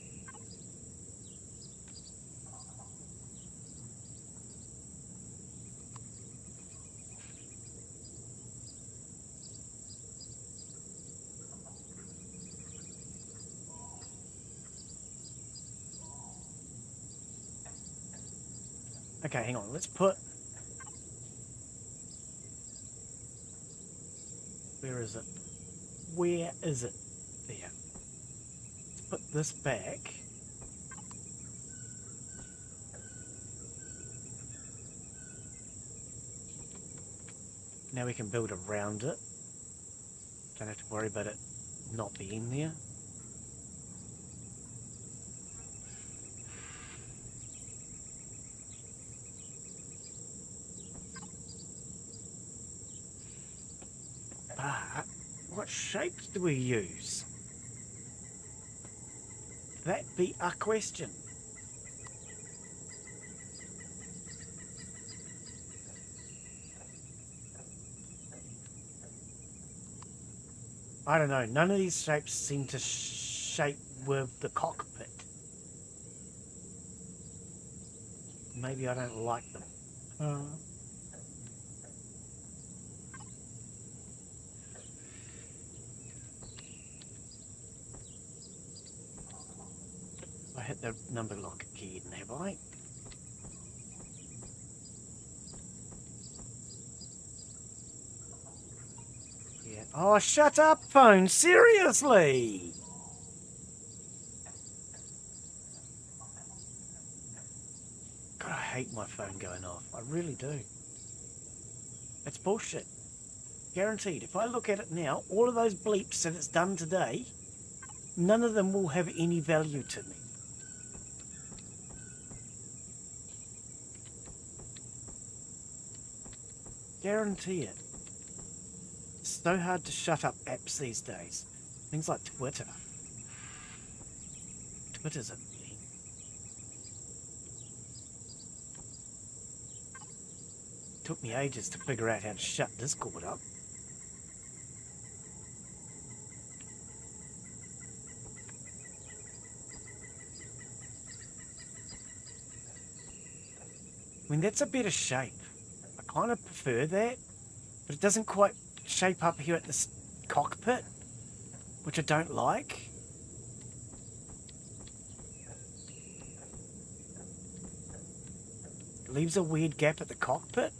Okay, hang on, let's put... Where is it? Where is it? There. Let's put this back. Now we can build around it. Don't have to worry about it not being there. But what shapes do we use? That be a question. I don't know. None of these shapes seem to shape with the cockpit. Maybe I don't like them. I hit the number lock again, have I? Yeah. Oh, shut up, phone! Seriously! God, I hate my phone going off. I really do. It's bullshit. Guaranteed. If I look at it now, all of those bleeps that it's done today, none of them will have any value to me. Guarantee it. It's so hard to shut up apps these days. Things like Twitter. Twitter's a thing. Took me ages to figure out how to shut Discord up. I mean, that's a better shape. I kind of prefer that, but it doesn't quite shape up here at this cockpit, which I don't like. It leaves a weird gap at the cockpit.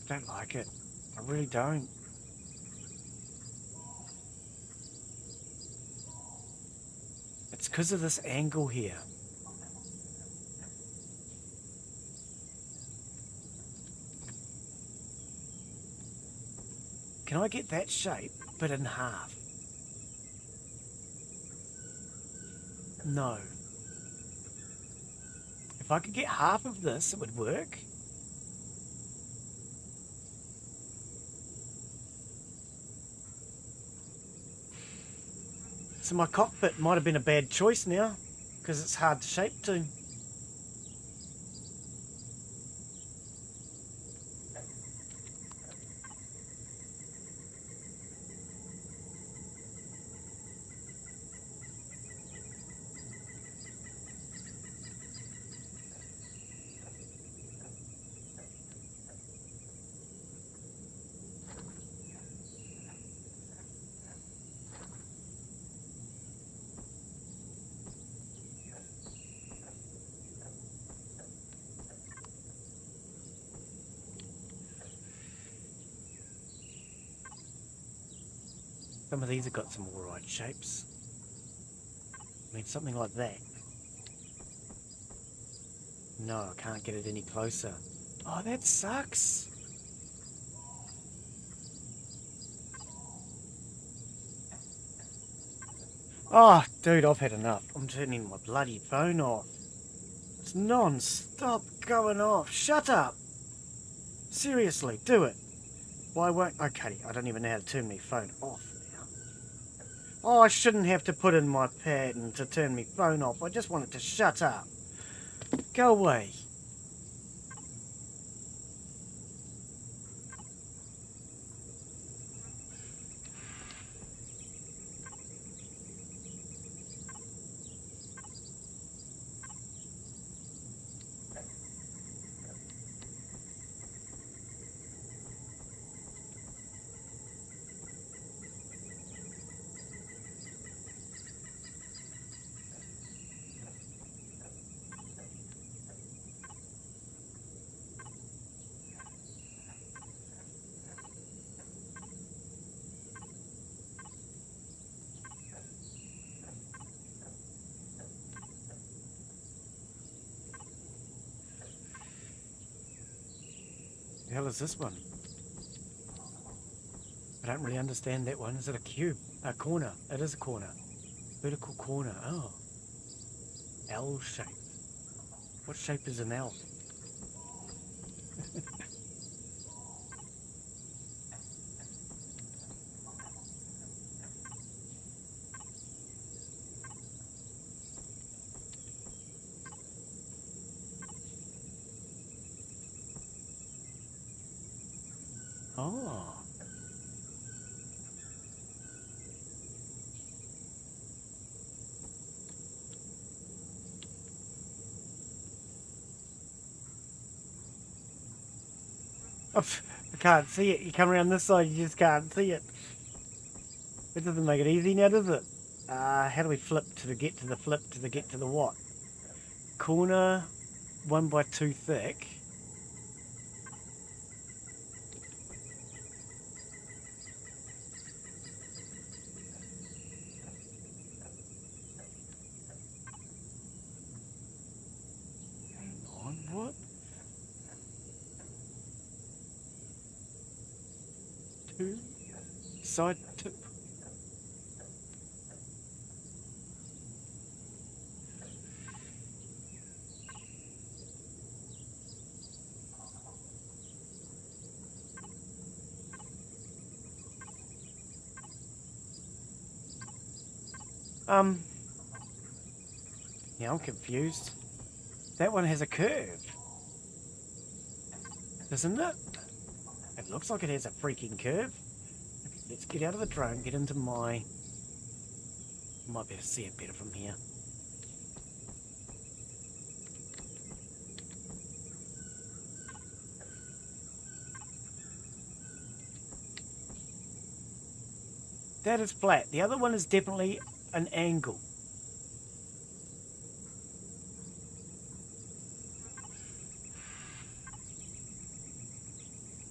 Don't like it. I really don't. It's because of this angle here. Can I get that shape, but in half? No. If I could get half of this, it would work. So my cockpit might have been a bad choice now, because it's hard to shape to. Some of these have got some alright shapes. I mean, something like that. No, I can't get it any closer. Oh, that sucks. Oh, dude, I've had enough. I'm turning my bloody phone off. It's non-stop going off. Shut up. Seriously, do it. Why won't... Okay, I don't even know how to turn my phone off now. Oh, I shouldn't have to put in my pattern to turn my phone off. I just want it to shut up. Go away. The hell is this one? I don't really understand that one. Is it a cube? A corner. It is a corner. Vertical corner. Oh. L shape. What shape is an L? Oh. Oh, I can't see it. You come around this side, you just can't see it. It doesn't make it easy now, does it? How do we flip to the get to the flip to the get to the what? Corner 1x2 thick. Hang on, what? Two side two. Yeah, I'm confused. That one has a curve. Doesn't it? It looks like it has a freaking curve. Okay, let's get out of the drone, get into my... Might be able to see it better from here. That is flat. The other one is definitely an angle.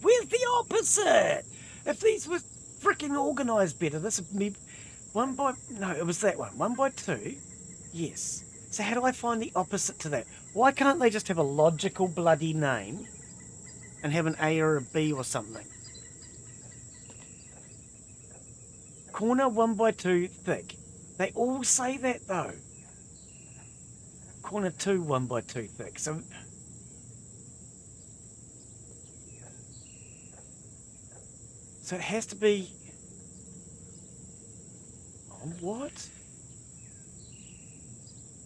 Where's the opposite? If these were freaking organised better, this would be 1 by... No, it was that one. 1 by 2. Yes. So how do I find the opposite to that? Why can't they just have a logical bloody name and have an A or a B or something? Corner 1 by 2 thick. They all say that though. Corner 2 1 by 2 thick. So it has to be... Oh, what?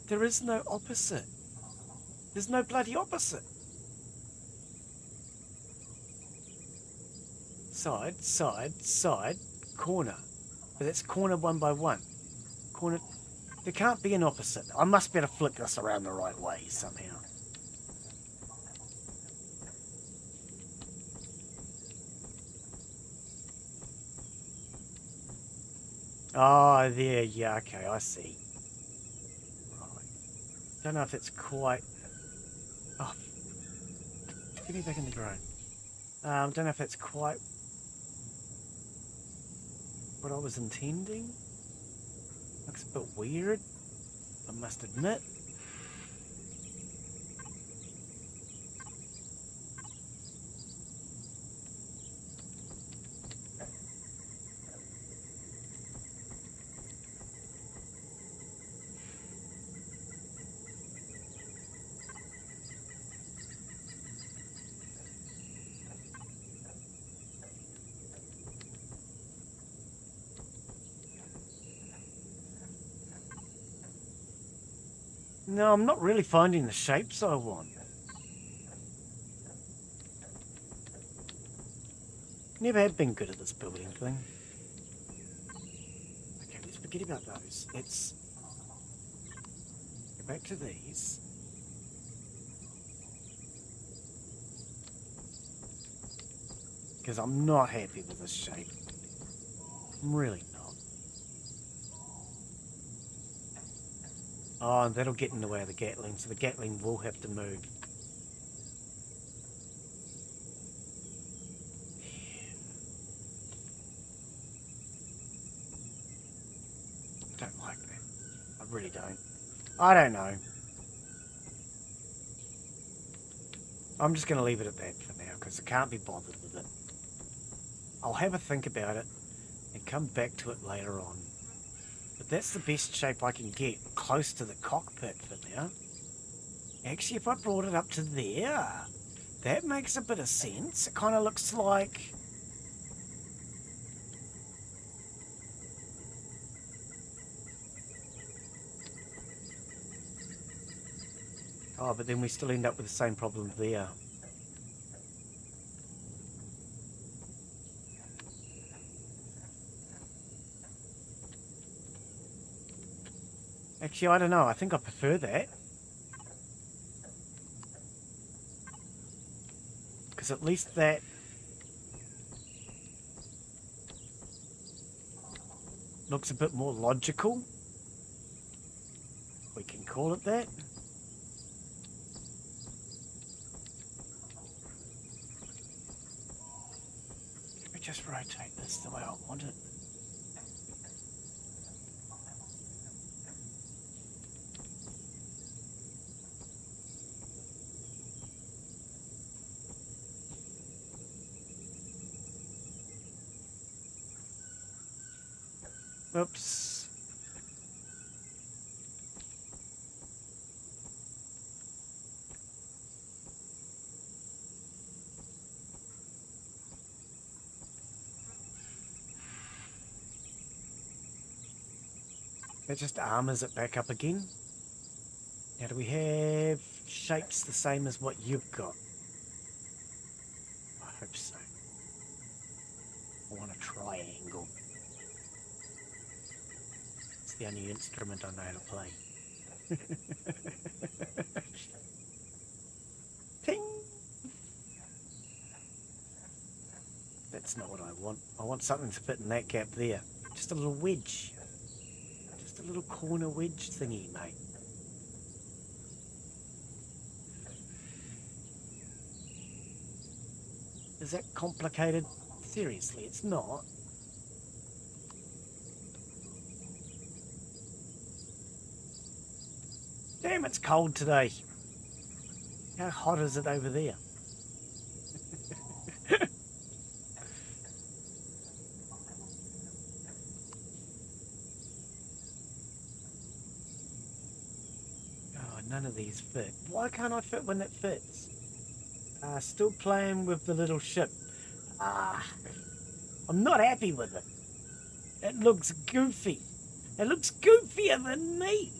There is no opposite. There's no bloody opposite. Side, side, side, corner. But that's corner 1 by 1. Corner... There can't be an opposite. I must be able to flick this around the right way somehow. Oh, there, yeah, okay, I see. Right. Don't know if it's quite... Oh, get me back in the drone. Don't know if that's quite what I was intending. Looks a bit weird, I must admit. No, I'm not really finding the shapes I want. Never have been good at this building thing. Okay, let's forget about those. Let's go back to these. Because I'm not happy with this shape. I'm really not. Oh, and that'll get in the way of the Gatling, so the Gatling will have to move. Don't like that. I really don't. I don't know. I'm just going to leave it at that for now, because I can't be bothered with it. I'll have a think about it, and come back to it later on. But that's the best shape I can get close to the cockpit for now. Actually, if I brought it up to there, that makes a bit of sense. It kind of looks like... Oh, but then we still end up with the same problem there. Actually, I don't know. I think I prefer that. Because at least that... looks a bit more logical. We can call it that. Let me just rotate this the way I want it. Oops. That just armors it back up again. Now, do we have shapes the same as what you've got? I hope so. I want a triangle. It's the only instrument I know how to play. Ting! That's not what I want. I want something to fit in that gap there. Just a little wedge. Just a little corner wedge thingy, mate. Is that complicated? Seriously, it's not. Damn, it's cold today. How hot is it over there? Oh, none of these fit. Why can't I fit when it fits? Still playing with the little ship. I'm not happy with it. It looks goofy. It looks goofier than me.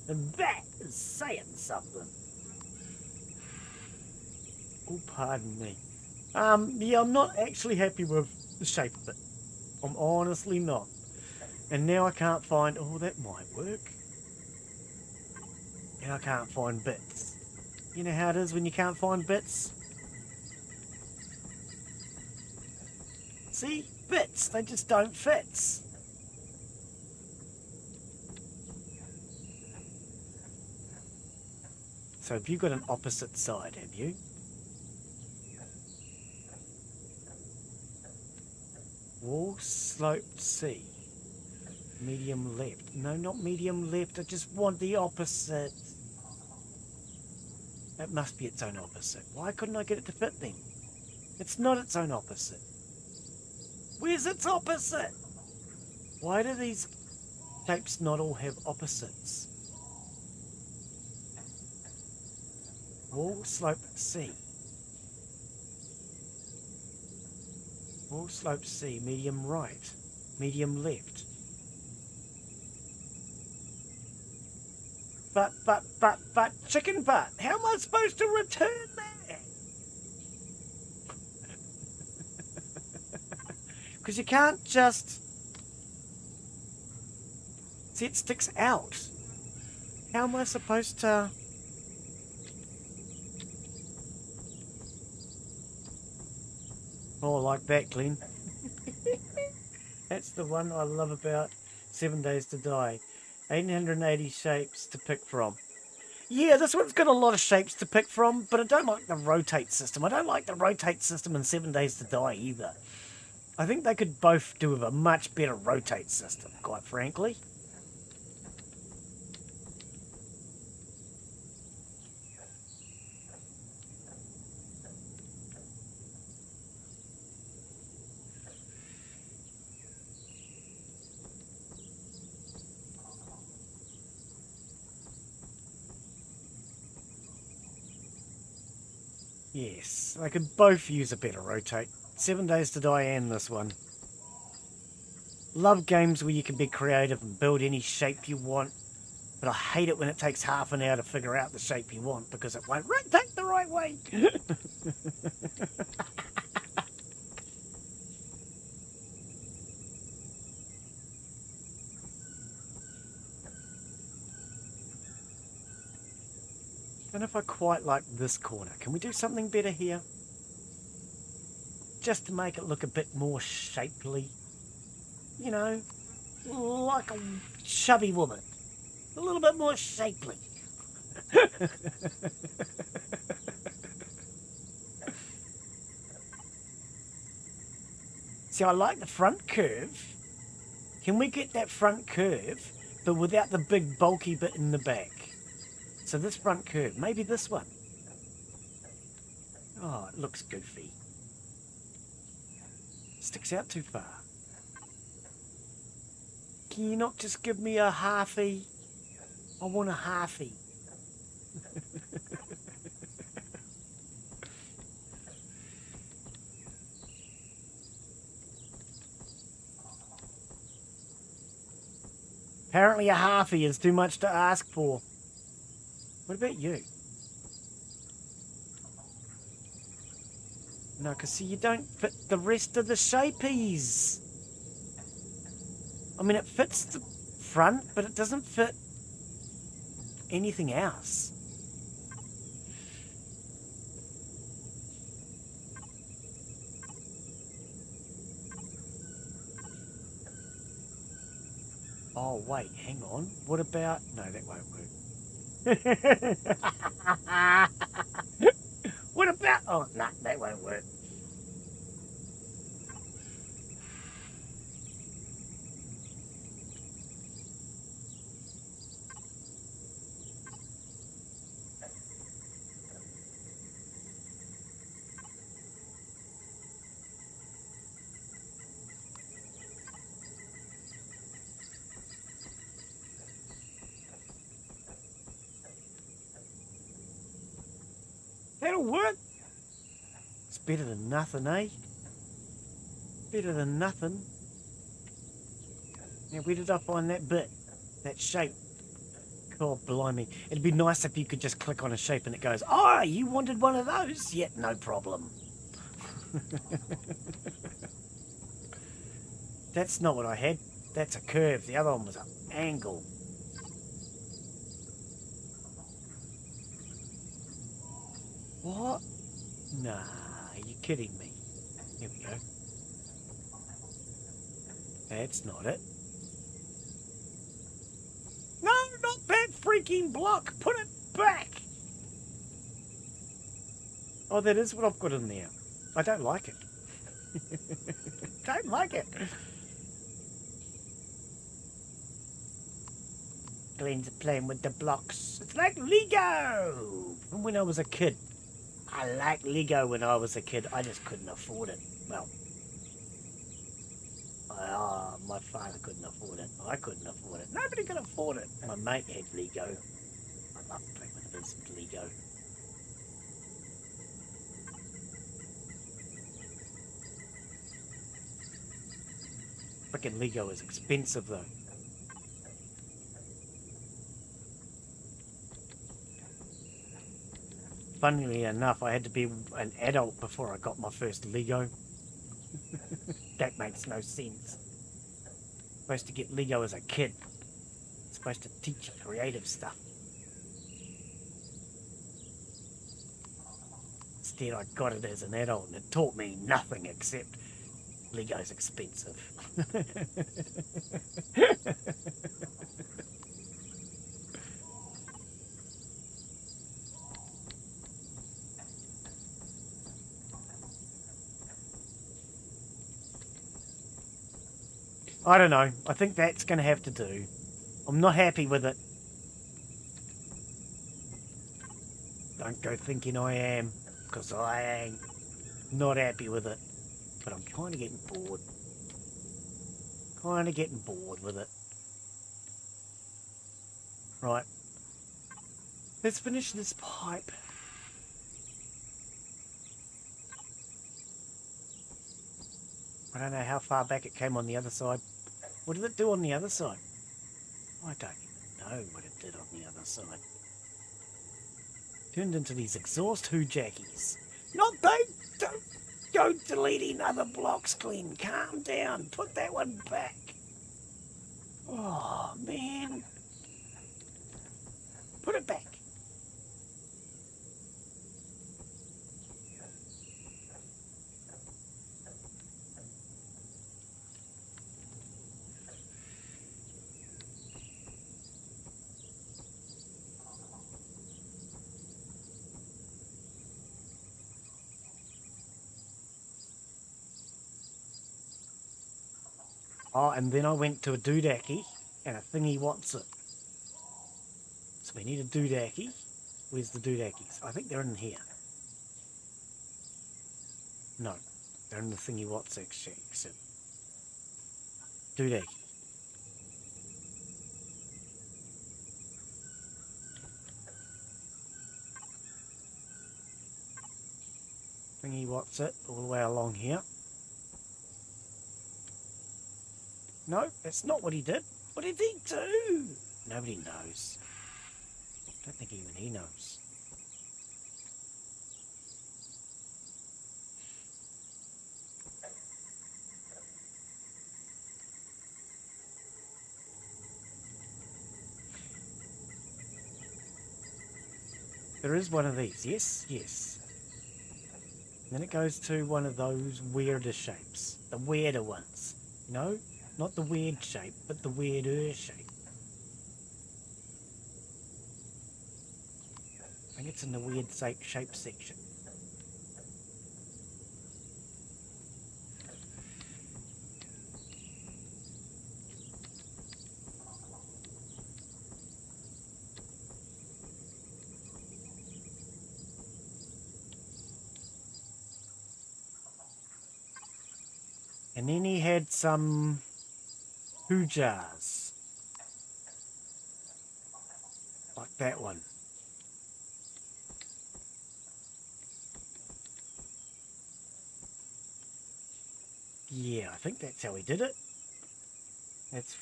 And that is saying something. Oh, pardon me. Yeah, I'm not actually happy with the shape of it. I'm honestly not. And now I can't find... Oh, that might work. And I can't find bits. You know how it is when you can't find bits? See? Bits. They just don't fit. So have you got an opposite side, have you? Wall sloped C. Medium left. No, not medium left. I just want the opposite. That must be its own opposite. Why couldn't I get it to fit then? It's not its own opposite. Where's its opposite? Why do these shapes not all have opposites? Wall slope C. Wall slope C. Medium right. Medium left. But, chicken butt. How am I supposed to return that? Because you can't just... See, it sticks out. How am I supposed to... Oh, like that, Glen. That's the one I love about 7 Days to Die. 880 shapes to pick from. Yeah, this one's got a lot of shapes to pick from, but I don't like the rotate system. I don't like the rotate system in 7 Days to Die either. I think they could both do with a much better rotate system, quite frankly. Yes, they could both use a better rotate. 7 Days to Die and this one. Love games where you can be creative and build any shape you want, but I hate it when it takes half an hour to figure out the shape you want because it won't rotate the right way. I don't know if I quite like this corner. Can we do something better here? Just to make it look a bit more shapely. You know, like a chubby woman. A little bit more shapely. See, I like the front curve. Can we get that front curve, but without the big bulky bit in the back? So this front curve, maybe this one. Oh, it looks goofy. Sticks out too far. Can you not just give me a halfie? I want a halfie. Apparently a halfie is too much to ask for. What about you? No, because see, you don't fit the rest of the shapies. I mean, it fits the front, but it doesn't fit anything else. Oh, wait, hang on. What about... No, that won't work. What about... Oh, no, that won't work. That'll work. It's better than nothing, eh? Better than nothing. Now, where did I find that bit? That shape? God blimey. It'd be nice if you could just click on a shape and it goes, oh, you wanted one of those? Yet no problem. That's not what I had. That's a curve. The other one was an angle. What? Nah, you're kidding me. Here we go. That's not it. No, not that freaking block. Put it back. Oh, that is what I've got in there. I don't like it. Don't like it. Glen's playing with the blocks. It's like Lego from when I was a kid. I liked Lego when I was a kid. I just couldn't afford it. Well, my father couldn't afford it. I couldn't afford it. Nobody could afford it. My mate had Lego. I loved playing with his Lego. Frickin' Lego is expensive though. Funnily enough, I had to be an adult before I got my first Lego. That makes no sense. Supposed to get Lego as a kid. It's supposed to teach you creative stuff. Instead, I got it as an adult and it taught me nothing except Lego's expensive. I don't know. I think that's going to have to do. I'm not happy with it. Don't go thinking I am, because I ain't not happy with it. But I'm kind of getting bored. Kind of getting bored with it. Right. Let's finish this pipe. I don't know how far back it came on the other side. What did it do on the other side? I don't even know what it did on the other side. Turned into these exhaust hoojackies. Not don't go deleting other blocks, Glen. Calm down. Put that one back. Oh, man. Put it back. Oh, and then I went to a doodacky and a thingy what's it. So we need a doodacky. Where's the doodackies? I think they're in here. No, they're in the thingy what's section. Doodacky. Thingy what's it all the way along here. No, that's not what he did. What did he do? Nobody knows. Don't think even he knows. There is one of these. Yes, yes. Then it goes to one of those weirder shapes. The weirder ones. No, not the weird shape, but the weirder shape. I think it's in the weird shape section. And then he had some hujars. Like that one. Yeah, I think that's how he did it. That's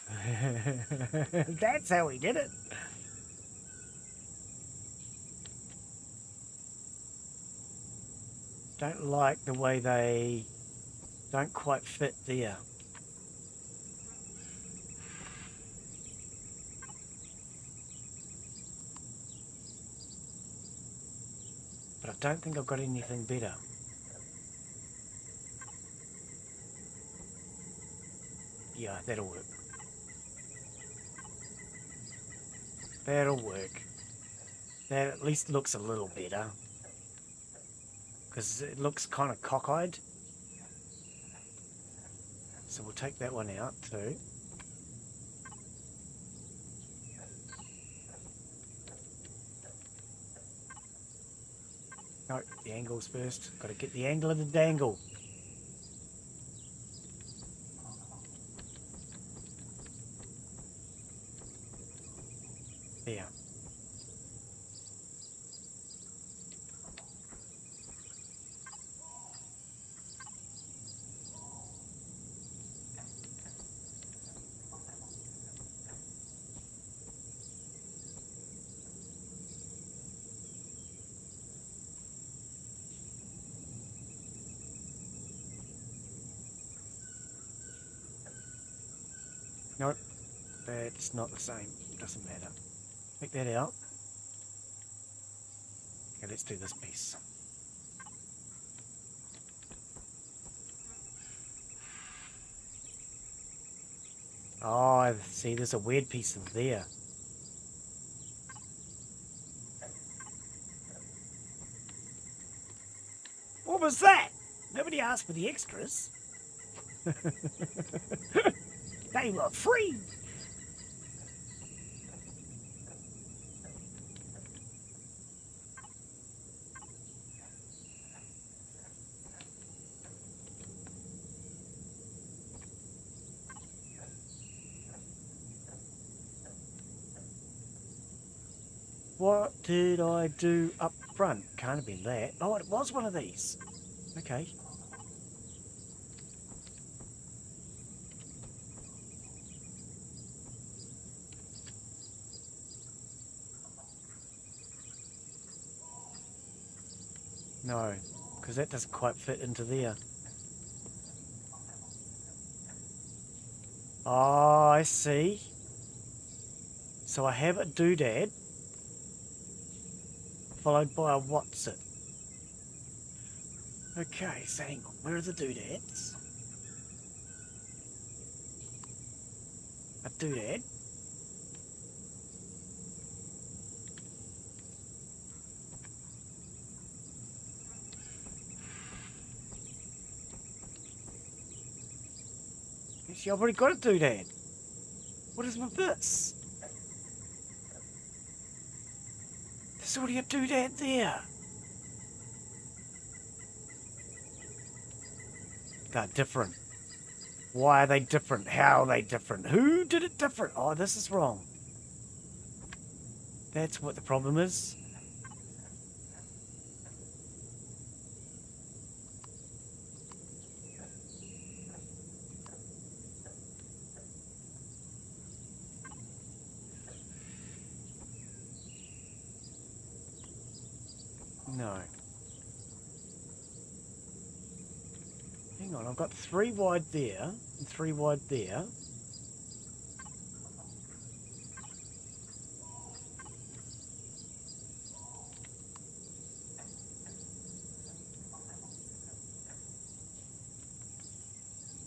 that's how he did it. Don't like the way they don't quite fit there. But I don't think I've got anything better. Yeah, that'll work. That'll work. That at least looks a little better. Because it looks kind of cockeyed. So we'll take that one out too. No, the angles first. Got to get the angle of the dangle. There. Nope, that's not the same. Doesn't matter. Take that out. Okay, let's do this piece. Oh, I see, there's a weird piece in there. What was that? Nobody asked for the extras. They were free. What did I do up front? Can't have been that. Oh, it was one of these. Okay. No, because that doesn't quite fit into there. Oh, I see. So I have a doodad, followed by a what's it. Okay, so hang on, where are the doodads? A doodad. Actually, I've already got a doodad. What is with this? There's already a doodad there. They're different. Why are they different? How are they different? Who did it different? Oh, this is wrong. That's what the problem is. No. Hang on, I've got 3 wide there and 3 wide there.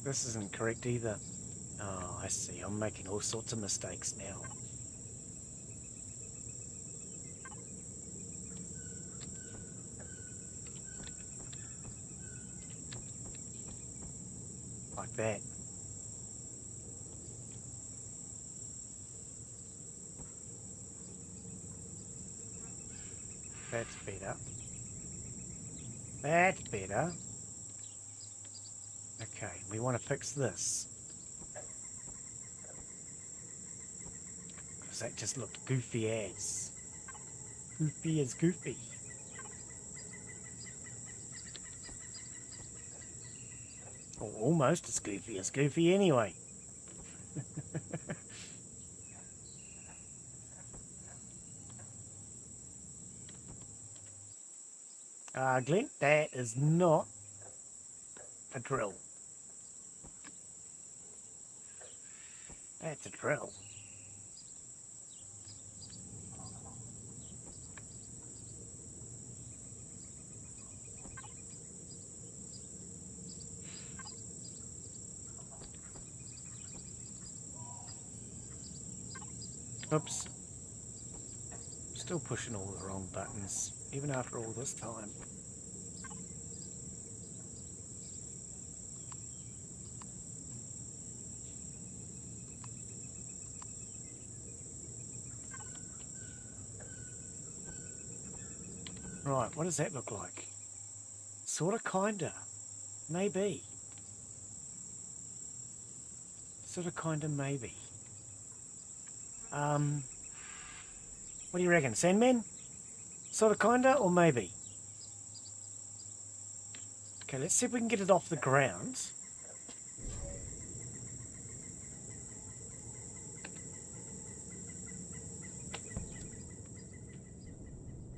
This isn't correct either. Oh, I see. I'm making all sorts of mistakes now. Like that. That's better. That's better. Okay, we want to fix this. Because that just looked goofy as. Goofy as goofy. Or almost as goofy anyway. Glen, that is not a drill. That's a drill. Oops. Still pushing all the wrong buttons, even after all this time. Right, what does that look like? Sorta, kinda. Maybe. Sorta, kinda, maybe. What do you reckon, Sandman? Sorta, kinda, or maybe? Okay, let's see if we can get it off the ground.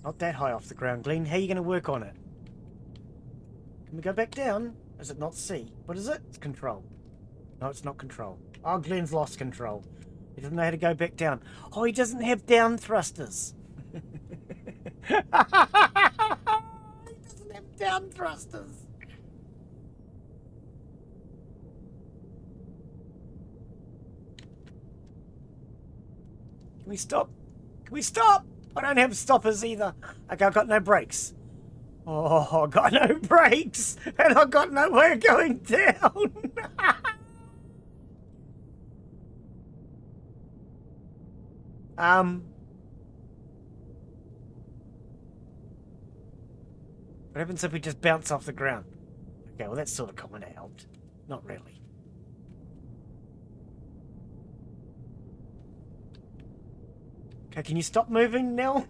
Not that high off the ground, Glen. How are you going to work on it? Can we go back down? Is it not C? What is it? It's control. No, it's not control. Oh, Glen's lost control. He doesn't know how to go back down. Oh, he doesn't have down thrusters. He doesn't have down thrusters. Can we stop? Can we stop? I don't have stoppers either. Okay, I've got no brakes. Oh, I've got no brakes. And I've got no way of going down. What happens if we just bounce off the ground? Okay, well that's sort of kind of helped. Not really. Okay, can you stop moving now?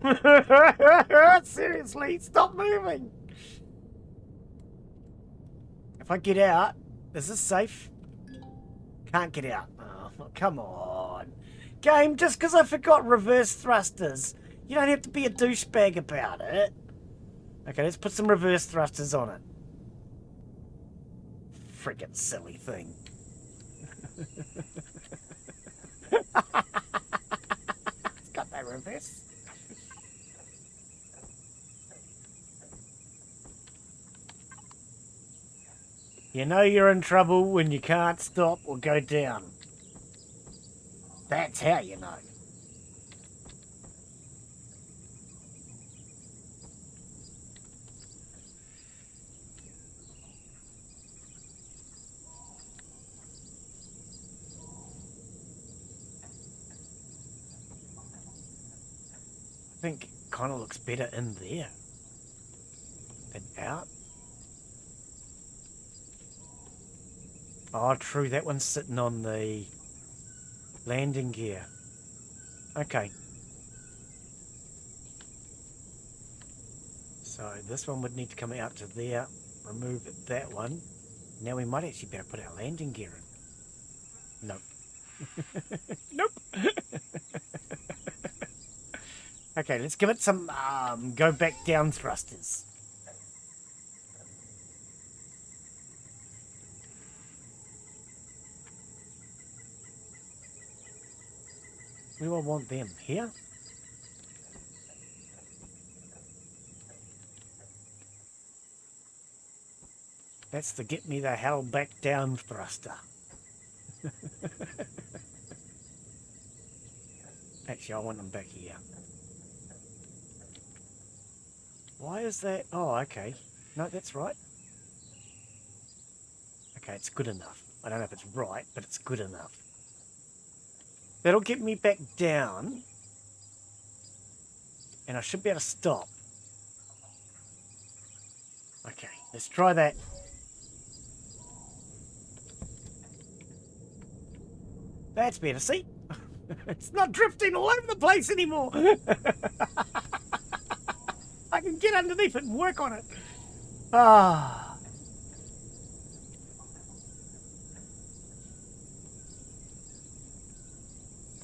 Seriously, stop moving. If I get out, is this safe? Can't get out. Oh, come on. Game, just because I forgot reverse thrusters, you don't have to be a douchebag about it. Okay, let's put some reverse thrusters on it. Frickin' silly thing. It's got no reverse. You know you're in trouble when you can't stop or go down. That's how you know. I think it kind of looks better in there than out. Oh, true. That one's sitting on the landing gear. Okay. So this one would need to come out to there. Remove that one. Now we might actually better put our landing gear in. Nope. Nope. Okay, let's give it some go back down thrusters. Where do I want them? Here? That's the get me the hell back down thruster. Actually, I want them back here. Why is that? Oh, okay. No, that's right. Okay, it's good enough. I don't know if it's right, but it's good enough. That'll get me back down. And I should be able to stop. Okay, let's try that. That's better, see? It's not drifting all over the place anymore. I can get underneath it and work on it. Ah.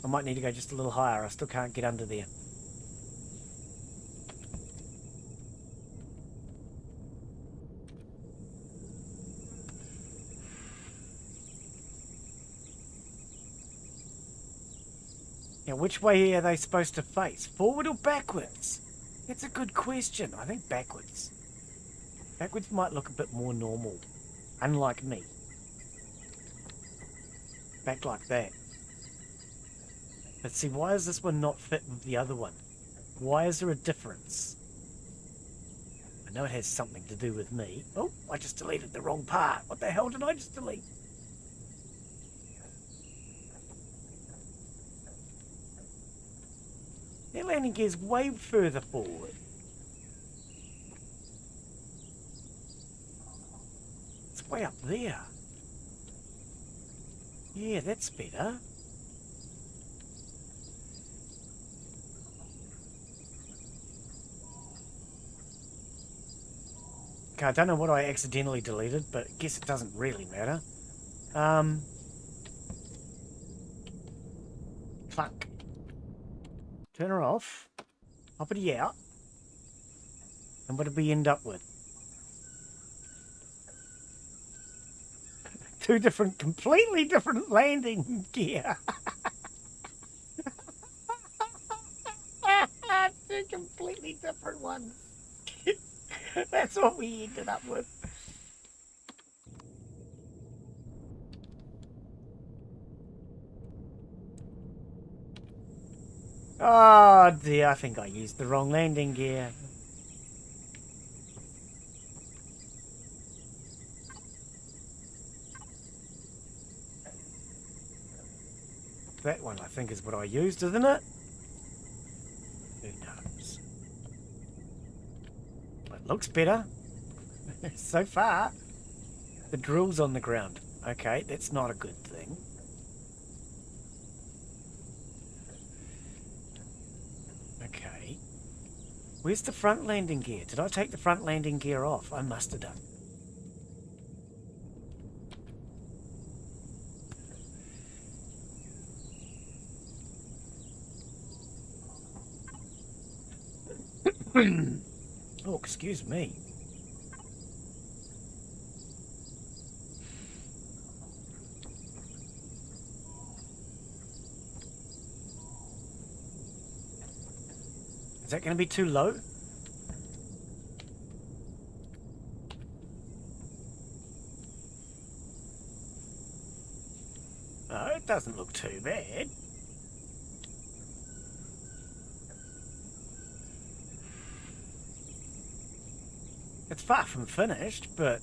I might need to go just a little higher. I still can't get under there. Now, which way are they supposed to face? Forward or backwards? It's a good question. I think backwards. Backwards might look a bit more normal. Unlike me. Back like that. But see, why is this one not fit with the other one? Why is there a difference? I know it has something to do with me. Oh, I just deleted the wrong part. What the hell did I just delete? Their landing gear's way further forward. It's way up there. Yeah, that's better. Okay, I don't know what I accidentally deleted, but I guess it doesn't really matter. Clunk. Turn her off. Hoppity out. And what did we end up with? Two different, completely different landing gear. Two completely different ones. That's what we ended up with. Oh dear, I think I used the wrong landing gear. That one I think is what I used, isn't it? Who knows? Well, it looks better. So far. The drill's on the ground. Okay, that's not a good thing. Okay. Where's the front landing gear? Did I take the front landing gear off? I must have done. Oh, excuse me. Is that going to be too low? Oh, it doesn't look too bad. It's far from finished, but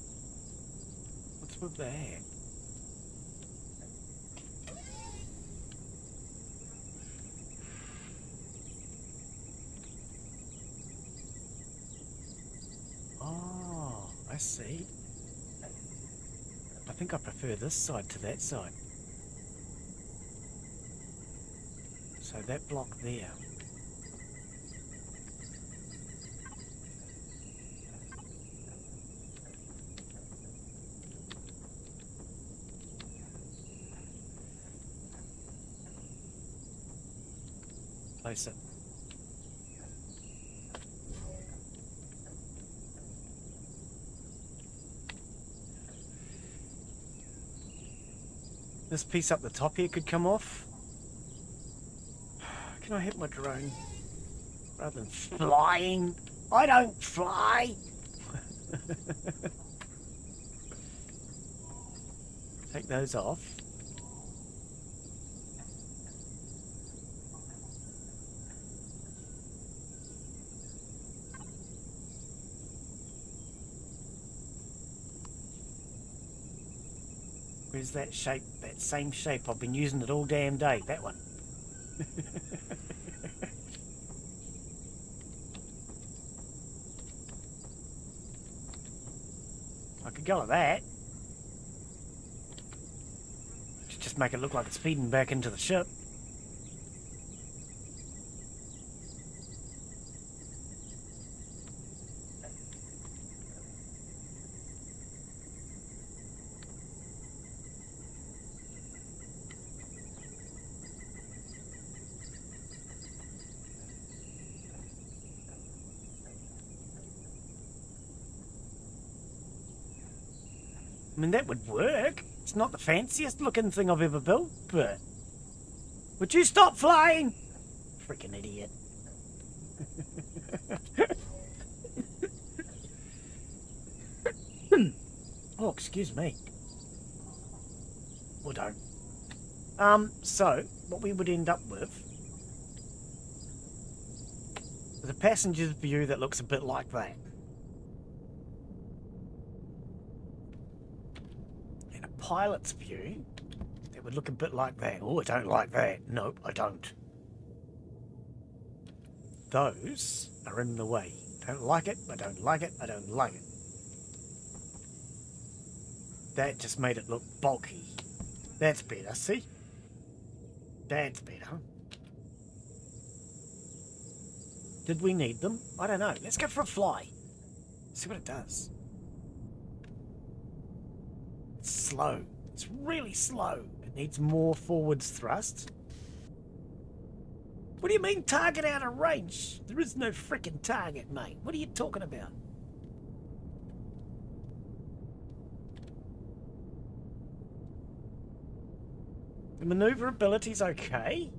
what's with that? Oh, I see. I think I prefer this side to that side. So that block there. Place it. This piece up the top here could come off. Can I hit my drone? Rather than flying. I don't fly! Take those off. Where's that shape? That same shape. I've been using it all damn day. That one. I could go with that. Just make it look like it's feeding back into the ship. I mean, that would work. It's not the fanciest looking thing I've ever built, but... Would you stop flying? Freaking idiot. Oh, excuse me. Or don't. So, what we would end up with is a passenger's view that looks a bit like that. Pilot's view that would look a bit like that. Oh, I don't like that. Nope, I don't. Those are in the way. Don't like it, I don't like it, I don't like it. That just made it look bulky. That's better, see? That's better. Did we need them? I don't know. Let's go for a fly. See what it does. Slow. It's really slow. It needs more forwards thrust. What do you mean target out of range? There is no frickin' target, mate. What are you talking about? The maneuverability's okay,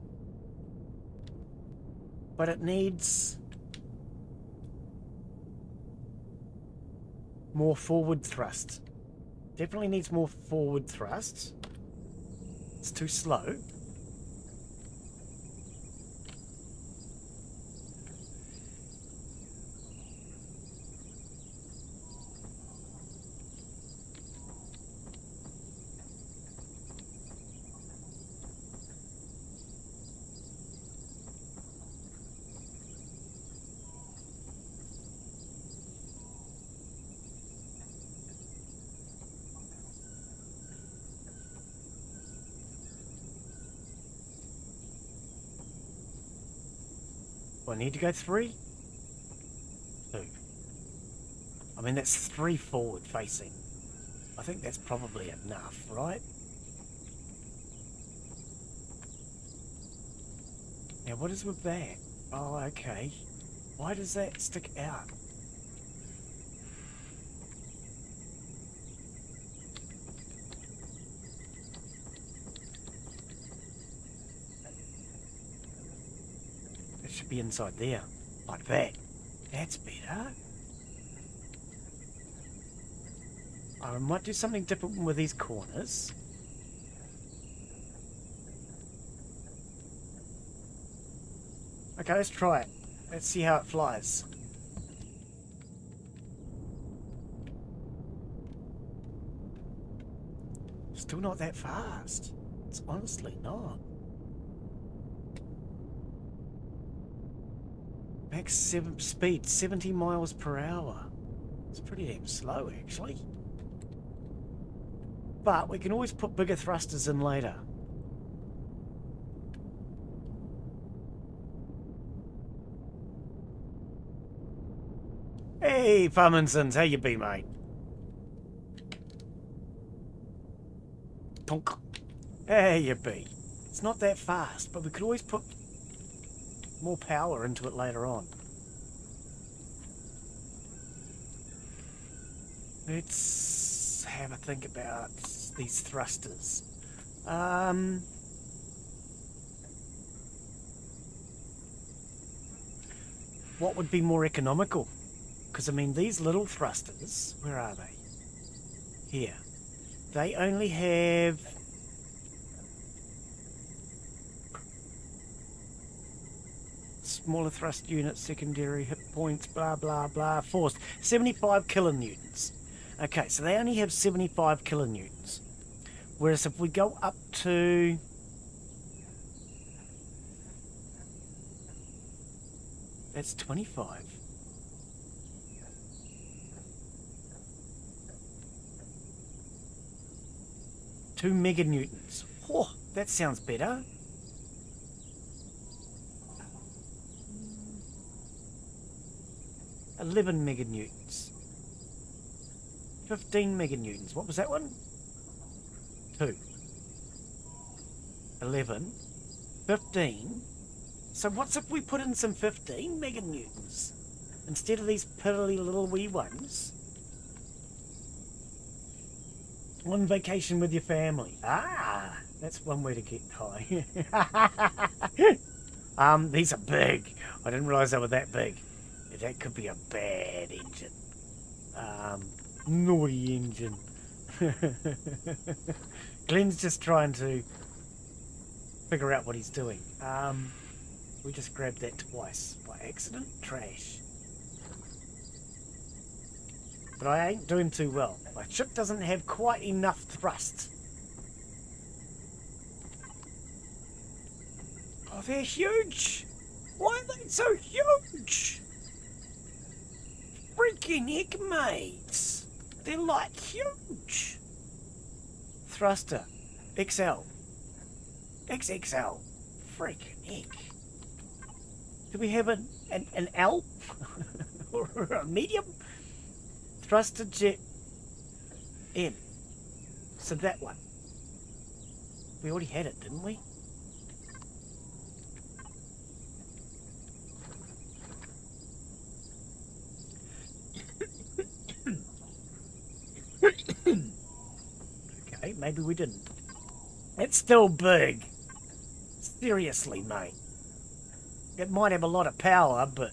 but it needs more forward thrust. Definitely needs more forward thrust. It's too slow. Do I need to go 3? 2. I mean, that's 3 forward facing. I think that's probably enough, right? Now, what is with that? Oh, okay. Why does that stick out? Should be inside there, like that. That's better. I might do something different with these corners. Okay, let's try it. Let's see how it flies. Still not that fast. It's honestly not. Max speed, 70 miles per hour. It's pretty damn slow, actually. But we can always put bigger thrusters in later. Hey, Parminsons, how you be, mate? Tonk. How you be? It's not that fast, but we could always put more power into it later on. Let's have a think about these thrusters. What would be more economical? Because, I mean, these little thrusters, where are they? Here. They only have... smaller thrust units, secondary hit points, blah, blah, blah, force. 75 kilonewtons. Okay, so they only have 75 kilonewtons. Whereas if we go up to... that's 25. Two meganewtons. Oh, that sounds better. $11 meganewtons. 15 meganewtons. What was that one? 2. 11. 15. So what's if we put in some 15 meganewtons? Instead of these piddly little wee ones? On vacation with your family. Ah! That's one way to get high. These are big. I didn't realise they were that big. That could be a bad engine. Naughty engine. Glen's just trying to figure out what he's doing. We just grabbed that twice by accident. Trash. But I ain't doing too well. My ship doesn't have quite enough thrust. Oh, they're huge! Why are they so huge? Freaking heck, mates! They're like huge! Thruster. XL. XXL. Freaking heck. Do we have an L? Or a medium? Thruster jet N. So that one. We already had it, didn't we? Okay, maybe we didn't. It's still big. Seriously, mate. It might have a lot of power, but...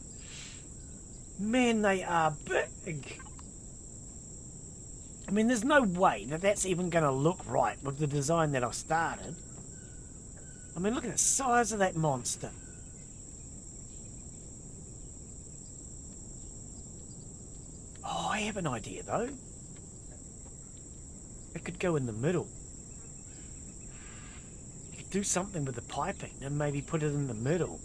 man, they are big. I mean, there's no way that that's even going to look right with the design that I started. I mean, look at the size of that monster. Oh, I have an idea, though. It could go in the middle. You could do something with the piping and maybe put it in the middle.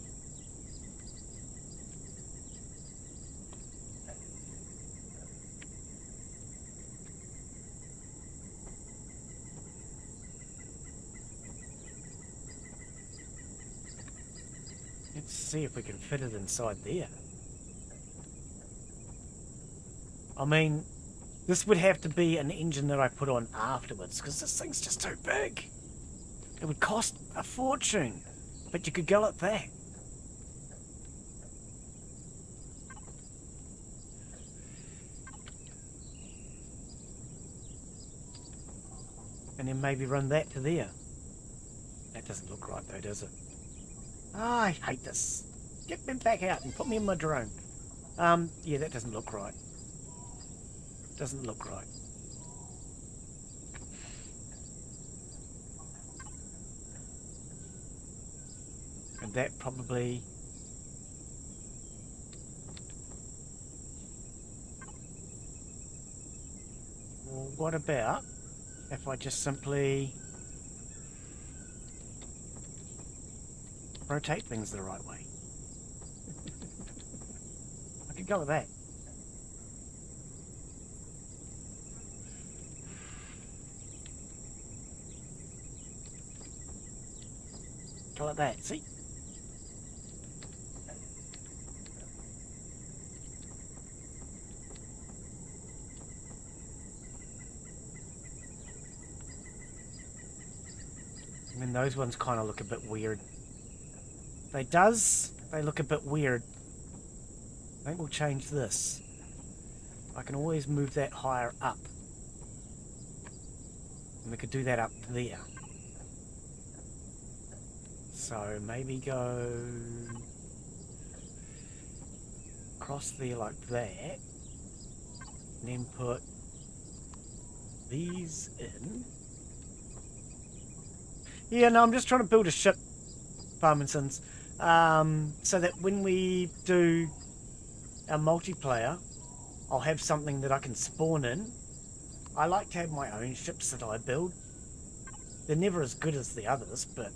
Let's see if we can fit it inside there. I mean, this would have to be an engine that I put on afterwards, because this thing's just too big. It would cost a fortune, but you could go at that. And then maybe run that to there. That doesn't look right though, does it? Ah, I hate this. Get me back out and put me in my drone. Yeah, that doesn't look right. Doesn't look right. And that probably... well, what about if I just simply rotate things the right way? I could go with that. Go like that, see? I mean, those ones kind of look a bit weird. They look a bit weird. I think we'll change this. I can always move that higher up. And we could do that up there. So maybe go across there like that, and then put these in. Yeah, no, I'm just trying to build a ship, Parkinson's, so that when we do our multiplayer, I'll have something that I can spawn in. I like to have my own ships that I build. They're never as good as the others, but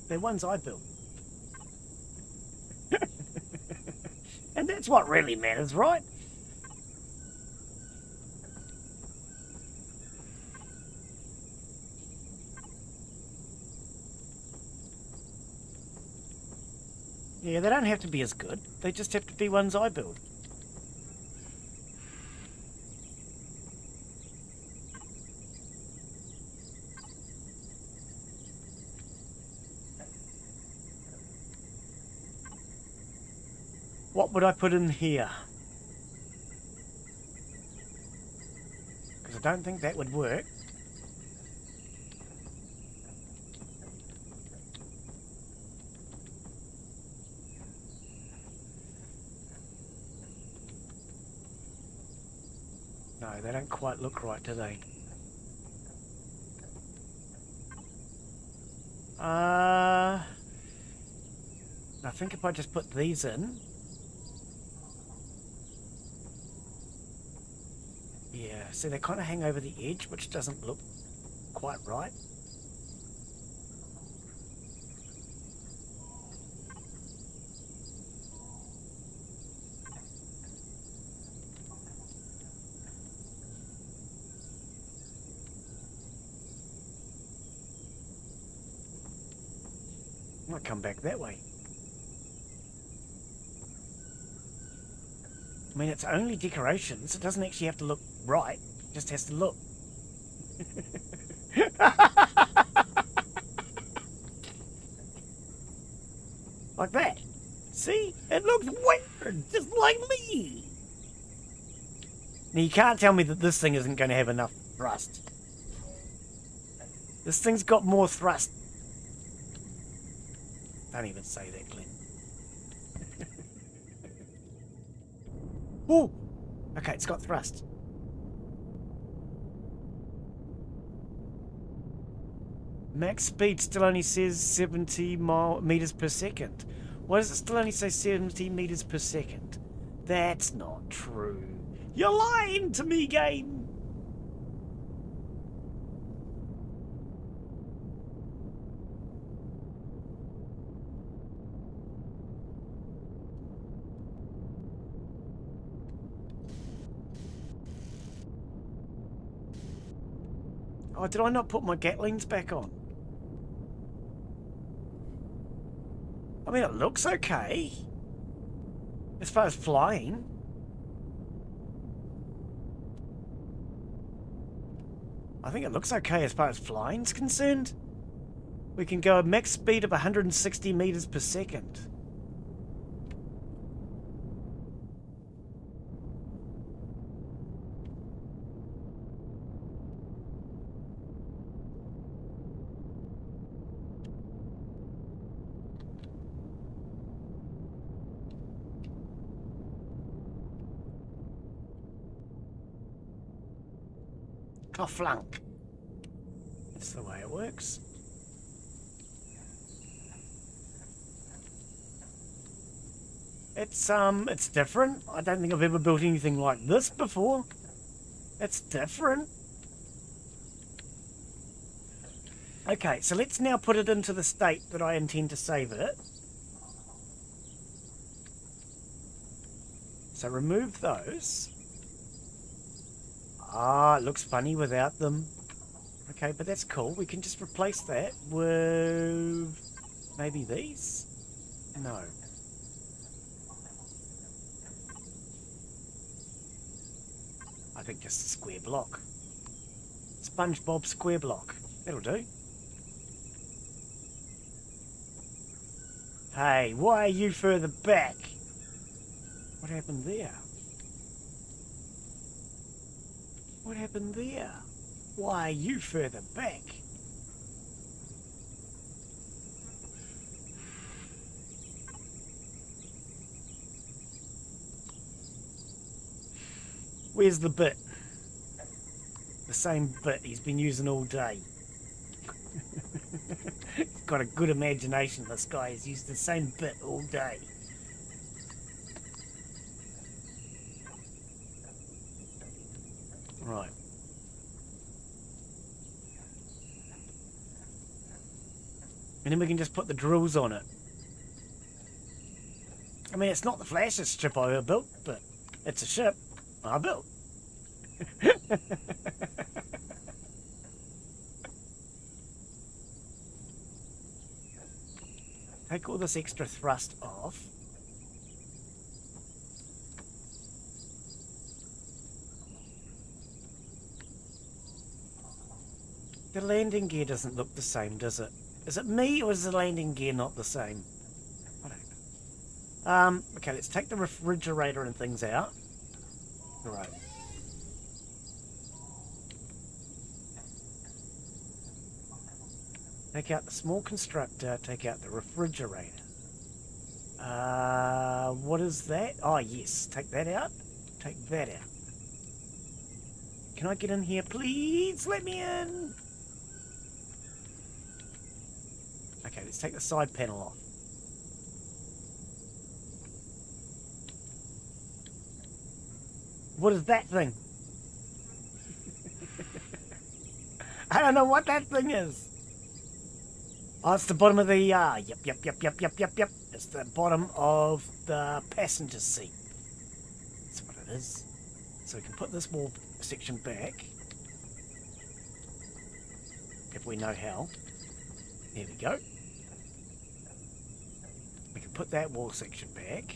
they're ones I build. And that's what really matters, right? Yeah, they don't have to be as good. They just have to be ones I build. What would I put in here? Because I don't think that would work. No, they don't quite look right, do they? I think if I just put these in... Yeah, see, they kind of hang over the edge, which doesn't look quite right. I might come back that way. I mean, it's only decorations. It doesn't actually have to look right. It just has to look. Like that. See? It looks weird, just like me. Now, you can't tell me that this thing isn't going to have enough thrust. This thing's got more thrust. Don't even say that, Glen. Ooh! Okay, it's got thrust. Max speed still only says 70 meters per second. Why does it still only say 70 meters per second? That's not true. You're lying to me, game! Oh, did I not put my Gatlings back on? I mean, it looks okay. As far as flying. I think it looks okay as far as flying's concerned. We can go a max speed of 160 meters per second. Flunk. That's the way it works. It's different. I don't think I've ever built anything like this before. It's different. Okay, so let's now put it into the state that I intend to save it. So remove those. Ah, it looks funny without them. Okay, but that's cool. We can just replace that with maybe these? No. I think just a square block. SpongeBob square block. That'll do. Hey, why are you further back? What happened there? What happened there? Why are you further back? Where's the bit? The same bit he's been using all day. He's got a good imagination, this guy. He's used the same bit all day. Right. And then we can just put the drills on it. I mean, it's not the flashiest ship I ever built, but it's a ship I built. Take all this extra thrust off. The landing gear doesn't look the same, does it? Is it me, or is the landing gear not the same? I don't know. Okay, let's take the refrigerator and things out. Right. Take out the small constructor, take out the refrigerator. What is that? Oh, yes. Take that out. Take that out. Can I get in here, please? Let me in. Okay, let's take the side panel off. What is that thing? I don't know what that thing is. Oh, it's the bottom of the, yep. It's the bottom of the passenger seat. That's what it is. So we can put this wall section back. If we know how. There we go. We can put that wall section back.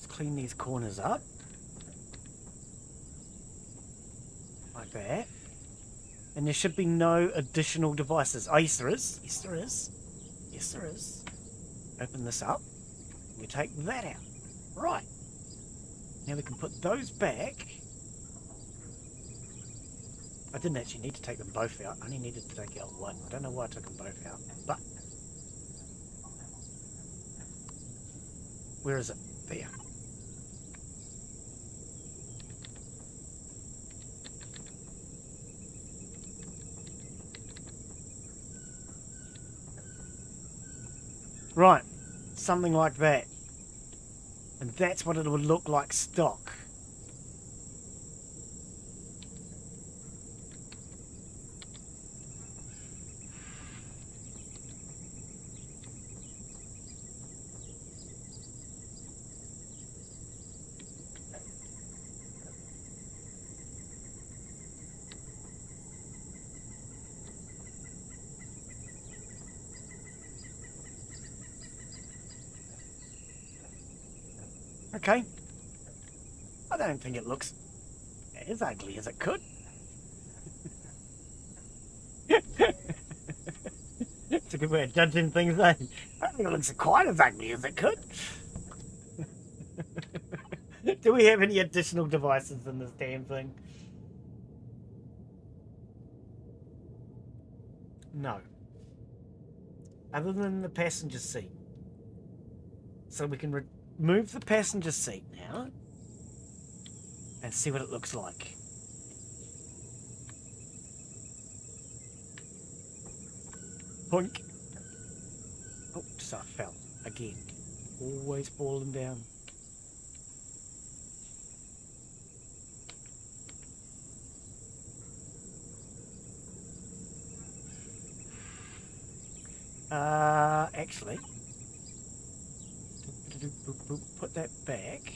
Clean these corners up like that, and there should be no additional devices. Oh, yes there is. Yes there is. Yes there is. Open this up. We take that out. Right. Now we can put those back. I didn't actually need to take them both out. I only needed to take out one. I don't know why I took them both out, but where is it? There. Right, something like that. And that's what it would look like stock. Okay. I don't think it looks as ugly as it could. It's a good way of judging things, eh? I don't think it looks quite as ugly as it could. Do we have any additional devices in this damn thing? No. Other than the passenger seat. So we can remove the passenger seat now and see what it looks like. Boink. Oh, just I fell again. Always falling down. Actually, put that back.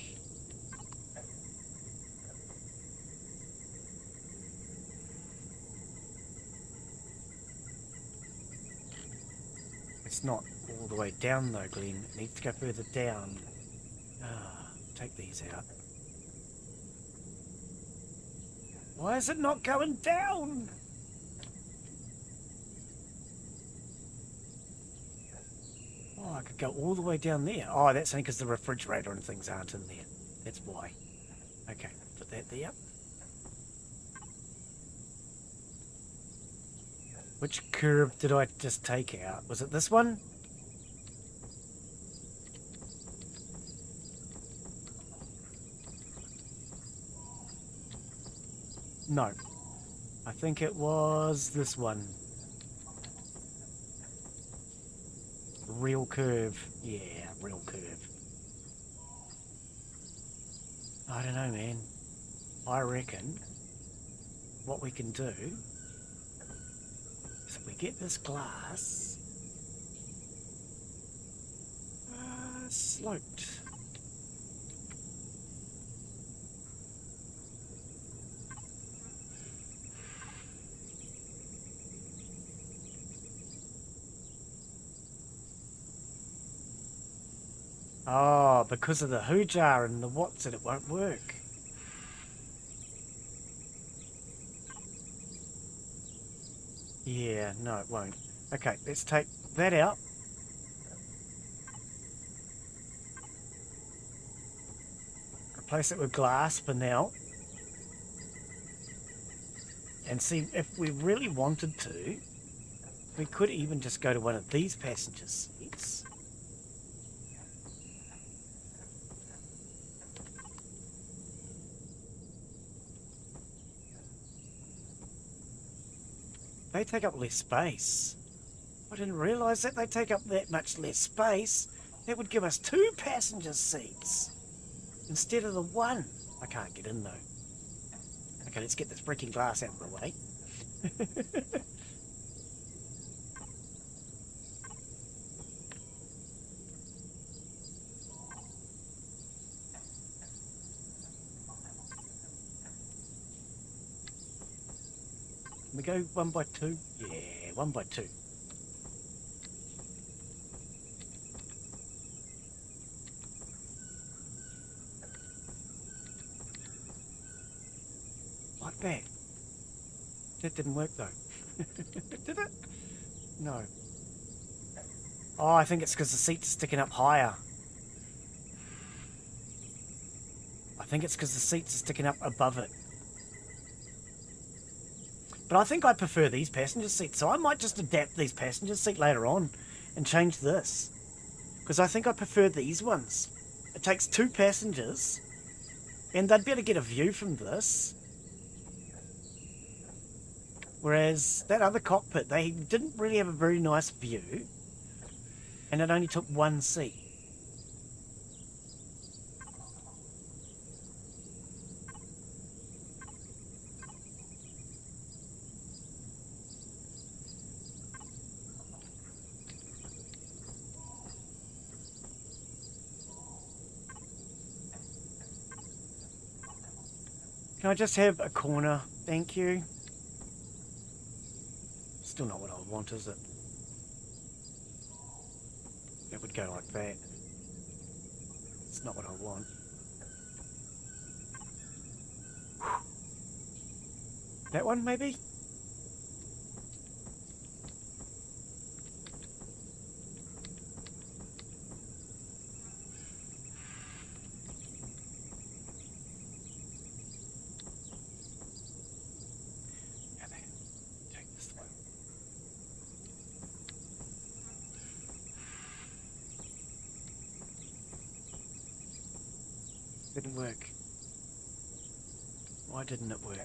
It's not all the way down though, Glen. It needs to go further down. Take these out. Why is it not going down? Oh, I could go all the way down there. Oh, that's only because the refrigerator and things aren't in there. That's why. Okay, put that there. Which curve did I just take out? Was it this one? No. I think it was this one. Real curve. Yeah, real curve. I don't know, man. I reckon what we can do is if we get this glass sloped. Oh, because of the hoojar and the what's it won't work. Yeah, no, it won't. Okay, let's take that out. Replace it with glass for now. And see, if we really wanted to, we could even just go to one of these passenger seats. They take up less space. I didn't realise that they take up that much less space. That would give us 2 passenger seats instead of the 1. I can't get in though. Okay, let's get this freaking glass out of the way. Can we go 1 by 2? Yeah, 1 by 2. Like that. That didn't work though. Did it? No. Oh, I think it's because the seats are sticking up higher. I think it's because the seats are sticking up above it. But I think I prefer these passenger seats, so I might just adapt these passenger seat later on and change this. Because I think I prefer these ones. It takes 2 passengers, and they'd be able to get a view from this. Whereas that other cockpit, they didn't really have a very nice view, and it only took 1 seat. Can I just have a corner? Thank you. Still not what I want, is it? It would go like that. It's not what I want. That one, maybe? Didn't work. Why didn't it work?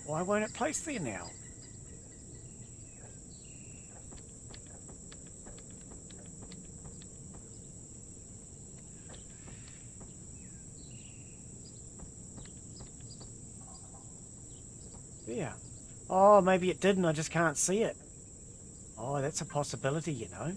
Why won't it place there now? Yeah. Oh, maybe it didn't, I just can't see it. Oh, that's a possibility, you know.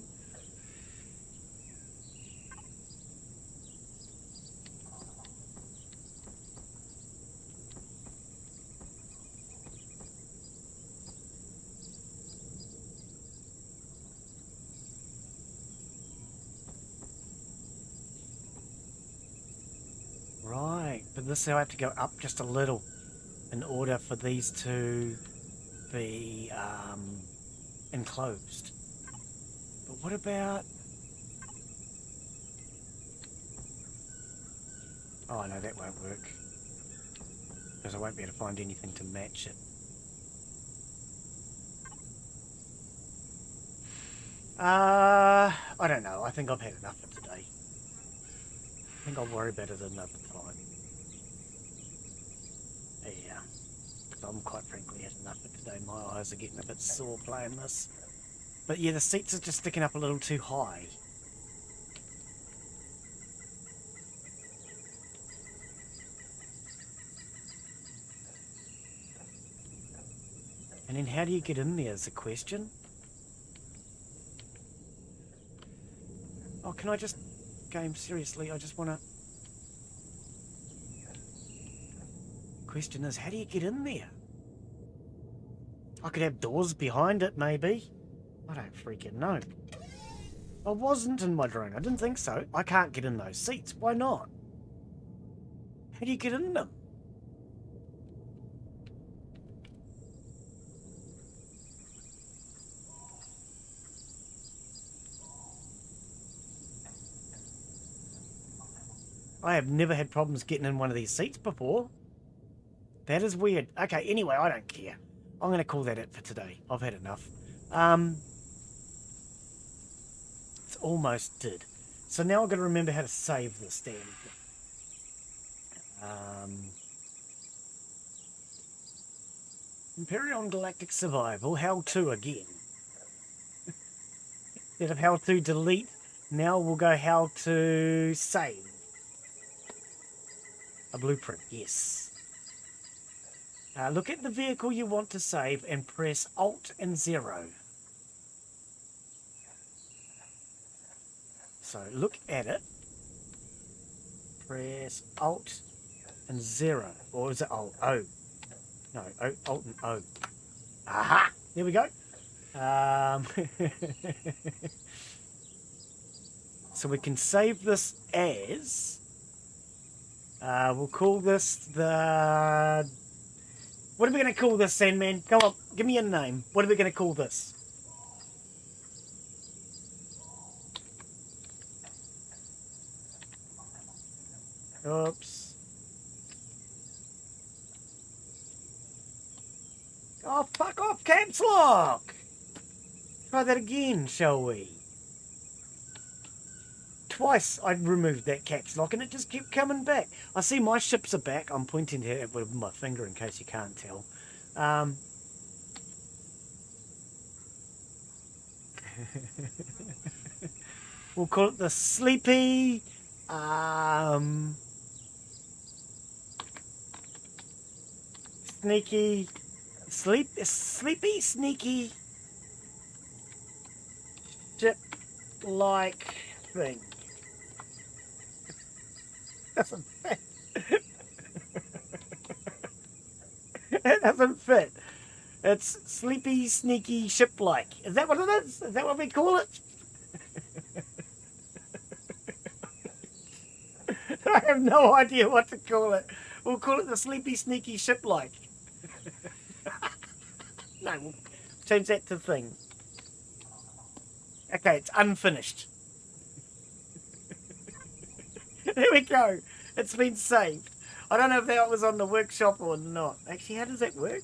Right, but this I have to go up just a little in order for these to be enclosed. But what about... Oh no, that won't work. Because I won't be able to find anything to match it. I don't know. I think I've had enough for today. I think I'll worry about it another time. Yeah. I'm quite frankly had enough for today. My eyes are getting a bit sore playing this. But yeah, the seats are just sticking up a little too high. And then how do you get in there is the question. Oh, can I just... Game, seriously, I just want to... Question is, how do you get in there? I could have doors behind it, maybe. I don't freaking know. I wasn't in my drone. I didn't think so. I can't get in those seats. Why not? How do you get in them? I have never had problems getting in one of these seats before. That is weird. Okay, anyway, I don't care. I'm going to call that it for today. I've had enough. It's almost did. So now I've got to remember how to save this damn thing. Empyrion Galactic Survival, how to again. Instead of how to delete, now we'll go how to save. A blueprint, yes. Look at the vehicle you want to save and press Alt and 0. So look at it. Press Alt and 0. Or is it Alt? O. No, Alt and O. Aha! There we go. So we can save this as... we'll call this the... What are we going to call this, Sandman? Come on, give me a name. What are we going to call this? Oops. Oh, fuck off, caps lock! Try that again, shall we? Twice I removed that caps lock and it just kept coming back. I see my ships are back. I'm pointing here with my finger in case you can't tell. We'll call it the Sleepy... Sneaky... Sleepy, sneaky... ship-like thing. Doesn't fit. It doesn't fit. It's sleepy, sneaky, ship-like. Is that what it is? Is that what we call it? I have no idea what to call it. We'll call it the sleepy, sneaky, ship-like. No, we'll change that to thing. Okay, it's unfinished. There we go. It's been saved. I don't know if that was on the workshop or not. Actually, how does that work?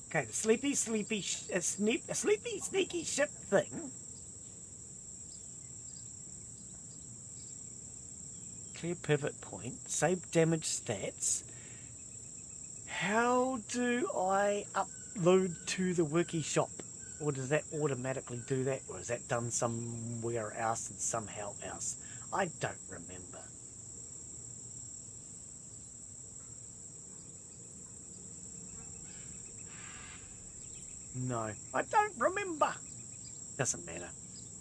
Okay, the sleepy, sneaky ship thing. Clear pivot point. Save damage stats. How do I upload to the workshop? Or does that automatically do that? Or is that done somewhere else and somehow else? I don't remember. No, I don't remember. Doesn't matter.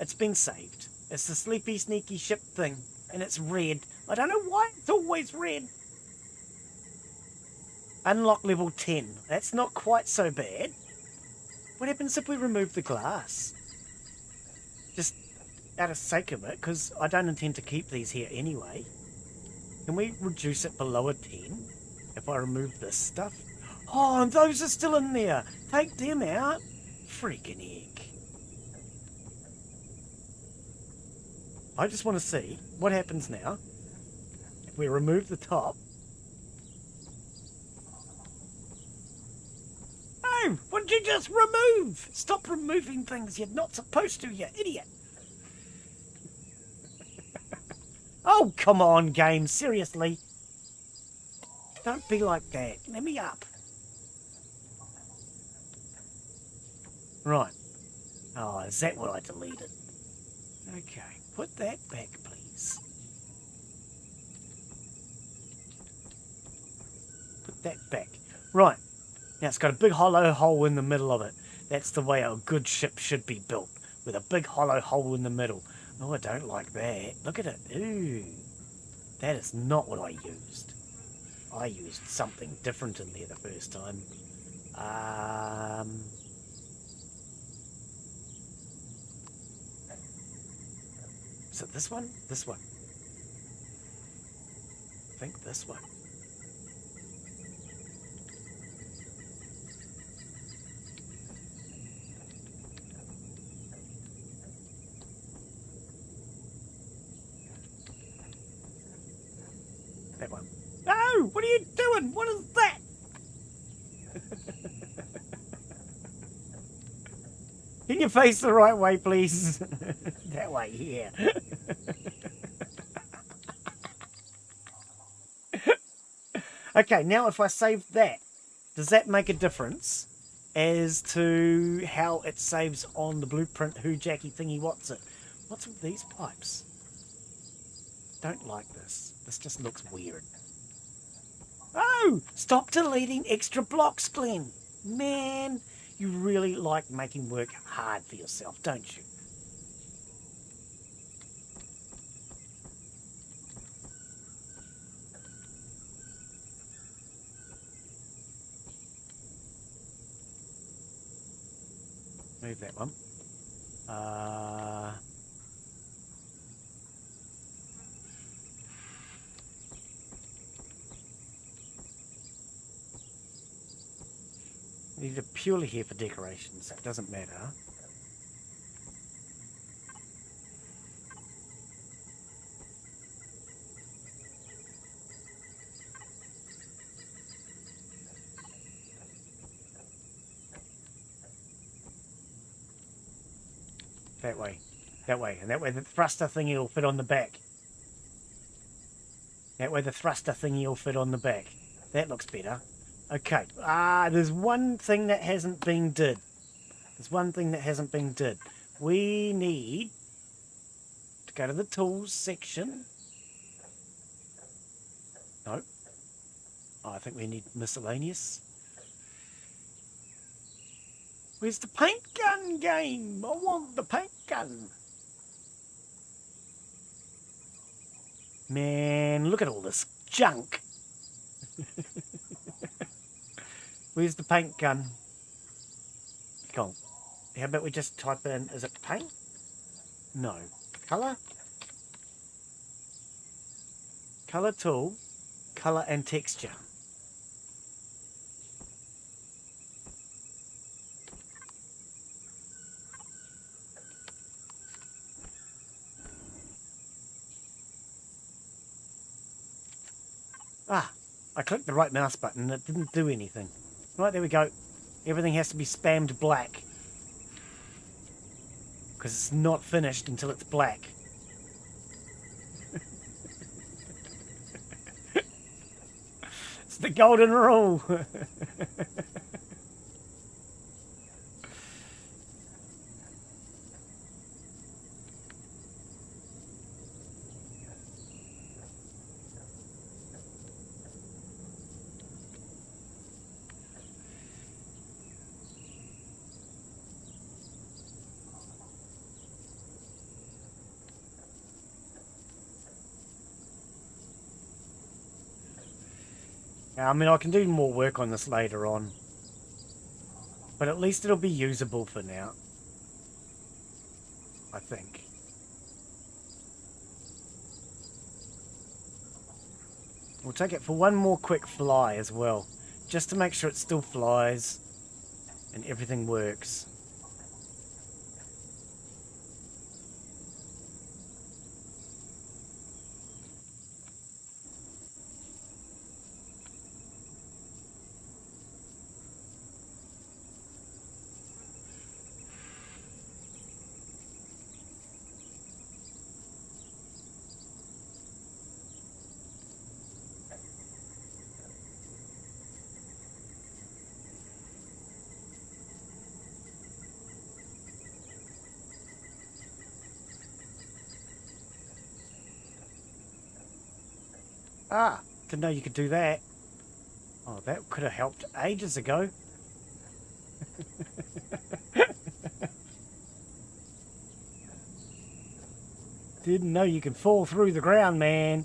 It's been saved. It's the sleepy, sneaky ship thing. And it's red. I don't know why it's always red. Unlock level 10. That's not quite so bad. What happens if we remove the glass? Just out of sake of it, because I don't intend to keep these here anyway. Can we reduce it below a 10 if I remove this stuff? Oh, and those are still in there. Take them out. Freaking heck. I just want to see what happens now if we remove the top. Oh, what did you just remove? Stop removing things you're not supposed to, you idiot. Oh, come on, game. Seriously. Don't be like that. Let me up. Right. Oh, is that what I deleted? Okay. Put that back, please. Put that back. Right. Now it's got a big hollow hole in the middle of it. That's the way a good ship should be built. With a big hollow hole in the middle. Oh, I don't like that. Look at it. Ooh. That is not what I used. I used something different in there the first time. Is it this one? This one. I think this one. That one. No! What are you doing? What is that? Can you face the right way, please? That way, here. Okay, now if I save that, does that make a difference as to how it saves on the blueprint who Jackie thingy what's it? What's with these pipes? Don't like this. This just looks weird. Oh! Stop deleting extra blocks, Glen. Man, you really like making work hard for yourself, don't you? Move that one. Need it purely here for decorations. That doesn't matter. That way. That way. And that way the thruster thingy will fit on the back. That way the thruster thingy will fit on the back. That looks better. Okay. There's one thing that hasn't been did. There's one thing that hasn't been did. We need to go to the tools section. No. Oh, I think we need miscellaneous. Where's the paint gun game? I want the paint gun. Man, look at all this junk. Where's the paint gun? Come on. How about we just type in, is it paint? No. Colour? Colour tool. Colour and texture. I clicked the right mouse button and it didn't do anything. Right, there we go. Everything has to be spammed black. Because it's not finished until it's black. It's the golden rule. I mean, I can do more work on this later on. But at least it'll be usable for now. I think. We'll take it for one more quick fly as well. Just to make sure it still flies. And everything works. Ah, didn't know you could do that. Oh, that could have helped ages ago. Didn't know you could fall through the ground, man.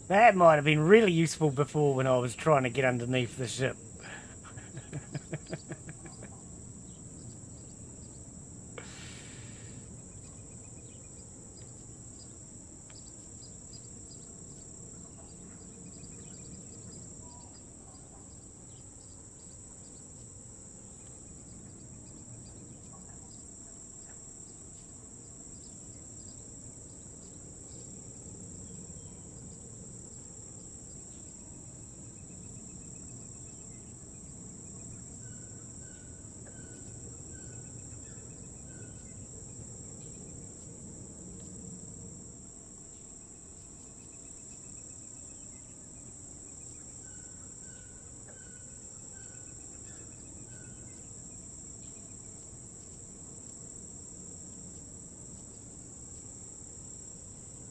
That might have been really useful before when I was trying to get underneath the ship.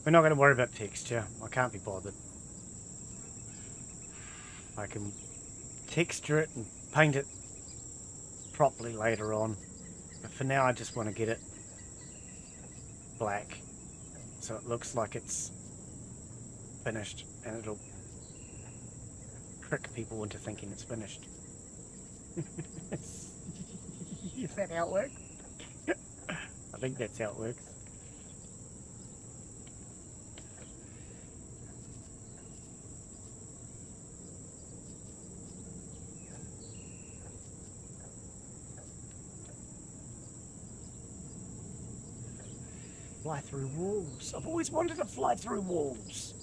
We're not going to worry about texture. I can't be bothered. I can texture it and paint it properly later on. But for now, I just want to get it black so it looks like it's finished, and it'll trick people into thinking it's finished. Is that how it works? I think that's how it works. Fly through walls. I've always wanted to fly through walls.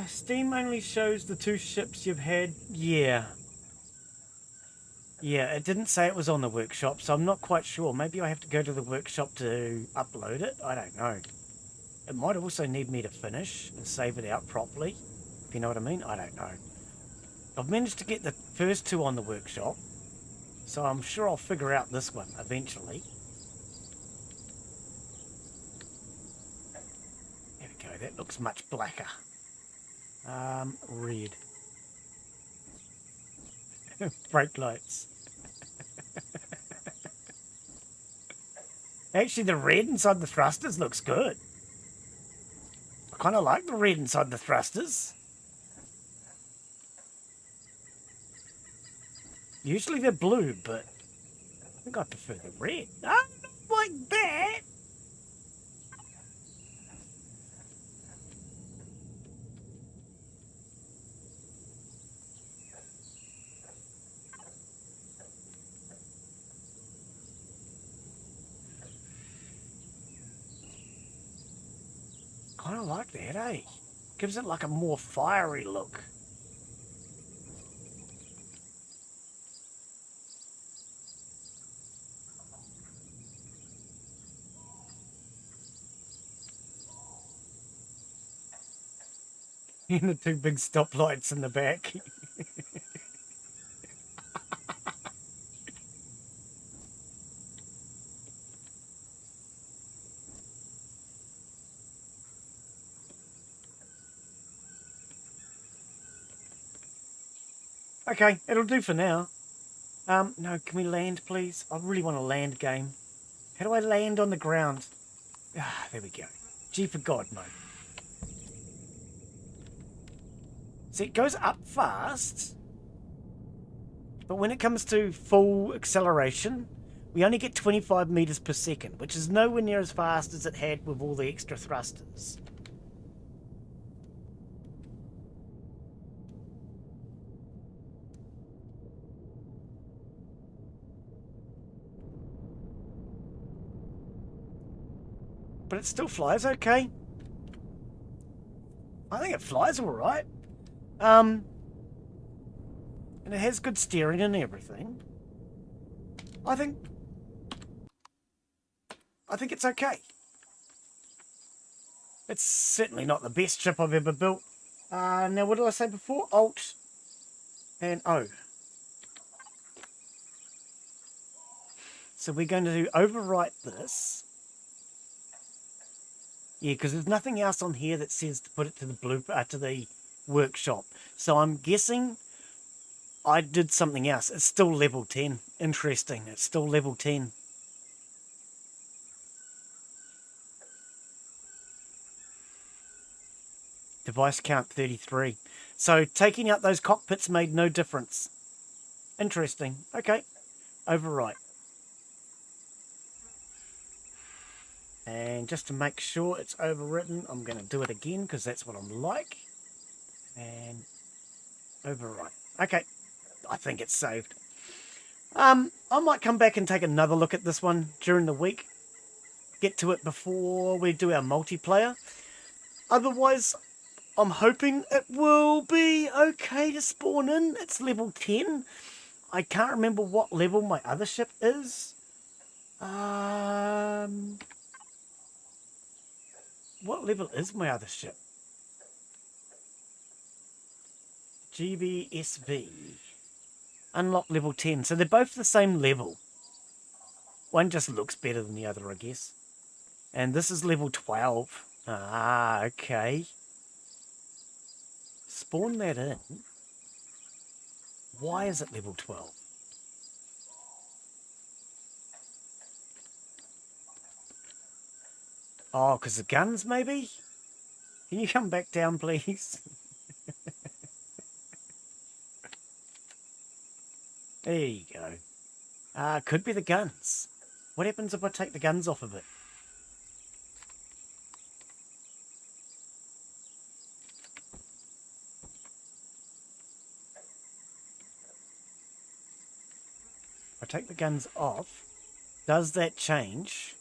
Steam only shows the 2 ships you've had. Yeah. Yeah, it didn't say it was on the workshop, so I'm not quite sure. Maybe I have to go to the workshop to upload it. I don't know. It might also need me to finish and save it out properly, if you know what I mean. I don't know. I've managed to get the first 2 on the workshop, so I'm sure I'll figure out this one eventually. There we go. That looks much blacker. Red. Brake lights. Actually, the red inside the thrusters looks good. I kind of like the red inside the thrusters. Usually they're blue, but I think I prefer the red. I don't like that. Kind of like that, eh? Gives it like a more fiery look. And the 2 big stoplights in the back. Okay, it'll do for now. No, can we land, please? I really want a land game. How do I land on the ground? Ah, there we go. G for God mode. See, it goes up fast, but when it comes to full acceleration, we only get 25 meters per second, which is nowhere near as fast as it had with all the extra thrusters. But it still flies okay. I think it flies all right. And it has good steering and everything. I think it's okay. It's certainly not the best ship I've ever built. Now, what did I say before? Alt and O. So we're going to overwrite this. Yeah, because there's nothing else on here that says to put it to the to the workshop. So I'm guessing I did something else. It's still level 10. Interesting. It's still level 10. Device count 33. So taking out those cockpits made no difference. Interesting. Okay. Overwrite. And just to make sure it's overwritten, I'm going to do it again because that's what I'm like. And overwrite. Okay. I think it's saved. I might come back and take another look at this one during the week. Get to it before we do our multiplayer. Otherwise, I'm hoping it will be okay to spawn in. It's level 10. I can't remember what level my other ship is. What level is my other ship? GBSV. Unlock level 10. So they're both the same level. One just looks better than the other, I guess. And this is level 12. Ah, okay. Spawn that in. Why is it level 12? Oh, because the guns, maybe? Can you come back down, please? There you go. Could be the guns. What happens if I take the guns off of it? If I take the guns off, does that change?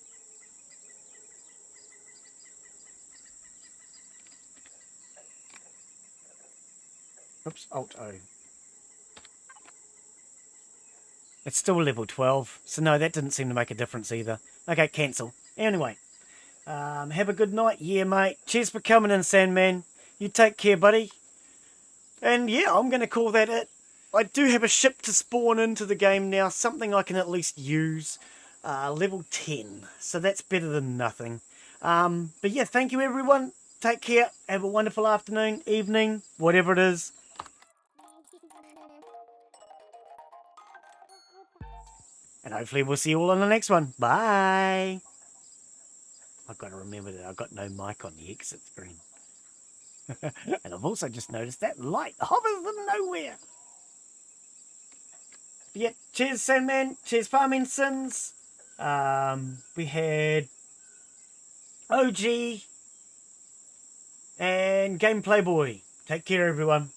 Oops, Alt-O. It's still level 12, so no, that didn't seem to make a difference either. Okay, cancel. Anyway, have a good night. Yeah, mate. Cheers for coming in, Sandman. You take care, buddy. And yeah, I'm going to call that it. I do have a ship to spawn into the game now, something I can at least use. Level 10, so that's better than nothing. But yeah, thank you everyone. Take care. Have a wonderful afternoon, evening, whatever it is. And hopefully we'll see you all on the next one. Bye. I've got to remember that I've got no mic on the exit screen. And I've also just noticed that light hovers from nowhere. But yeah, cheers Sandman. Cheers Farming Sins. We had OG and Game Playboy. Take care everyone.